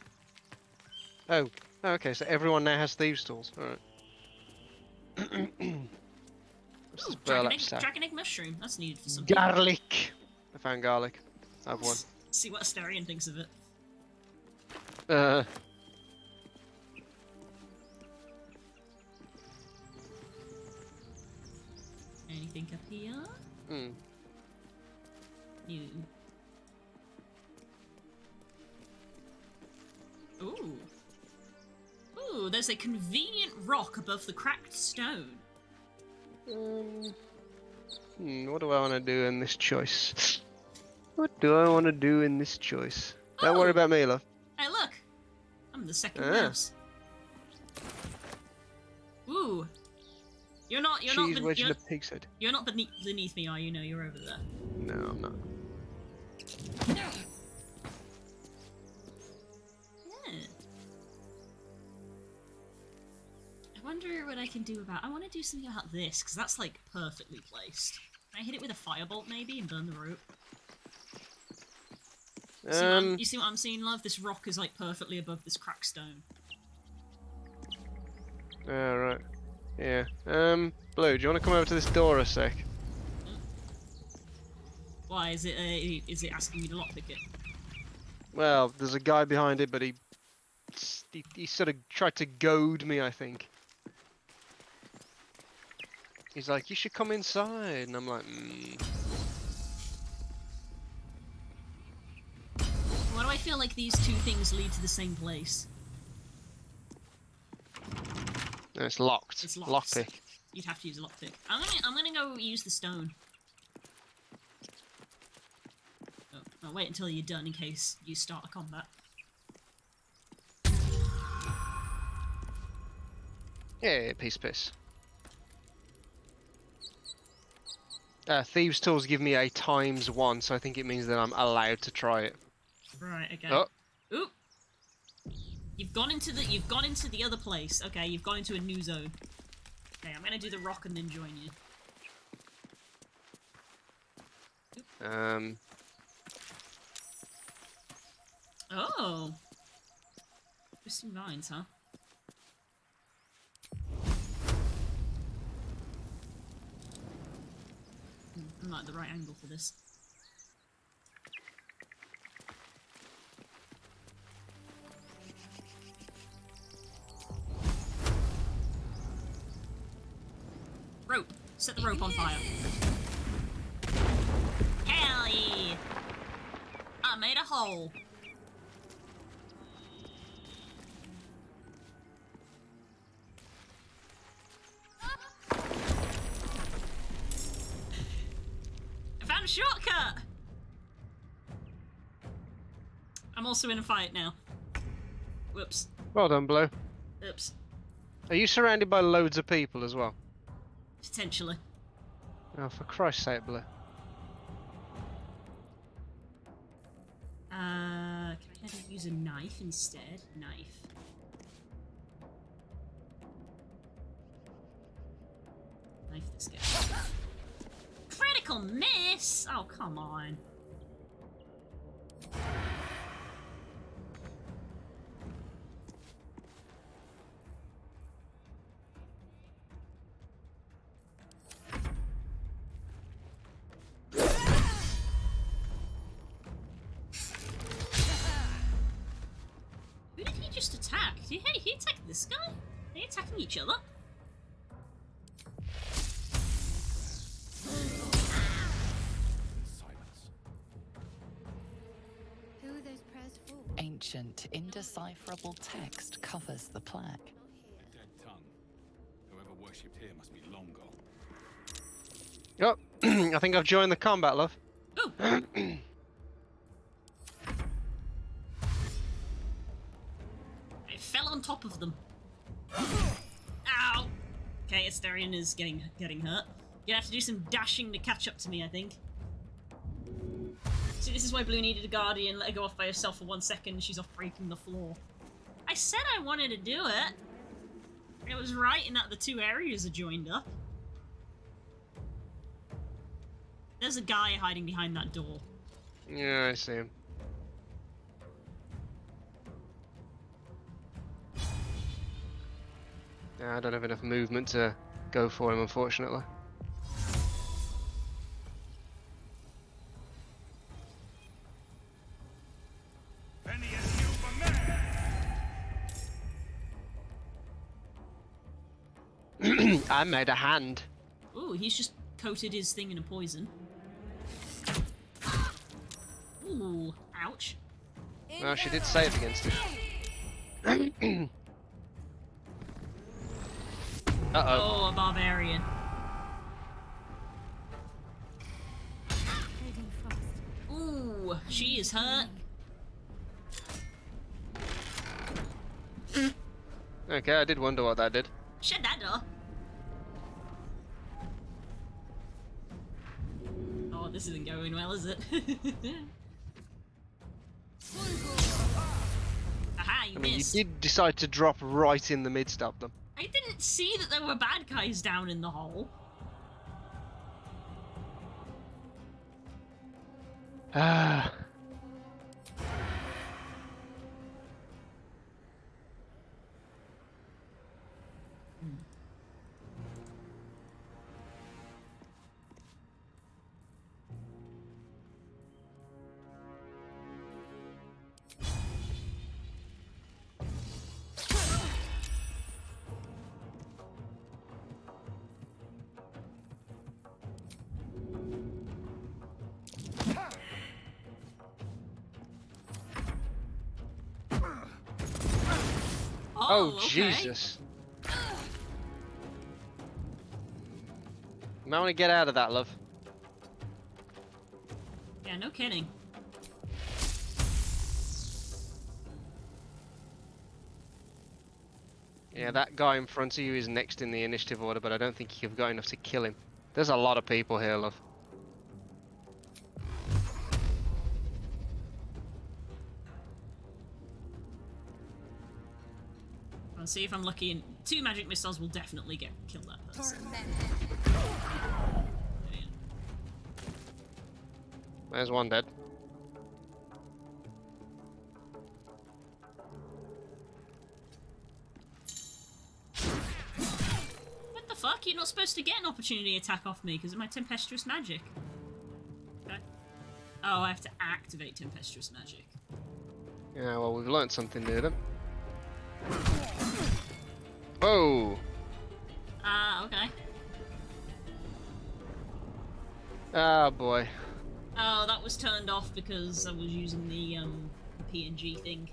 Oh. Oh, okay, so everyone now has thieves' tools. Alright. What's this burlap sack? Dragon egg mushroom. That's needed for something. Garlic! I found garlic. I have one. See what Asterion thinks of it. Anything up here? Hmm. No. Ooh. Ooh, there's a convenient rock above the cracked stone. What do I want to do in this choice? What do I want to do in this choice? Don't worry about me, love. Hey, look! I'm the second mouse. Ooh. You're not Cheese wedge in a pig's head. You're not beneath me, are you? No, you're over there. No, I'm not. Yeah. I wonder what I can do about... I want to do something about this, because that's, like, perfectly placed. Can I hit it with a firebolt, maybe, and burn the rope? You see what I'm seeing, love? This rock is, like, perfectly above this cracked stone. Right. Yeah. Blue, do you want to come over to this door a sec? Why? Is it asking me to lockpick it? Well, there's a guy behind it, but he sort of tried to goad me, I think. He's like, you should come inside, and I'm like, Why do I feel like these two things lead to the same place? No, it's locked. It's locked. Lockpick. You'd have to use a lockpick. I'm gonna go use the stone. Oh, I'll wait until you're done in case you start a combat. Yeah, piss. Thieves' tools give me a ×1, so I think it means that I'm allowed to try it. Right. Okay. Oh. Oop. You've gone into the other place. Okay, you've gone into a new zone. Okay, I'm gonna do the rock and then join you. Oop. Oh. Twisting vines, huh? I'm not at the right angle for this. Rope! Set the rope on fire. Hell yeah! I made a hole. I found a shortcut! I'm also in a fight now. Whoops. Well done, Blue. Oops. Are you surrounded by loads of people as well? Potentially. Oh, for Christ's sake, Blue. Can I use a knife instead? Knife. Knife this guy. Critical miss! Oh, come on. Who did he just attack? Hey, he attacked this guy? they attacking each other? Who are those prayers for? Ancient, indecipherable text covers the plaque. Dead tongue. Whoever worshipped here must be long gone. Oh, I think I've joined the combat, love. Oh. I fell on top of them. Ow! Okay, Asterion is getting hurt. You're gonna have to do some dashing to catch up to me, I think. See, this is why Blue needed a guardian. Let her go off by herself for 1 second. She's off breaking the floor. I said I wanted to do it. It was right in that the two areas are joined up. There's a guy hiding behind that door. Yeah, I see him. Yeah, I don't have enough movement to go for him, unfortunately. I made a hand. Ooh, he's just coated his thing in a poison. Ooh, ouch. Well, she did save against it. Uh-oh. Oh, a barbarian. Ooh, she is hurt. Okay, I did wonder what that did. Shut that door. Oh, this isn't going well, is it? Aha, you missed. You did decide to drop right in the midst of them. I didn't see that there were bad guys down in the hole. Ah. Oh, okay. Jesus. You might want to get out of that, love. Yeah, no kidding. Yeah, that guy in front of you is next in the initiative order, but I don't think you've got enough to kill him. There's a lot of people here, love. I'll see if I'm lucky, and 2 magic missiles will definitely kill that person. There's one dead. What the fuck? You're not supposed to get an opportunity attack off me because of my tempestuous magic. Okay. Oh, I have to activate tempestuous magic. Yeah, well, we've learnt something new then. Whoa! Ah, okay. Ah, boy. Oh, that was turned off because I was using the PNG thing.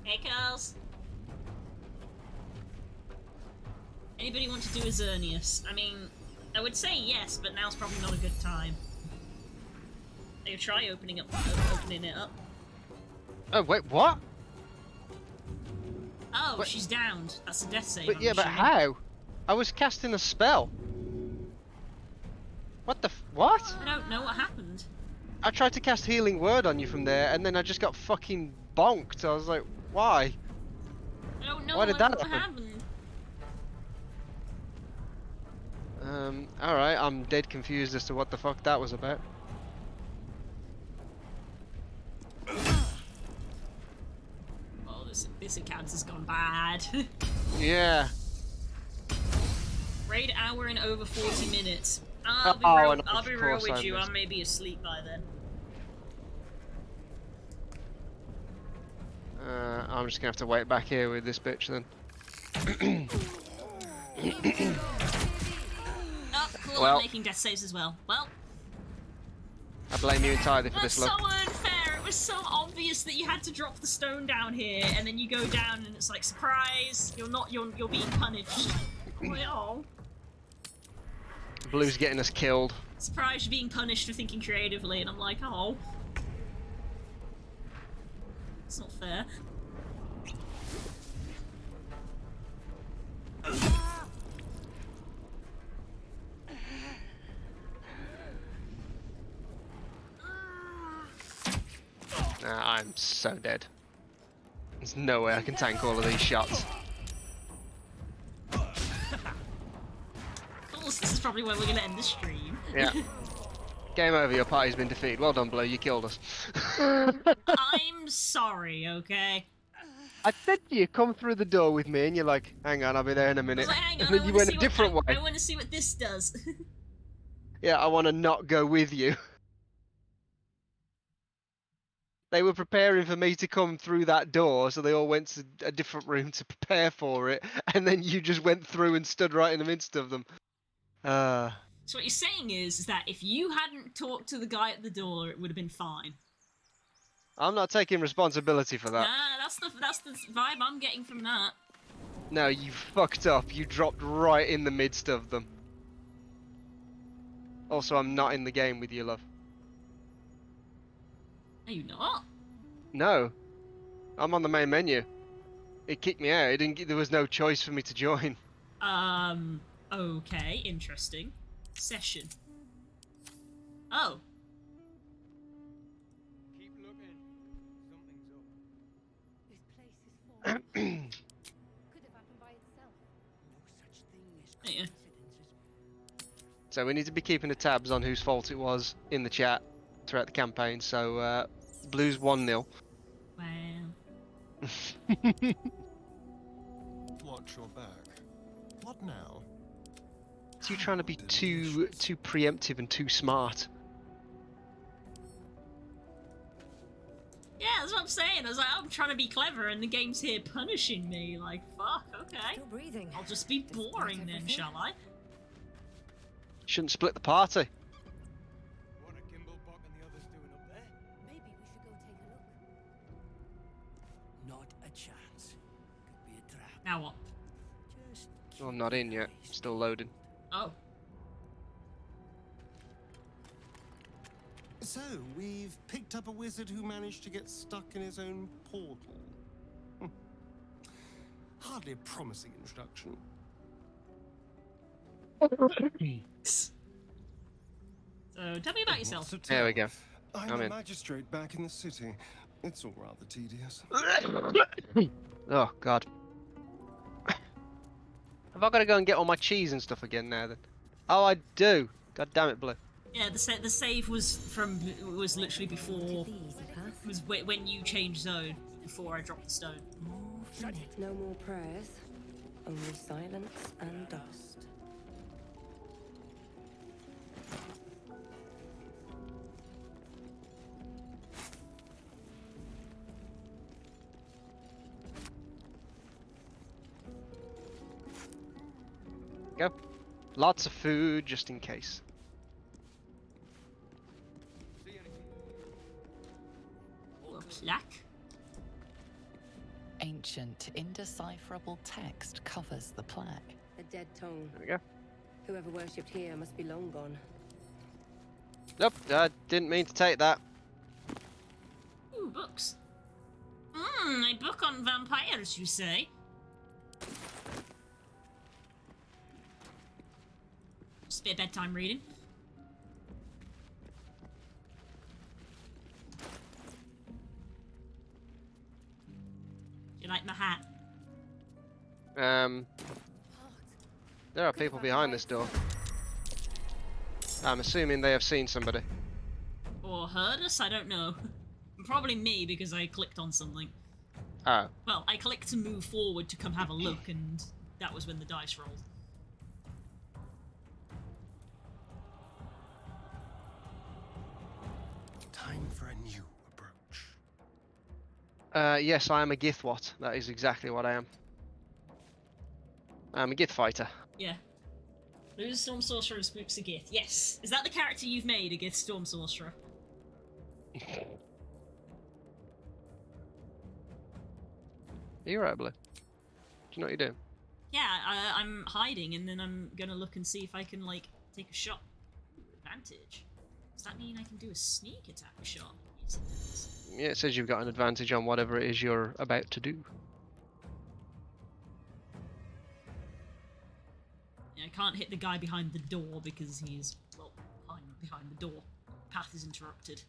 Hey, Carls. Anybody want to do a Xerneas? I mean, I would say yes, but now's probably not a good time. They try opening it up. Oh, wait, what? Oh, Wait. she's downed. That's a death save. But, yeah, but how? I was casting a spell. What the what? I don't know what happened. I tried to cast Healing Word on you from there, and then I just got fucking bonked. I was like, why? I don't know Why did that what happen? happened. Alright, I'm dead confused as to what the fuck that was about. Oh, this account has gone bad. Yeah. Raid hour and over 40 minutes. Oh, I'll be of real course with I you, missed. I may be asleep by then. I'm just gonna have to wait back here with this bitch then. Oh, cool, Well. I'm making death saves as well. Well, I blame you entirely for that's this, so love. unfair. It was so obvious that you had to drop the stone down here, and then you go down, and it's like, surprise, you're being punished. Oh. Blue's getting us killed. Surprise, you're being punished for thinking creatively, and I'm like, oh. It's not fair. Nah, I'm so dead. There's no way I can tank all of these shots. Cool, this is probably where we're gonna end the stream. Yeah. Game over, your party's been defeated. Well done, Blue, you killed us. I'm sorry, okay? I said to you, come through the door with me, and you're like, hang on, I'll be there in a I minute. was like, hang on, And then you went a different way. I want to see what this does. Yeah, I want to not go with you. They were preparing for me to come through that door, so they all went to a different room to prepare for it, and then you just went through and stood right in the midst of them. So what you're saying is that if you hadn't talked to the guy at the door, it would have been fine. I'm not taking responsibility for that. Nah, that's the vibe I'm getting from that. No, you fucked up. You dropped right in the midst of them. Also, I'm not in the game with you, love. Are you not? No. I'm on the main menu. It kicked me out. There was no choice for me to join. Okay, interesting. Session. Oh. Keep looking. Something's up. This place is falling. Could have happened by itself. No such thing as Yeah. coincidences. So we need to be keeping the tabs on whose fault it was in the chat throughout the campaign. So, Blue's 1-0. Wow. Watch your back. What now? So you're trying to be too preemptive and too smart. Yeah, that's what I'm saying. I was like, I'm trying to be clever, and the game's here punishing me. Like, fuck, okay. Still breathing. I'll just be boring then, everything. shall I? Shouldn't split the party. What are Kimblebach and the others doing up there? Maybe we should go take a look. Not a chance. Could be a trap. Now what? Just Oh, I'm not in yet. Still loading. Oh. So, we've picked up a wizard who managed to get stuck in his own portal. Hardly a promising introduction. So, tell me about yourself. Lots to There we tell. go. I'm I'm a in. magistrate back in the city. It's all rather tedious. Oh, God. Have I got to go and get all my cheese and stuff again now then? Oh, I do. God damn it, Blue. Yeah, the save was literally before. The easy path. Was when you changed zone before I dropped the stone. Move from it. No more prayers. Only silence and dust. Go. Lots of food just in case. See anything? Ooh, a plaque. Ancient, indecipherable text covers the plaque. A dead tongue. There we go. Whoever worshipped here must be long gone. Nope, I didn't mean to take that. Ooh, books. A book on vampires, you say? Just a bit of bedtime reading. Do you like my hat? There are people behind this door. I'm assuming they have seen somebody. Or heard us? I don't know. Probably me, because I clicked on something. Oh. Well, I clicked to move forward to come have a look, and that was when the dice rolled. Time for a new approach. Yes, I am a Githwat. That is exactly what I am. I'm a Gith fighter. Yeah. Lose Storm Sorcerer and spooks a Gith. Yes. Is that the character you've made, a Gith Storm Sorcerer? You're right, Blue. Do you know what you're doing? Yeah, I'm hiding, and then I'm gonna look and see if I can, like, take a shot. Ooh, advantage. Does that mean I can do a sneak attack shot? Yes, it does. Yeah, it says you've got an advantage on whatever it is you're about to do. Yeah, I can't hit the guy behind the door because he's, well, behind the door. Path is interrupted.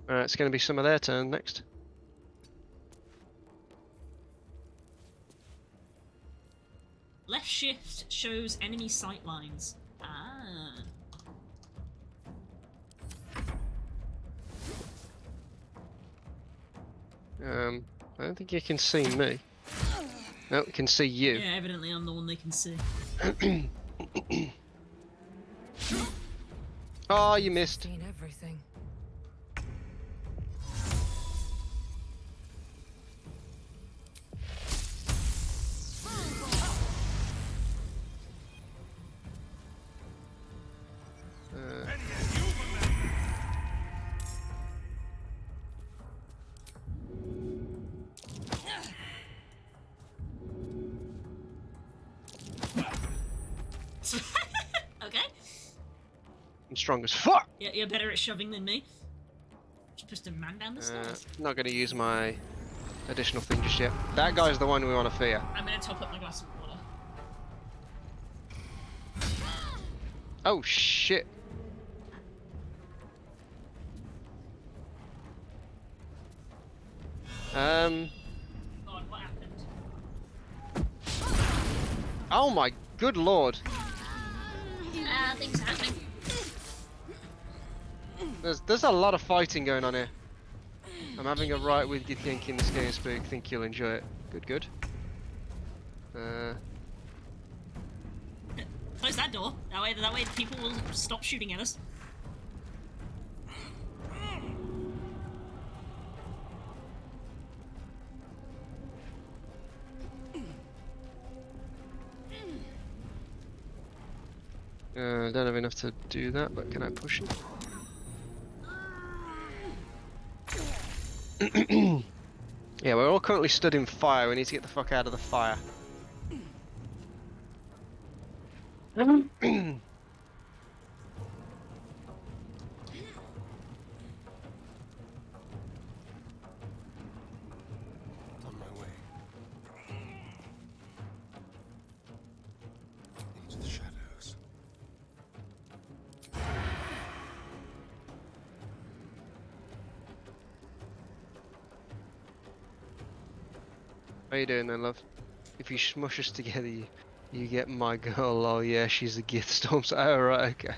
Alright, it's going to be some of their turn next. Left shift shows enemy sight lines. Ah. I don't think you can see me. No, it can see you. Yeah, evidently I'm the one they can see. Oh, you missed. Seen everything. Okay. I'm strong as fuck! Yeah, you're better at shoving than me. Just pushed a man down the stairs. Not going to use my additional thing just yet. That guy's the one we want to fear. I'm gonna top up my glass of water. Oh shit. God, what happened? Oh my good lord. Things are happening. There's a lot of fighting going on here. I'm having a right with Githyanki in this game, Spook. Think you'll enjoy it. Good. Close that door. That way people will stop shooting at us. I don't have enough to do that, but can I push it? Yeah, we're all currently stood in fire. We need to get the fuck out of the fire. On my way. Into the shadows. How you doing then, love? If you smush us together, you get my girl. Oh yeah, she's a Gith Storm. Oh right, okay.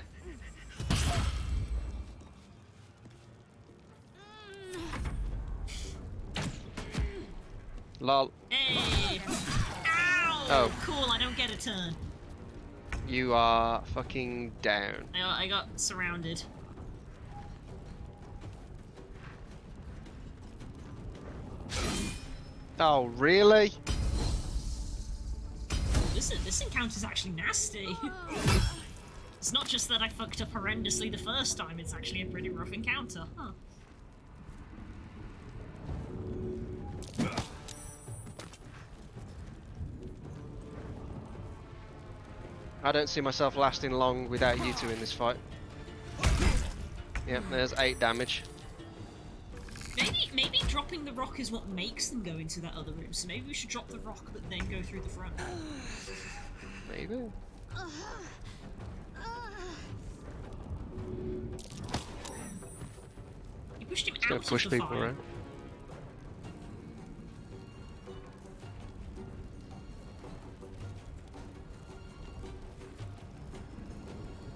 Lol. Hey! Ow! Oh. Cool, I don't get a turn. You are fucking down. I got surrounded. Oh really? This encounter's actually nasty. It's not just that I fucked up horrendously the first time, it's actually a pretty rough encounter. Huh. I don't see myself lasting long without you two in this fight. Yep, there's 8 damage. Maybe dropping the rock is what makes them go into that other room, so maybe we should drop the rock but then go through the front. Maybe. You pushed him It's out gonna push of the people fire. around.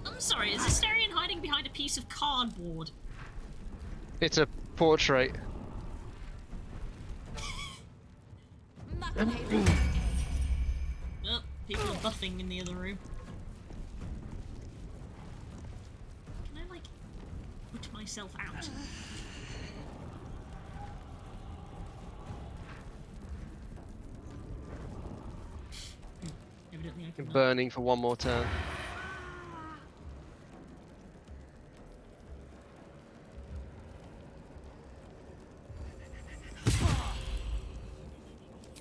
I'm sorry, is Asterion hiding behind a piece of cardboard? It's a portrait. Oh, people are buffing in the other room. myself out. Evidently I can Burning for one more turn.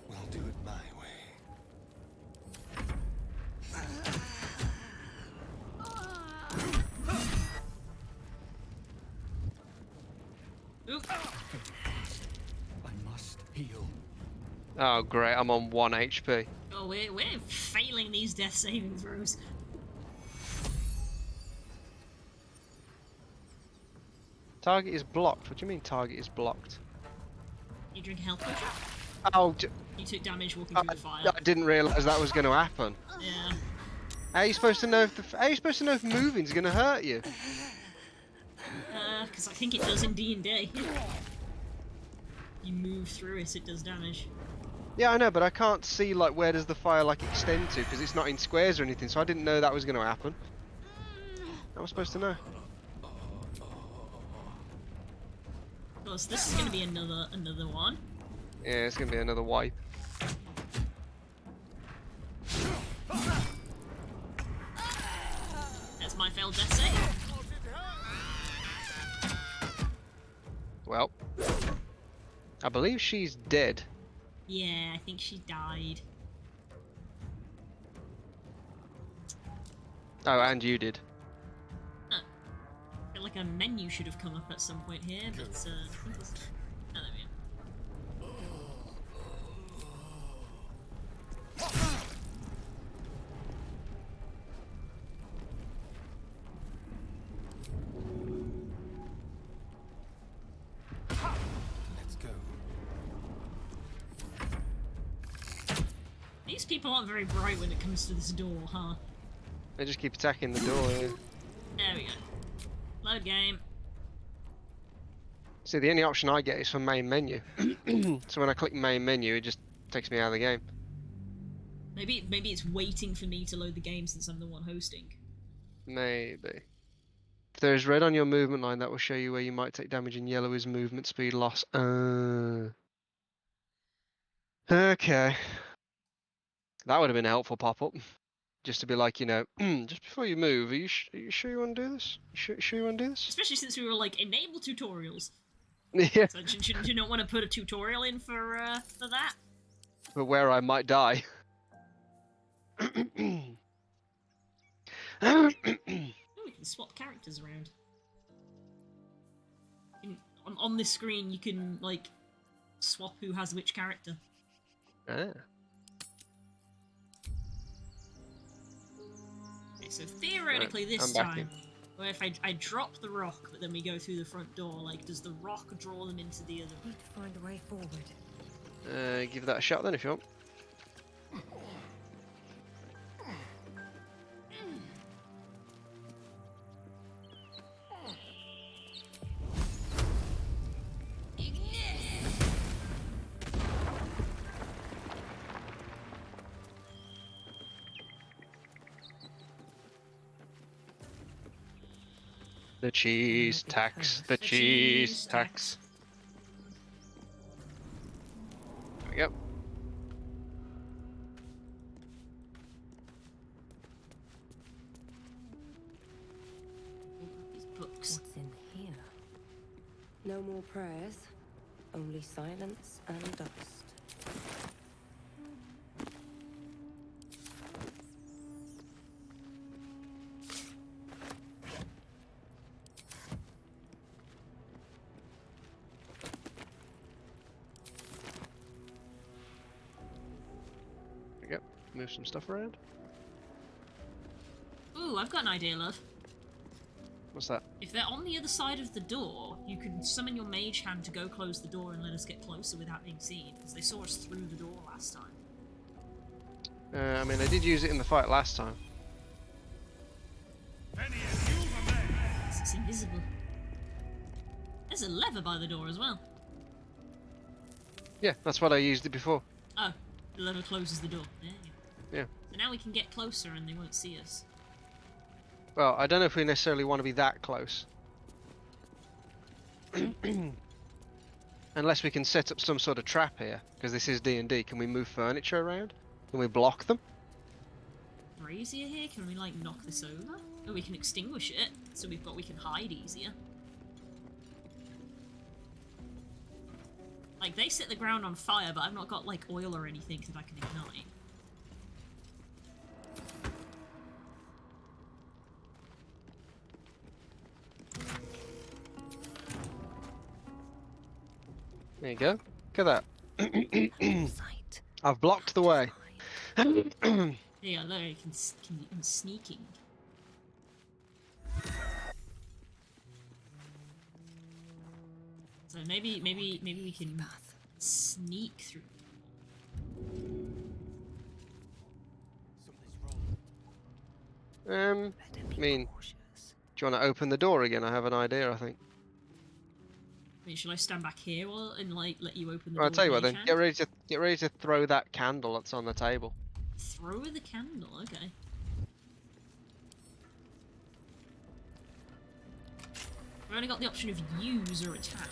We'll do it my way. Oop. I must heal. Oh great, I'm on 1 HP. Oh, we're failing these death saving throws. Target is blocked. What do you mean target is blocked? You drink a health potion? Oh, You took damage walking through the fire. I didn't realise that was going to happen. Yeah. How are you supposed to know if how are you supposed to know if moving's going to hurt you? Because I think it does in D&D. You move through it, it does damage. Yeah, I know, but I can't see like where does the fire like extend to because it's not in squares or anything. So I didn't know that was going to happen. How am I supposed to know? Of course, this is going to be another one. Yeah, it's going to be another wipe. That's my failed death save. Well, I believe she's dead. Yeah, I think she died. Oh, and you did. I feel like a menu should have come up at some point here, but oh, there we go. Let's go. These people aren't very bright when it comes to this door, huh? They just keep attacking the door. Yeah. There we go. Load game. See, the only option I get is from main menu. So when I click main menu, it just takes me out of the game. Maybe it's waiting for me to load the game since I'm the one hosting. Maybe. If there is red on your movement line, that will show you where you might take damage, and yellow is movement speed loss. Okay. That would have been a helpful pop-up. Just to be like, you know, just before you move, are you sure you want to do this? You sure you want to do this? Especially since we were like, enable tutorials. Yeah. So shouldn't you not want to put a tutorial in for that? But where I might die. Oh, we can swap characters around. On this screen, you can, like, swap who has which character. Ah. Okay, so theoretically Right, this I'm back time, in. where if I drop the rock, but then we go through the front door, like, does the rock draw them into the other room? Need to find a way forward. Give that a shot then if you want. The cheese tax, the cheese tax. There we go. These books. What's in here? No more prayers, only silence and dust. There we go. Move some stuff around. Ooh, I've got an idea, love. What's that? If they're on the other side of the door, you can summon your mage hand to go close the door and let us get closer without being seen, because they saw us through the door last time. I mean, I did use it in the fight last time. It's invisible. There's a lever by the door as well. Yeah, that's what I used it before. Oh, the lever closes the door. There you go. Yeah. So now we can get closer and they won't see us. Well, I don't know if we necessarily want to be that close. Unless we can set up some sort of trap here, because this is D&D. Can we move furniture around? Can we block them? Brazier here? Can we like knock this over? Or we can extinguish it, so we can hide easier. Like, they set the ground on fire, but I've not got like oil or anything that I can ignite. There you go. Look at that. I've blocked the way. Yeah, there you can I'm sneaking. So maybe we can sneak through. I mean, do you want to open the door again? I have an idea, I think. Wait, should I stand back here and like let you open the Well, door? I'll tell you what then. hand? Get ready to throw that candle that's on the table. Throw the candle, okay. I've only got the option of use or attack.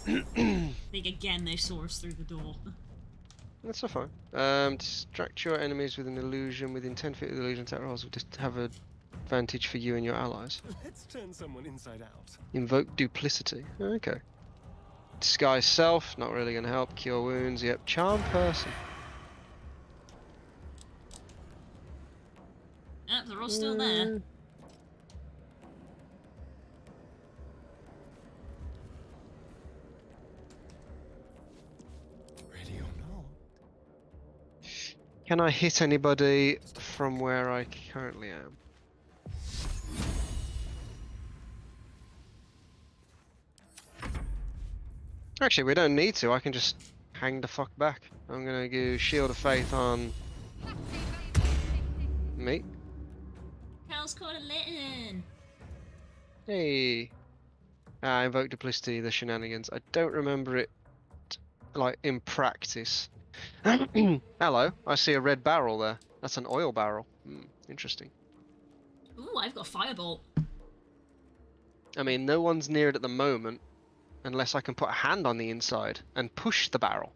I think again they saw us through the door. That's so fine. Distract your enemies with an illusion within 10 feet of the illusion attack rolls will just have an advantage for you and your allies. Let's turn someone inside out. Invoke duplicity. Okay. Disguise self, not really going to help. Cure wounds, yep. Charm person. Yep, they're all still there. Ready or not? Can I hit anybody from where I currently am? Actually, we don't need to. I can just hang the fuck back. I'm gonna do Shield of Faith on me. Cal's caught a litten. Hey. Invoke duplicity, the shenanigans. I don't remember it, like, in practice. Hello, I see a red barrel there. That's an oil barrel. Interesting. Ooh, I've got a firebolt. I mean, no one's near it at the moment, unless I can put a hand on the inside and push the barrel.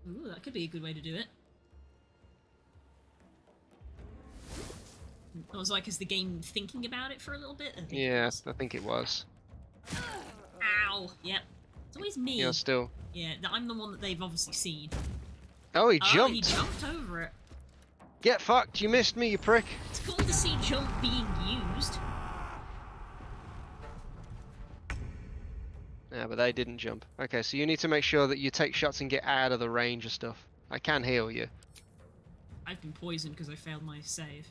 Ooh, that could be a good way to do it. I was like, is the game thinking about it for a little bit? Yeah, I think it was. Ow! Yep. It's always me. Yeah, still. Yeah, I'm the one that they've obviously seen. Oh, he Oh, jumped! he jumped over it. Get fucked! You missed me, you prick! It's cool to see jump being used. Yeah, but they didn't jump. Okay, so you need to make sure that you take shots and get out of the range of stuff. I can heal you. I've been poisoned because I failed my save.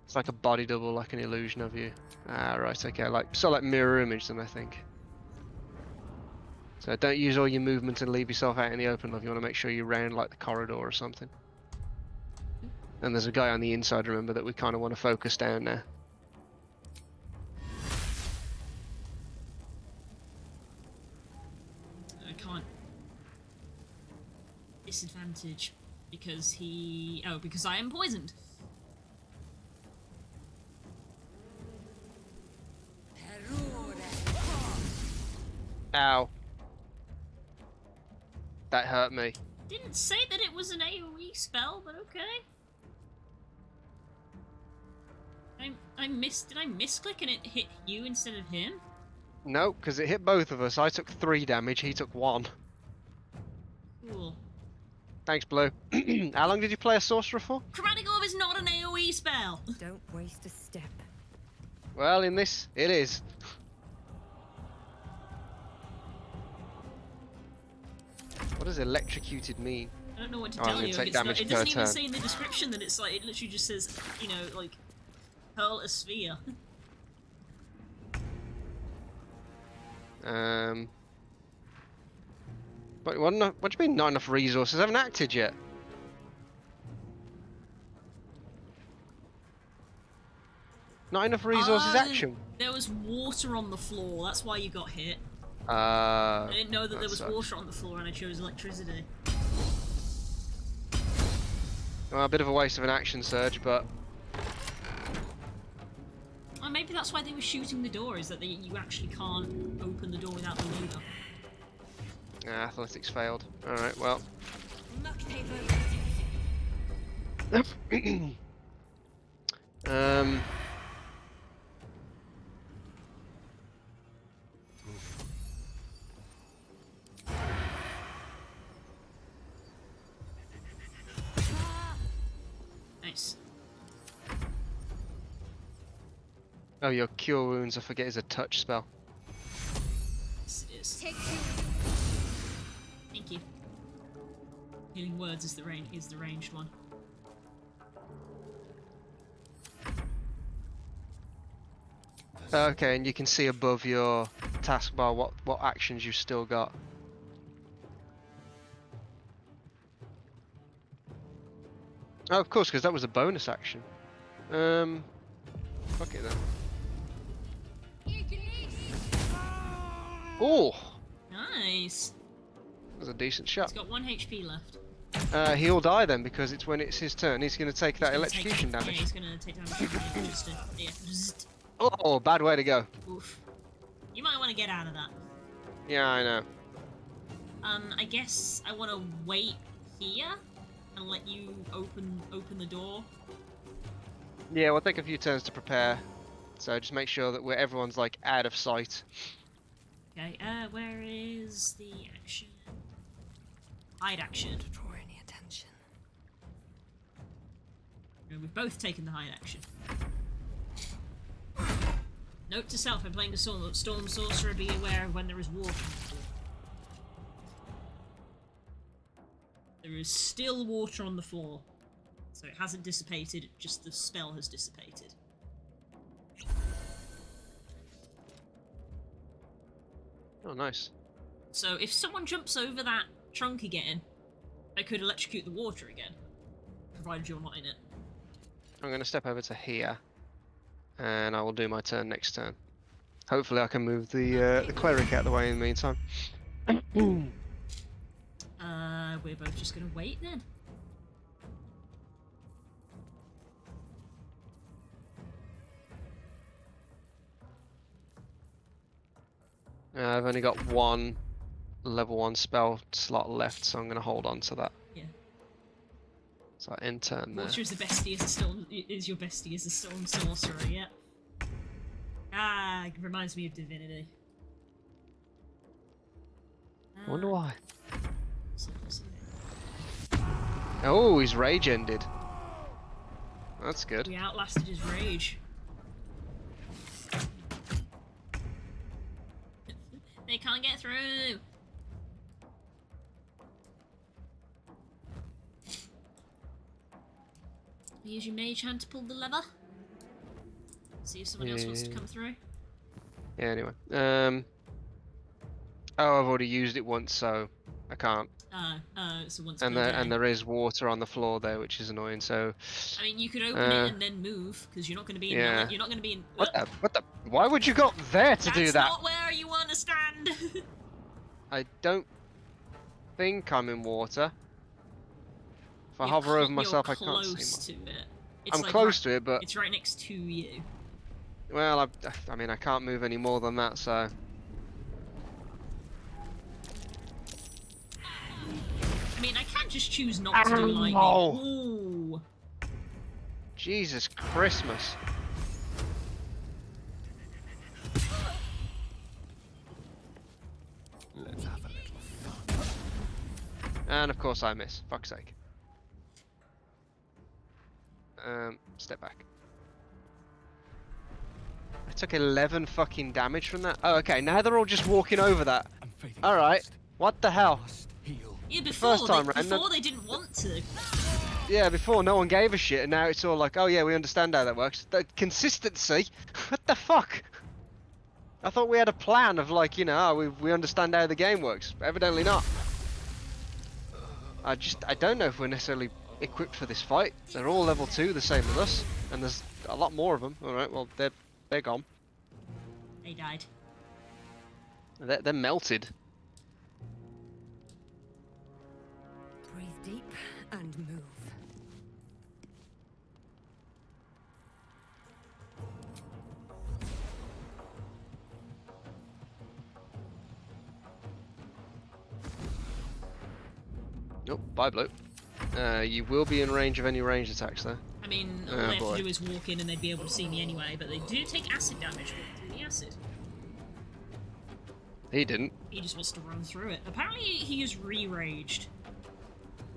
It's like a body double, like an illusion of you. Ah, right, okay, sort of like mirror image then, I think. So don't use all your movement and leave yourself out in the open, love. You want to make sure you're round like the corridor or something. And there's a guy on the inside, remember, that we kind of want to focus down now. I can't. Disadvantage because he. Oh, because I am poisoned. Ow. That hurt me. Didn't say that it was an AoE spell, but okay. I missed. Did I misclick and it hit you instead of him? No, because it hit both of us. I took 3 damage, he took 1. Cool. Thanks, Blue. How long did you play a sorcerer for? Chromatic Orb is not an AoE spell! Don't waste a step. Well, in this, it is. What does electrocuted mean? I don't know what to Oh, I'm tell gonna you. take It's not, damage it per doesn't even turn. say in the description that it's like, it literally just says, you know, like, hurl a sphere. But what do you mean not enough resources? I haven't acted yet. Not enough resources action. There was water on the floor, that's why you got hit. I I didn't know that there was water on the floor and I chose electricity. Well, a bit of a waste of an action surge, but maybe that's why they were shooting the door, is that you actually can't open the door without the lever. Athletics failed. Alright, well. Nice. Oh, your cure wounds, I forget, is a touch spell. Yes, it is. Thank you. Healing words is the ranged one. Okay, and you can see above your taskbar what actions you've still got. Oh, of course, because that was a bonus action. Fuck it then. Oh! Nice. That was a decent shot. He's got 1 HP left. He'll die then, because it's when it's his turn. He's going to take that electrocution damage. Yeah, he's going to take damage. Just yeah. Oh, bad way to go. Oof. You might want to get out of that. Yeah, I know. I guess I want to wait here and let you open the door. Yeah, we'll take a few turns to prepare. So just make sure that everyone's like out of sight. Okay, where is the action? Hide action. To draw any attention. No, we've both taken the hide action. Note to self, I'm playing a storm sorcerer, be aware of when there is water on the floor. There is still water on the floor. So it hasn't dissipated, just the spell has dissipated. Oh, nice. So if someone jumps over that trunk again, I could electrocute the water again. Provided you're not in it. I'm going to step over to here. And I will do my turn next turn. Hopefully I can move the cleric out of the way in the meantime. We're both just gonna wait then. I've only got one level 1 spell slot left, so I'm going to hold on to that. Yeah. So I end turn there. Water is the bestie as a storm is your bestie as a storm sorcerer, yeah. Ah, it reminds me of Divinity. I wonder why. Oh, his rage ended. That's good. We outlasted his rage. They can't get through. Use your mage hand to pull the lever. See if someone else wants to come through. Yeah, anyway. Oh, I've already used it once, so I can't. So once and there is water on the floor there, which is annoying. So. I mean, you could open it and then move, because you're not going to be in. Yeah. You're not going to be in. What the? Why would you go there to do that? That's not where you want to stand. I don't think I'm in water. If I hover over myself, I can't see to it. I'm like close to it, but it's right next to you. Well, I mean, I can't move any more than that, so. I mean, I can't just choose not to do lightning. Ooh. Jesus Christmas. Let's have a little fun. And of course I miss. Fuck's sake. Step back. I took 11 fucking damage from that. Oh, okay. Now they're all just walking over that. All right. What the hell? Yeah, before they didn't want to. Yeah, before no one gave a shit, and now it's all like, oh yeah, we understand how that works. The consistency? What the fuck? I thought we had a plan of like, you know, oh, we understand how the game works. But evidently not. I don't know if we're necessarily equipped for this fight. They're all level 2, the same as us, and there's a lot more of them. All right, well they're gone. They died. They're melted. Breathe deep and move. Nope, bye Blue. You will be in range of any range attacks though. I mean, all they have to do is walk in and they'd be able to see me anyway, but they do take acid damage through the acid. He didn't. He just wants to run through it. Apparently he is re-raged.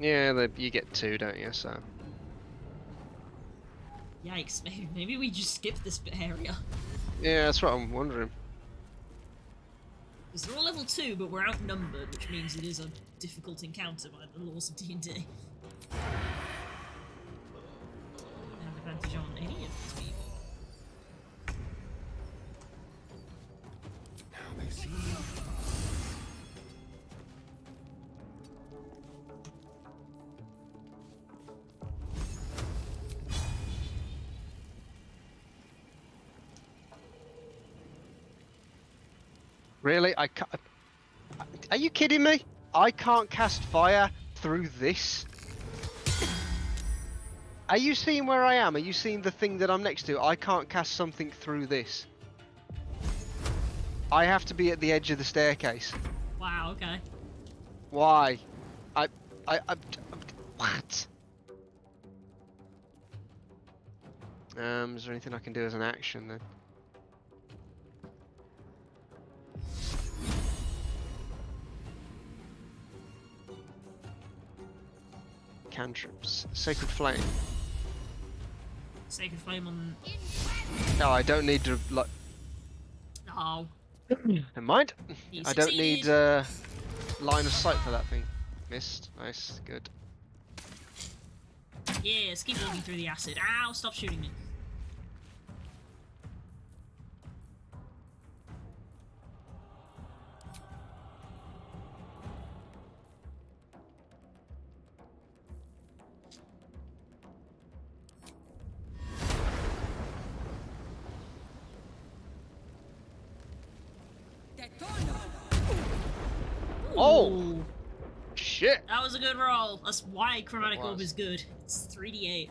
Yeah, you get 2, don't you, so... Yikes, maybe we just skip this area. Yeah, that's what I'm wondering. Because they're all level 2, but we're outnumbered, which means it is a difficult encounter by the laws of D&D. They have advantage on any of these people. Now they see me. Really? I can't... Are you kidding me? I can't cast fire through this? Are you seeing where I am? Are you seeing the thing that I'm next to? I can't cast something through this. I have to be at the edge of the staircase. Wow, okay. Why? What? Is there anything I can do as an action then? Cantrips. Sacred Flame. Sacred Flame on... No, I don't need to... Like... Oh. Never mind. You I don't succeeded. need line of sight for that thing. Missed. Nice. Good. Yes, keep walking through the acid. Ow, stop shooting me. Oh! Shit! That was a good roll. That's why Chromatic It Orb was. is good. It's 3d8.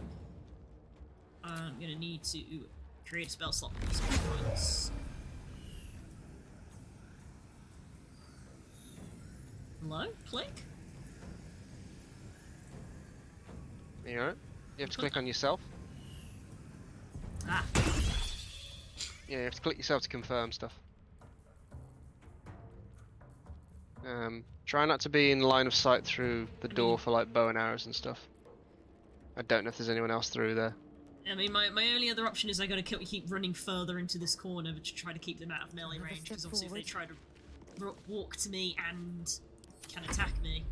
I'm gonna need to create a spell slot for these ones. Hello? Click? You alright? You have to click on yourself. Ah. Yeah, you have to click yourself to confirm stuff. Try not to be in line of sight through the door for like bow and arrows and stuff. I don't know if there's anyone else through there. I mean, my only other option is I gotta keep running further into this corner to try to keep them out of melee range, because obviously if they try to walk to me and can attack me...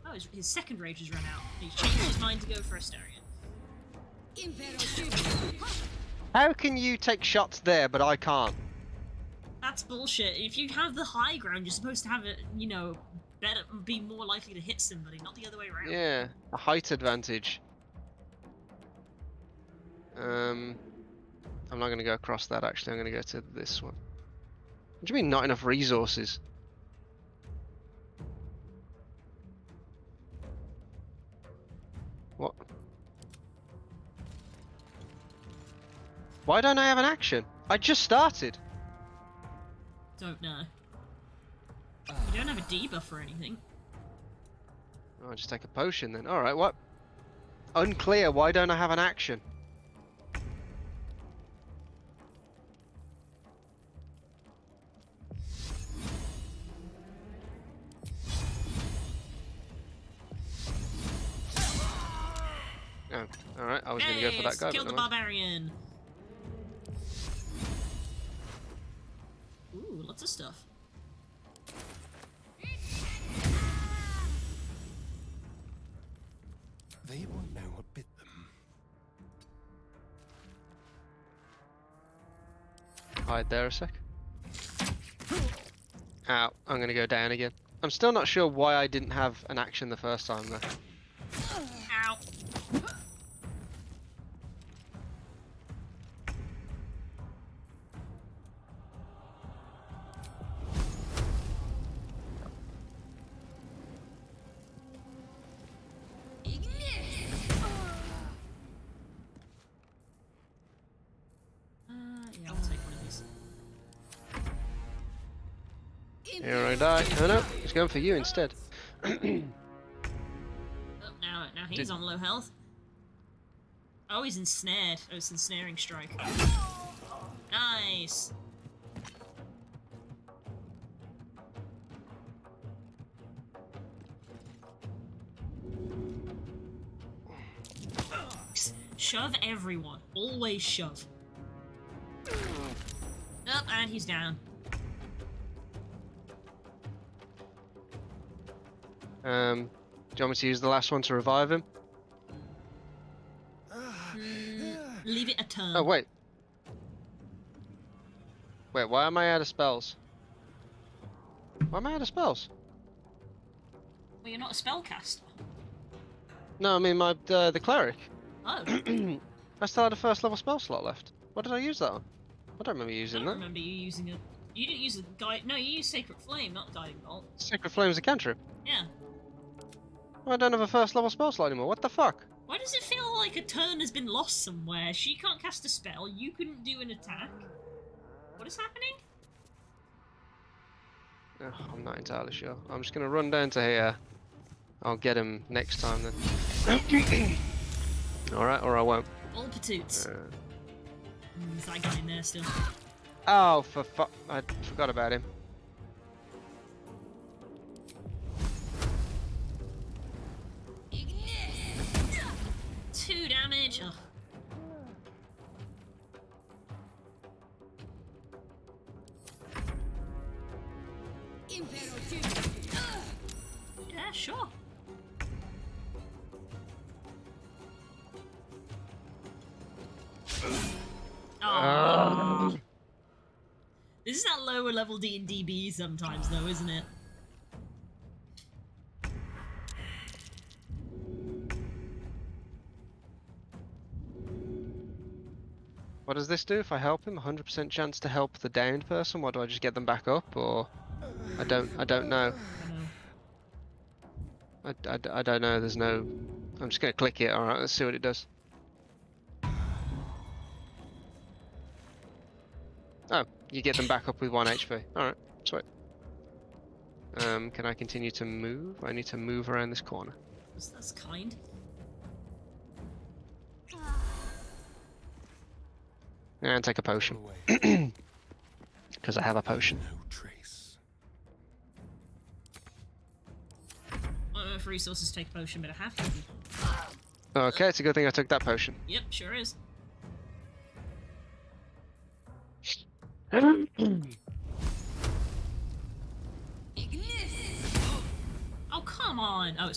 Oh, his second rage has run out. He's changed his mind to go for Astarion. How can you take shots there, but I can't? That's bullshit. If you have the high ground, you're supposed to have it, you know, be more likely to hit somebody, not the other way around. Yeah, a height advantage. I'm not going to go across that actually, I'm going to go to this one. What do you mean not enough resources? What? Why don't I have an action? I just started. Don't know. You don't have a debuff or anything. Oh, I'll just take a potion then. Alright, what? Unclear, why don't I have an action? Oh, alright, I was going to go for that guy. Kill but the never mind. barbarian. Ooh, lots of stuff. They won't know what bit them. Hide there a sec. Ow, I'm gonna go down again. I'm still not sure why I didn't have an action the first time though. Ow. Yeah, I'll take one of these. Here I die. Oh no, he's going for you instead. Now he's on low health. Oh, he's ensnared. Oh, it's ensnaring strike. Nice. Shove everyone. Always shove. Up, and he's down. Do you want me to use the last one to revive him? Leave it a turn. Oh, wait. Wait, why am I out of spells? Why am I out of spells? Well, you're not a spellcaster. No, I mean the cleric. Oh. I still had a first level spell slot left. What did I use that on? I don't remember using I that. don't remember you using a... You didn't use a guide... No, you used Sacred Flame, not Guiding Bolt. Sacred Flame's a cantrip. Yeah. I don't have a first level spell slot anymore. What the fuck? Why does it feel like a turn has been lost somewhere? She can't cast a spell, you couldn't do an attack. What is happening? Oh, I'm not entirely sure. I'm just gonna run down to here. I'll get him next time then. Alright, or I won't. All patoots. There's that guy in there still. Oh, for fuck. I forgot about him. Two damage. Ugh. Yeah, sure. Oh. This is that lower level D&D B sometimes though, isn't it? What does this do if I help him? 100% chance to help the downed person? What, do I just get them back up, or I don't know. I don't know. There's no. I'm just gonna click it. All right, let's see what it does. Oh, you get them back up with 1 HP. All right, sweet. Can I continue to move? I need to move around this corner. That's kind. And take a potion. Because I have a potion. I don't know if resources take a potion, but I have to. Okay, it's a good thing I took that potion. Yep, sure is. Oh, come on! Oh,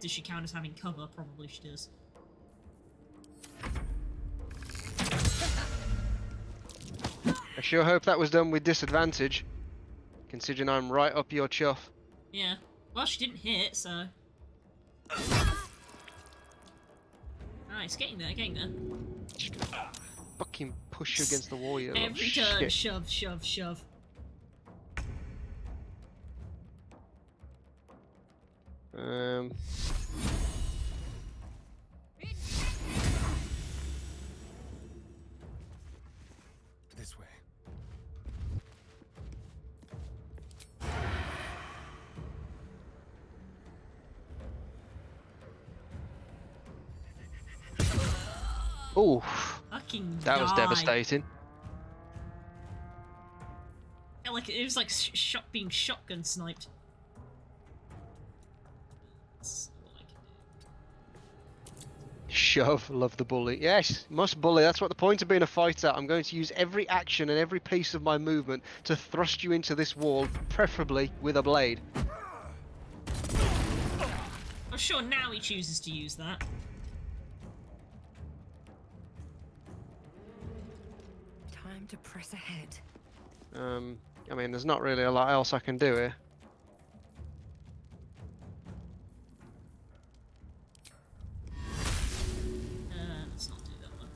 does she count as having cover? Probably she does. I sure hope that was done with disadvantage, considering I'm right up your chuff. Yeah. Well, she didn't hit, so... Nice, getting there, getting there. Fucking push you against the wall, you little Every turn, shit. shove, shove, shove. This way. Ooh, Fucking that was die. devastating. Yeah, like it was like being shotgun sniped. That's all I can do. Shove, love the bully. Yes, must bully. That's what the point of being a fighter. I'm going to use every action and every piece of my movement to thrust you into this wall, preferably with a blade. Oh, sure, now he chooses to use that. Time to press ahead. I mean, there's not really a lot else I can do here. Let's not do that one.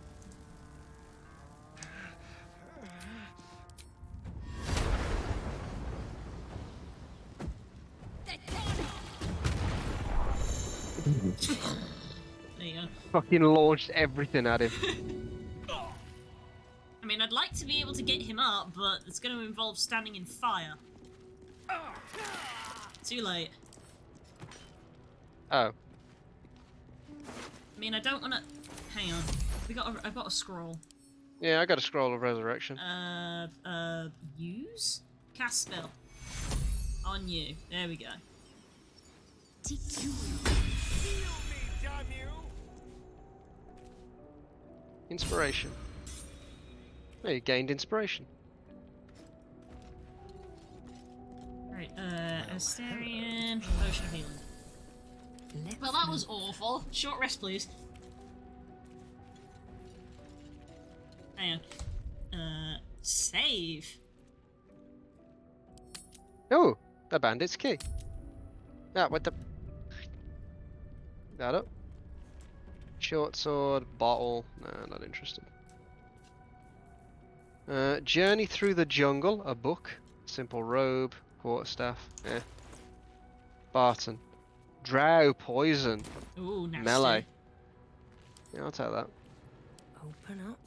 There you go. Fucking launched everything at him. I mean, I'd like to be able to get him up, but it's going to involve standing in fire. Too late. Oh. I mean, I don't want to. Hang on. I've got a scroll. Yeah, I got a scroll of resurrection. Use? Cast spell. On you. There we go. Inspiration. Oh, you gained inspiration. Right, Asterion, potion of healing. Well, that was awful. Short rest, please. Hang on. Save. Oh, a bandit's key. Ah, what the? That up. Short sword, bottle. Nah, not interested. Journey through the jungle, a book. Simple robe, quarterstaff. Eh. Barton. Drow poison. Ooh, nasty. Melee. Yeah, I'll take that. Open up.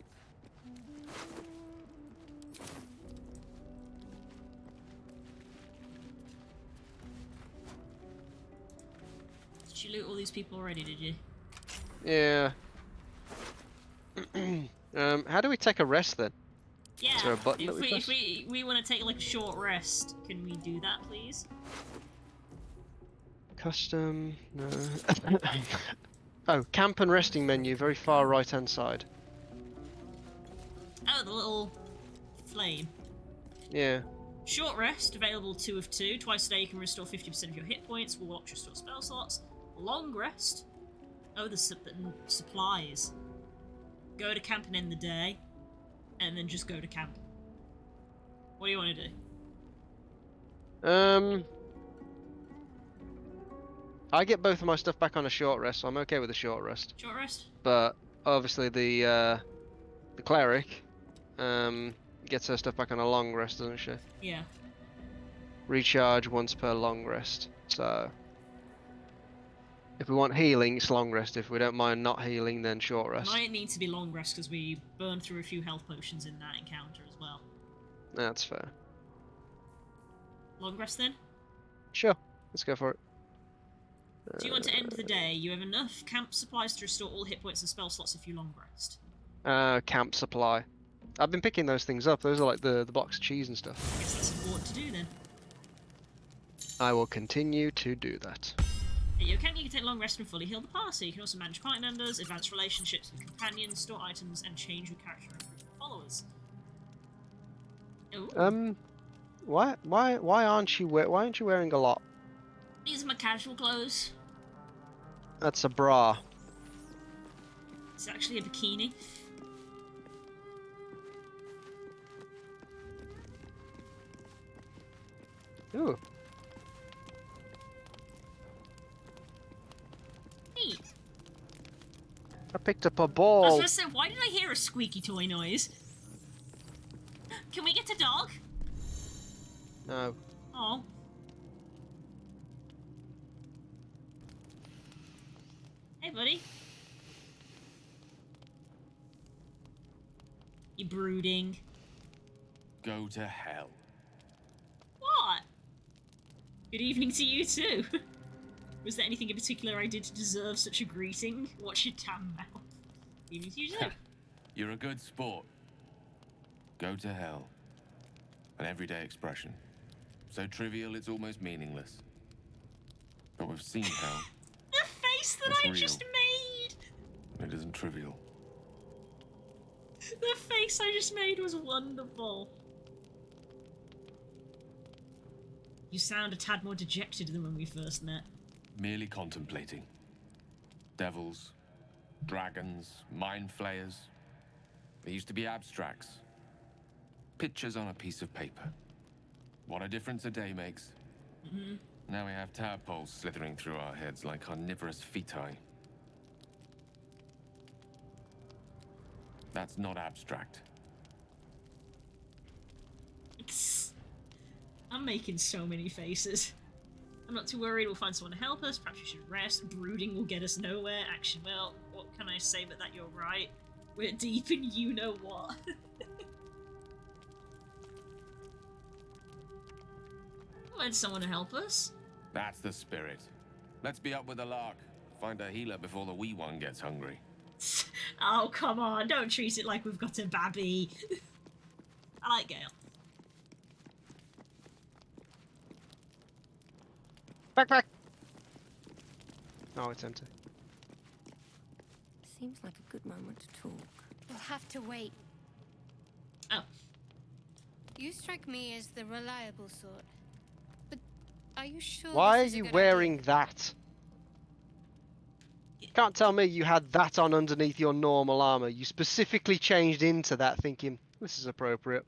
Did you loot all these people already, did you? Yeah. How do we take a rest then? Yeah. Is there a button that if we press? we want to take like a short rest, can we do that, please? Custom. No. Oh, camp and resting menu, very far right hand side. Oh, the little flame. Yeah. Short rest, available 2 of 2. Twice a day you can restore 50% of your hit points. Will watch restore spell slots. Long rest. Oh, the supplies. Go to camp and end the day. And then just go to camp. What do you want to do? I get both of my stuff back on a short rest, so I'm okay with a short rest. Short rest? But obviously the cleric gets her stuff back on a long rest, doesn't she? Yeah. Recharge once per long rest. So if we want healing, it's long rest. If we don't mind not healing, then short rest. Might need to be long rest because we burned through a few health potions in that encounter as well. That's fair. Long rest then? Sure, let's go for it. Do you want to end the day? You have enough camp supplies to restore all hit points and spell slots if you long rest. Camp supply. I've been picking those things up. Those are like the box of cheese and stuff. I guess that's important to do then. I will continue to do that. At your camp, you can take long rest and fully heal the party. You can also manage party members, advance relationships with companions, store items, and change your character and recruit followers. Ooh. Why aren't you wearing a lot? These are my casual clothes. That's a bra. It's actually a bikini. Ooh. Neat. I picked up a I was ball. gonna say, why did I hear a squeaky toy noise? Can we get a dog? No. Oh. Hey, buddy. You brooding. Go to hell. What? Good evening to you too. Was there anything in particular I did to deserve such a greeting? Watch your damn mouth. Evening to you too. You're a good sport. Go to hell. An everyday expression. So trivial it's almost meaningless. But we've seen hell. The face that It's I real. just made! It isn't trivial. The face I just made was wonderful. You sound a tad more dejected than when we first met. Merely contemplating. Devils, dragons, mind flayers. They used to be abstracts. Pictures on a piece of paper. What a difference a day makes. Mm-hmm. Now we have tadpoles slithering through our heads like carnivorous feti. That's not abstract. I'm making so many faces. I'm not too worried, we'll find someone to help us. Perhaps you should rest. Brooding will get us nowhere. Action, well, what can I say but that you're right? We're deep in you-know-what. Find someone to help us. That's the spirit. Let's be up with the lark. find a healer before the wee one gets hungry. Oh, come on. Don't treat it like we've got a babby. I like Gale. Backpack! Oh, it's empty. Seems like a good moment to talk. We'll have to wait. Oh. You strike me as the reliable sort. But are you sure Why are this is a you good wearing idea? that? Can't tell me you had that on underneath your normal armor. You specifically changed into that thinking, this is appropriate.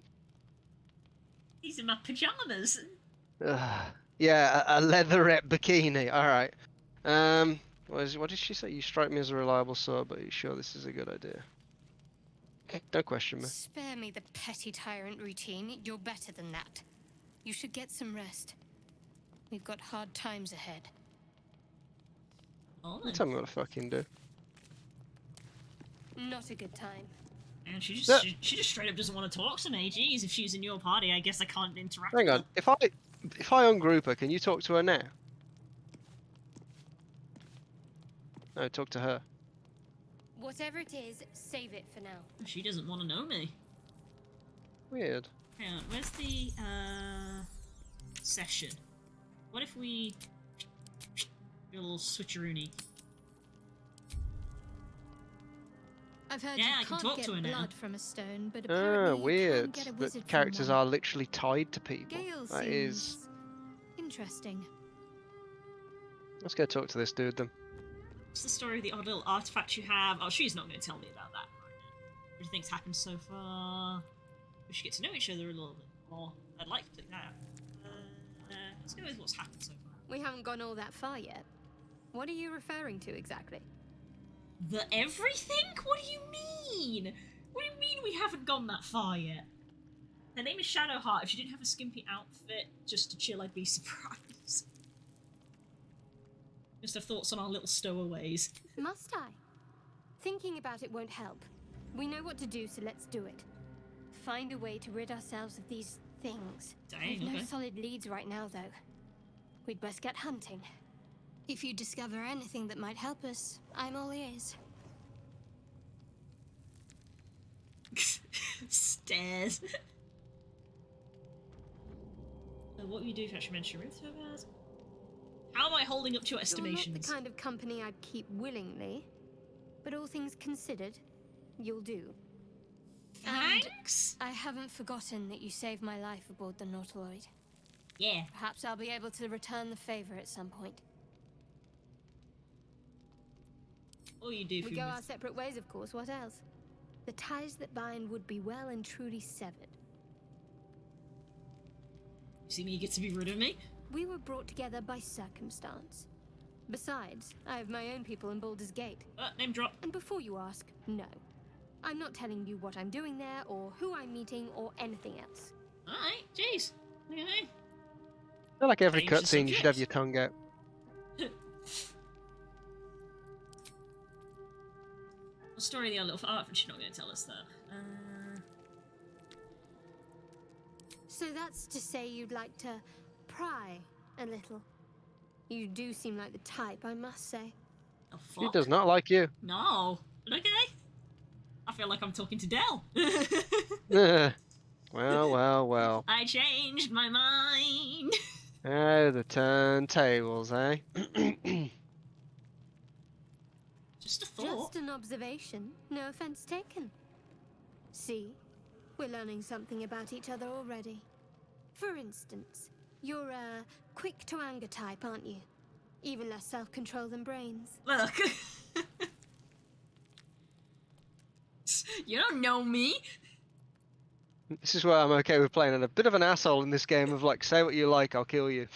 These are my pajamas. Ugh. Yeah, a leatherette bikini. Alright. What did she say? You strike me as a reliable sword, but are you sure this is a good idea? Don't question me. Spare me the petty tyrant routine. You're better than that. You should get some rest. We've got hard times ahead. Oh, Tell me what to fucking do. Not a good time. And she just straight up doesn't want to talk to me. Jeez, if she's in your party, I guess I can't interact Hang with on. her. If I ungroup her, can you talk to her now? No, talk to her. Whatever it is, save it for now. She doesn't want to know me. Weird. Hang on, where's the session? What if we do a little switcheroony? I've heard Yeah, I you can can't talk get to her now. blood from a stone, but apparently you Weird. can get a That wizard characters from one. are literally tied to people. Gale That seems is. interesting. Let's go talk to this dude then. What's the story of the odd little artifact you have? Oh, she's not going to tell me about that right now. What do you think's happened so far? We should get to know each other a little bit more. I'd like to pick that up. Let's go with what's happened so far. We haven't gone all that far yet. What are you referring to exactly? The everything? What do you mean? What do you mean we haven't gone that far yet? Her name is Shadowheart. If she didn't have a skimpy outfit just to chill, I'd be surprised. Just have thoughts on our little stowaways. Must I? Thinking about it won't help. We know what to do, so let's do it. Find a way to rid ourselves of these things. Dang, We've no okay. solid leads right now, though. We'd best get hunting. If you discover anything that might help us, I'm all ears. Stairs. What will you do if you actually mention Ruth Topaz? How am I holding up to your You're estimations? not the kind of company I'd keep willingly, but all things considered, you'll do. Thanks? And I haven't forgotten that you saved my life aboard the Nautiloid. Yeah. Perhaps I'll be able to return the favor at some point. All you do for We me. go our separate ways, of course. What else? The ties that bind would be well and truly severed. You see me, you get to be rid of me? We were brought together by circumstance. Besides, I have my own people in Baldur's Gate. Name drop. And before you ask, no. I'm not telling you what I'm doing there, or who I'm meeting, or anything else. Alright, jeez. Okay. I feel like every Change the cutscene you should have subject. your tongue out. The story of the little but she's not going to tell us that. So that's to say you'd like to pry a little. You do seem like the type, I must say. Oh, He fuck. does not like you. No. Okay. I feel like I'm talking to Dell. Well. I changed my mind. Oh, the turntables, eh? Just a thought. Just an observation, no offense taken. See, we're learning something about each other already. For instance, you're a quick-to-anger type, aren't you? Even less self-control than brains. Look. You don't know me. This is why I'm okay with playing a bit of an asshole in this game of like, say what you like, I'll kill you.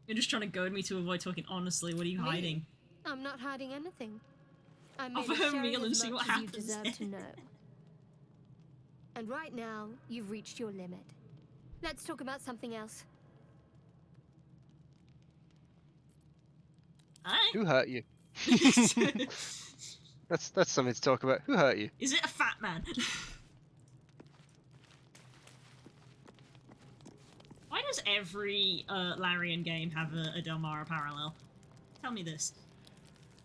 You're just trying to goad me to avoid talking honestly. What are you Me? hiding? I'm not hiding anything. I'm Offer merely her a sharing meal and as see much what as you happens. deserve to know. And right now, you've reached your limit. Let's talk about something else. Who hurt you? That's something to talk about. Who hurt you? Is it a fat man? Why does every Larian game have a Delmara parallel? Tell me this.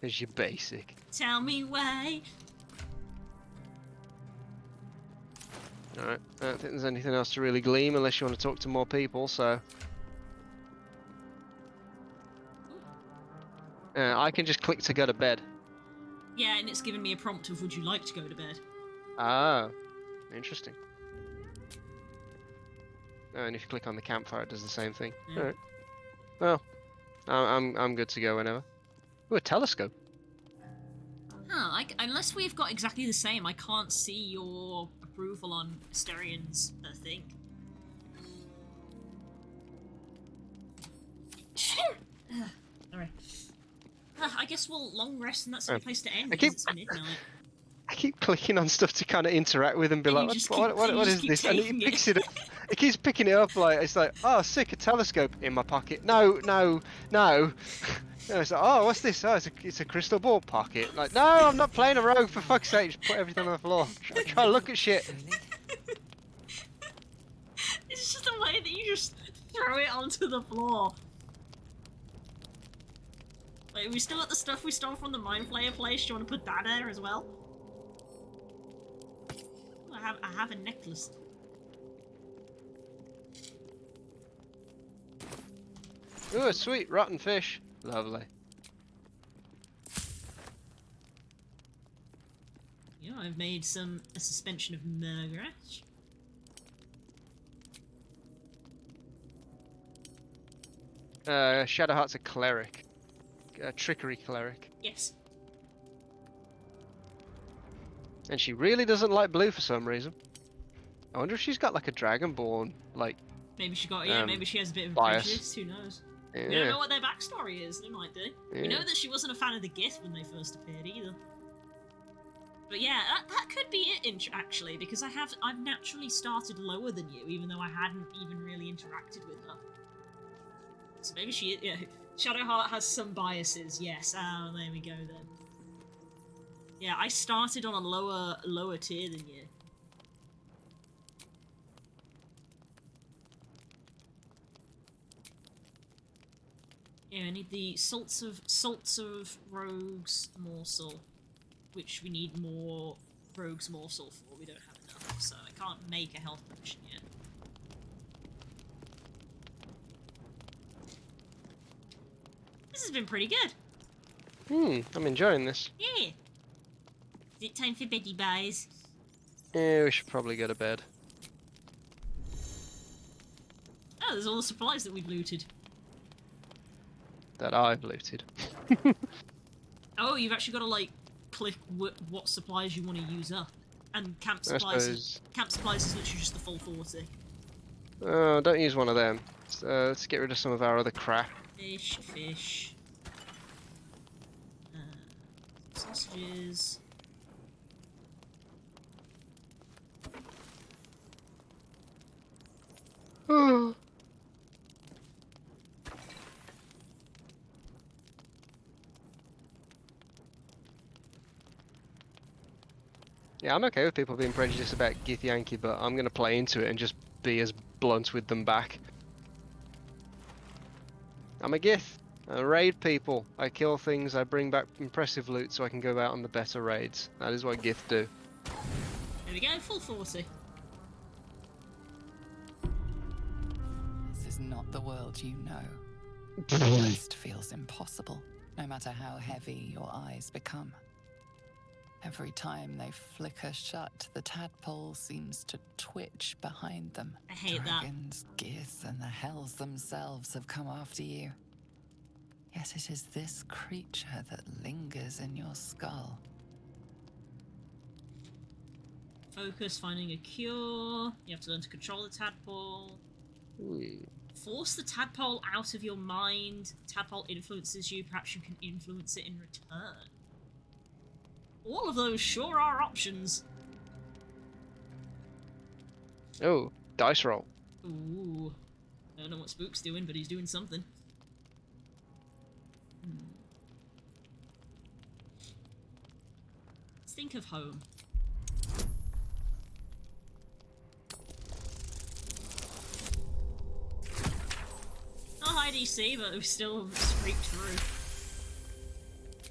There's your basic. Tell me why. Alright, I don't think there's anything else to really glean unless you want to talk to more people, so... I can just click to go to bed. Yeah, and it's given me a prompt of would you like to go to bed? Ah, interesting. Oh, and if you click on the campfire, it does the same thing. Yeah. Alright. Well, I'm good to go whenever. Ooh, a telescope. Huh, unless we've got exactly the same, I can't see your approval on Asterian's thing. Sorry. I guess we'll long rest and that's a good place to end because it's midnight. I keep clicking on stuff to kind of interact with and be like, what is this? And it picks it up. It keeps picking it up like, it's like, oh, sick, a telescope in my pocket. No. And it's like, oh, what's this? Oh, it's a crystal ball pocket. Like, no, I'm not playing a rogue, for fuck's sake. Just put everything on the floor. Try to look at shit. It's just a way that you just throw it onto the floor. Like, we still got the stuff we stole from the Mind Flayer place. Do you want to put that there as well? I have a necklace. Ooh, a sweet rotten fish. Lovely. Yeah, I've made a suspension of Murgrash. Shadowheart's a cleric. A trickery cleric. Yes. And she really doesn't like blue for some reason. I wonder if she's got like a dragonborn, like... Maybe she got, yeah, maybe she has a bit of a bias. prejudice, who knows? Yeah. We don't know what their backstory is, they might do. Yeah. We know that she wasn't a fan of the Gith when they first appeared either. But yeah, that could be it, actually, because I've naturally started lower than you, even though I hadn't even really interacted with her. So maybe she, yeah, Shadowheart has some biases, yes. Oh, there we go then. Yeah, I started on a lower tier than you. Yeah, I need the salts of rogues morsel, which we need more rogues morsel for. We don't have enough, so I can't make a health potion yet. This has been pretty good. I'm enjoying this. Yeah. Is it time for beddy buys? Yeah, we should probably go to bed. Oh, there's all the supplies that we've looted. That I've looted. Oh, you've actually got to like click what supplies you want to use up, and camp supplies. Camp supplies is literally just the full 40. Oh, don't use one of them. Let's get rid of some of our other crap. Fish. Sausages. Oh. Yeah, I'm okay with people being prejudiced about Githyanki, but I'm going to play into it and just be as blunt with them back. I'm a Gith. I raid people. I kill things. I bring back impressive loot so I can go out on the better raids. That is what Gith do. There we go, full 40. This is not the world you know. The rest feels impossible, no matter how heavy your eyes become. Every time they flicker shut, the tadpole seems to twitch behind them. I hate Dragons, Gith, and the hells themselves have come after you. Yet it is this creature that lingers in your skull. Focus, finding a cure. You have to learn to control the tadpole. Force the tadpole out of your mind. Tadpole influences you. Perhaps you can influence it in return. All of those sure are options. Oh, dice roll. Ooh. I don't know what Spook's doing, but he's doing something. Let's think of home. Not high DC, but we still scraped through.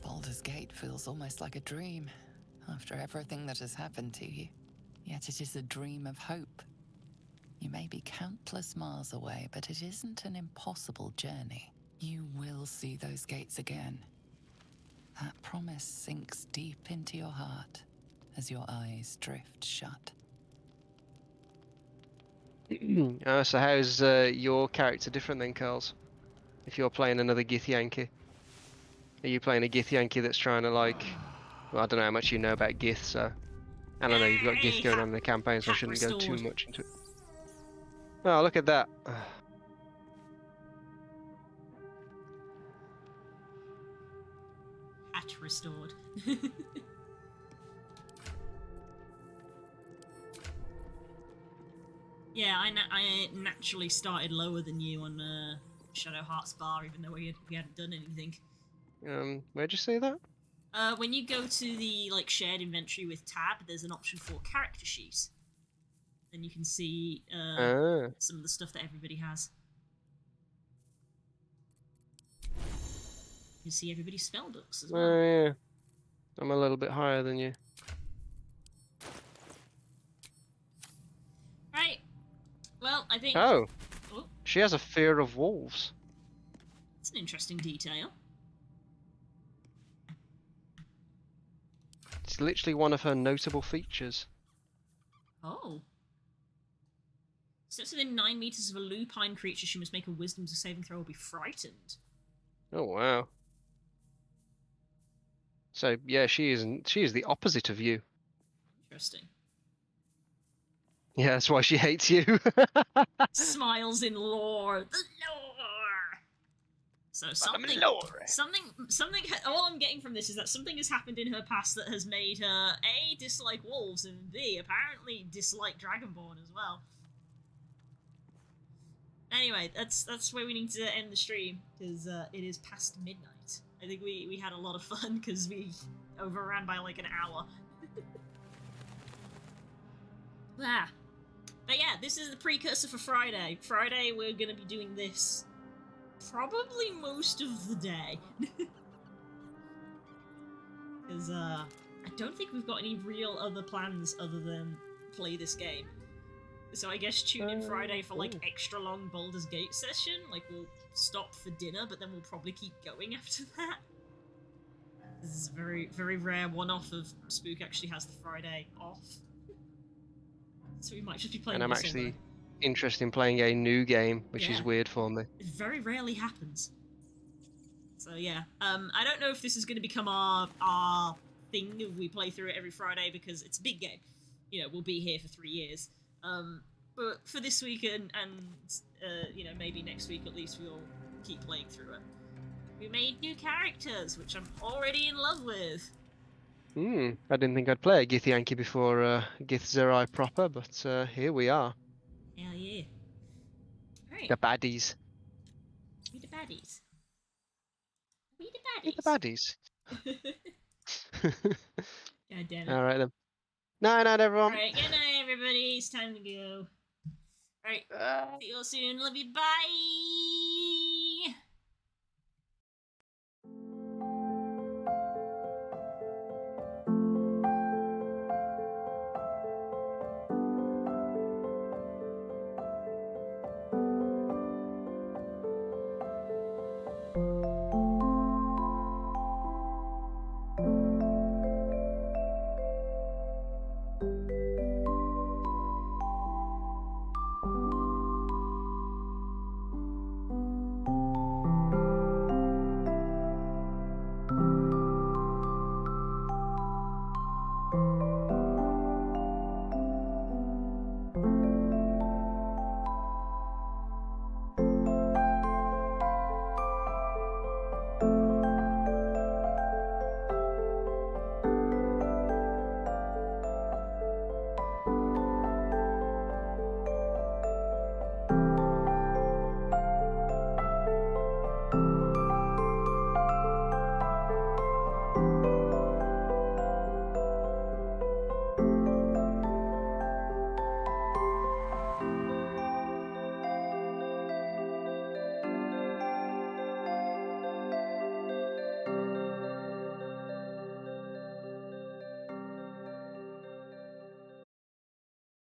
Baldur's Gate feels almost like a dream after everything that has happened to you. Yet it is a dream of hope. You may be countless miles away, but it isn't an impossible journey. You will see those gates again. That promise sinks deep into your heart as your eyes drift shut. So how's your character different then, Carls? If you're playing another Githyanki? Are you playing a Githyanki that's trying to like... Well, I don't know how much you know about Gith, so... I don't know, you've got Gith going on in the campaign, so I shouldn't go too much into it. Oh, look at that. Hat restored. Yeah, I naturally started lower than you on Shadow Heart's bar, even though we hadn't done anything. Where'd you say that? When you go to the like shared inventory with tab, there's an option for character sheets. Then you can see some of the stuff that everybody has. You can see everybody's spell books as well. Oh yeah, I'm a little bit higher than you. Right. Well, I think... Oh. Oh. She has a fear of wolves. That's an interesting detail. It's literally one of her notable features. Oh. Steps within 9 meters of a lupine creature, she must make a wisdom saving throw or be frightened. Oh wow. So yeah, she is the opposite of you. Interesting. Yeah, that's why she hates you. Smiles in lore. The lore. So something. All I'm getting from this is that something has happened in her past that has made her A, dislike wolves, and B, apparently dislike Dragonborn as well. Anyway, that's where we need to end the stream, because it is past midnight. I think we had a lot of fun because we overran by like an hour. But yeah, this is the precursor for Friday. Friday, we're going to be doing this probably most of the day. Because I don't think we've got any real other plans other than play this game. So I guess tune in Friday for like extra long Baldur's Gate session. Like we'll stop for dinner, but then we'll probably keep going after that. This is a very, very rare one-off of Spook actually has the Friday off. So we might just be playing. And I'm actually interested in playing a new game, which is weird for me. It very rarely happens. So yeah, I don't know if this is going to become our thing if we play through it every Friday, because it's a big game. You know, we'll be here for 3 years. But for this week and you know, maybe next week at least, we'll keep playing through it. We made new characters, which I'm already in love with. I didn't think I'd play a Githyanki before Gith Zerai proper, but here we are. Hell yeah. Right. The baddies. We the baddies. We the baddies. We the baddies. God damn it. Alright then. Night night everyone. Alright, good night everybody. It's time to go. Alright. See you all soon. Love you. Bye.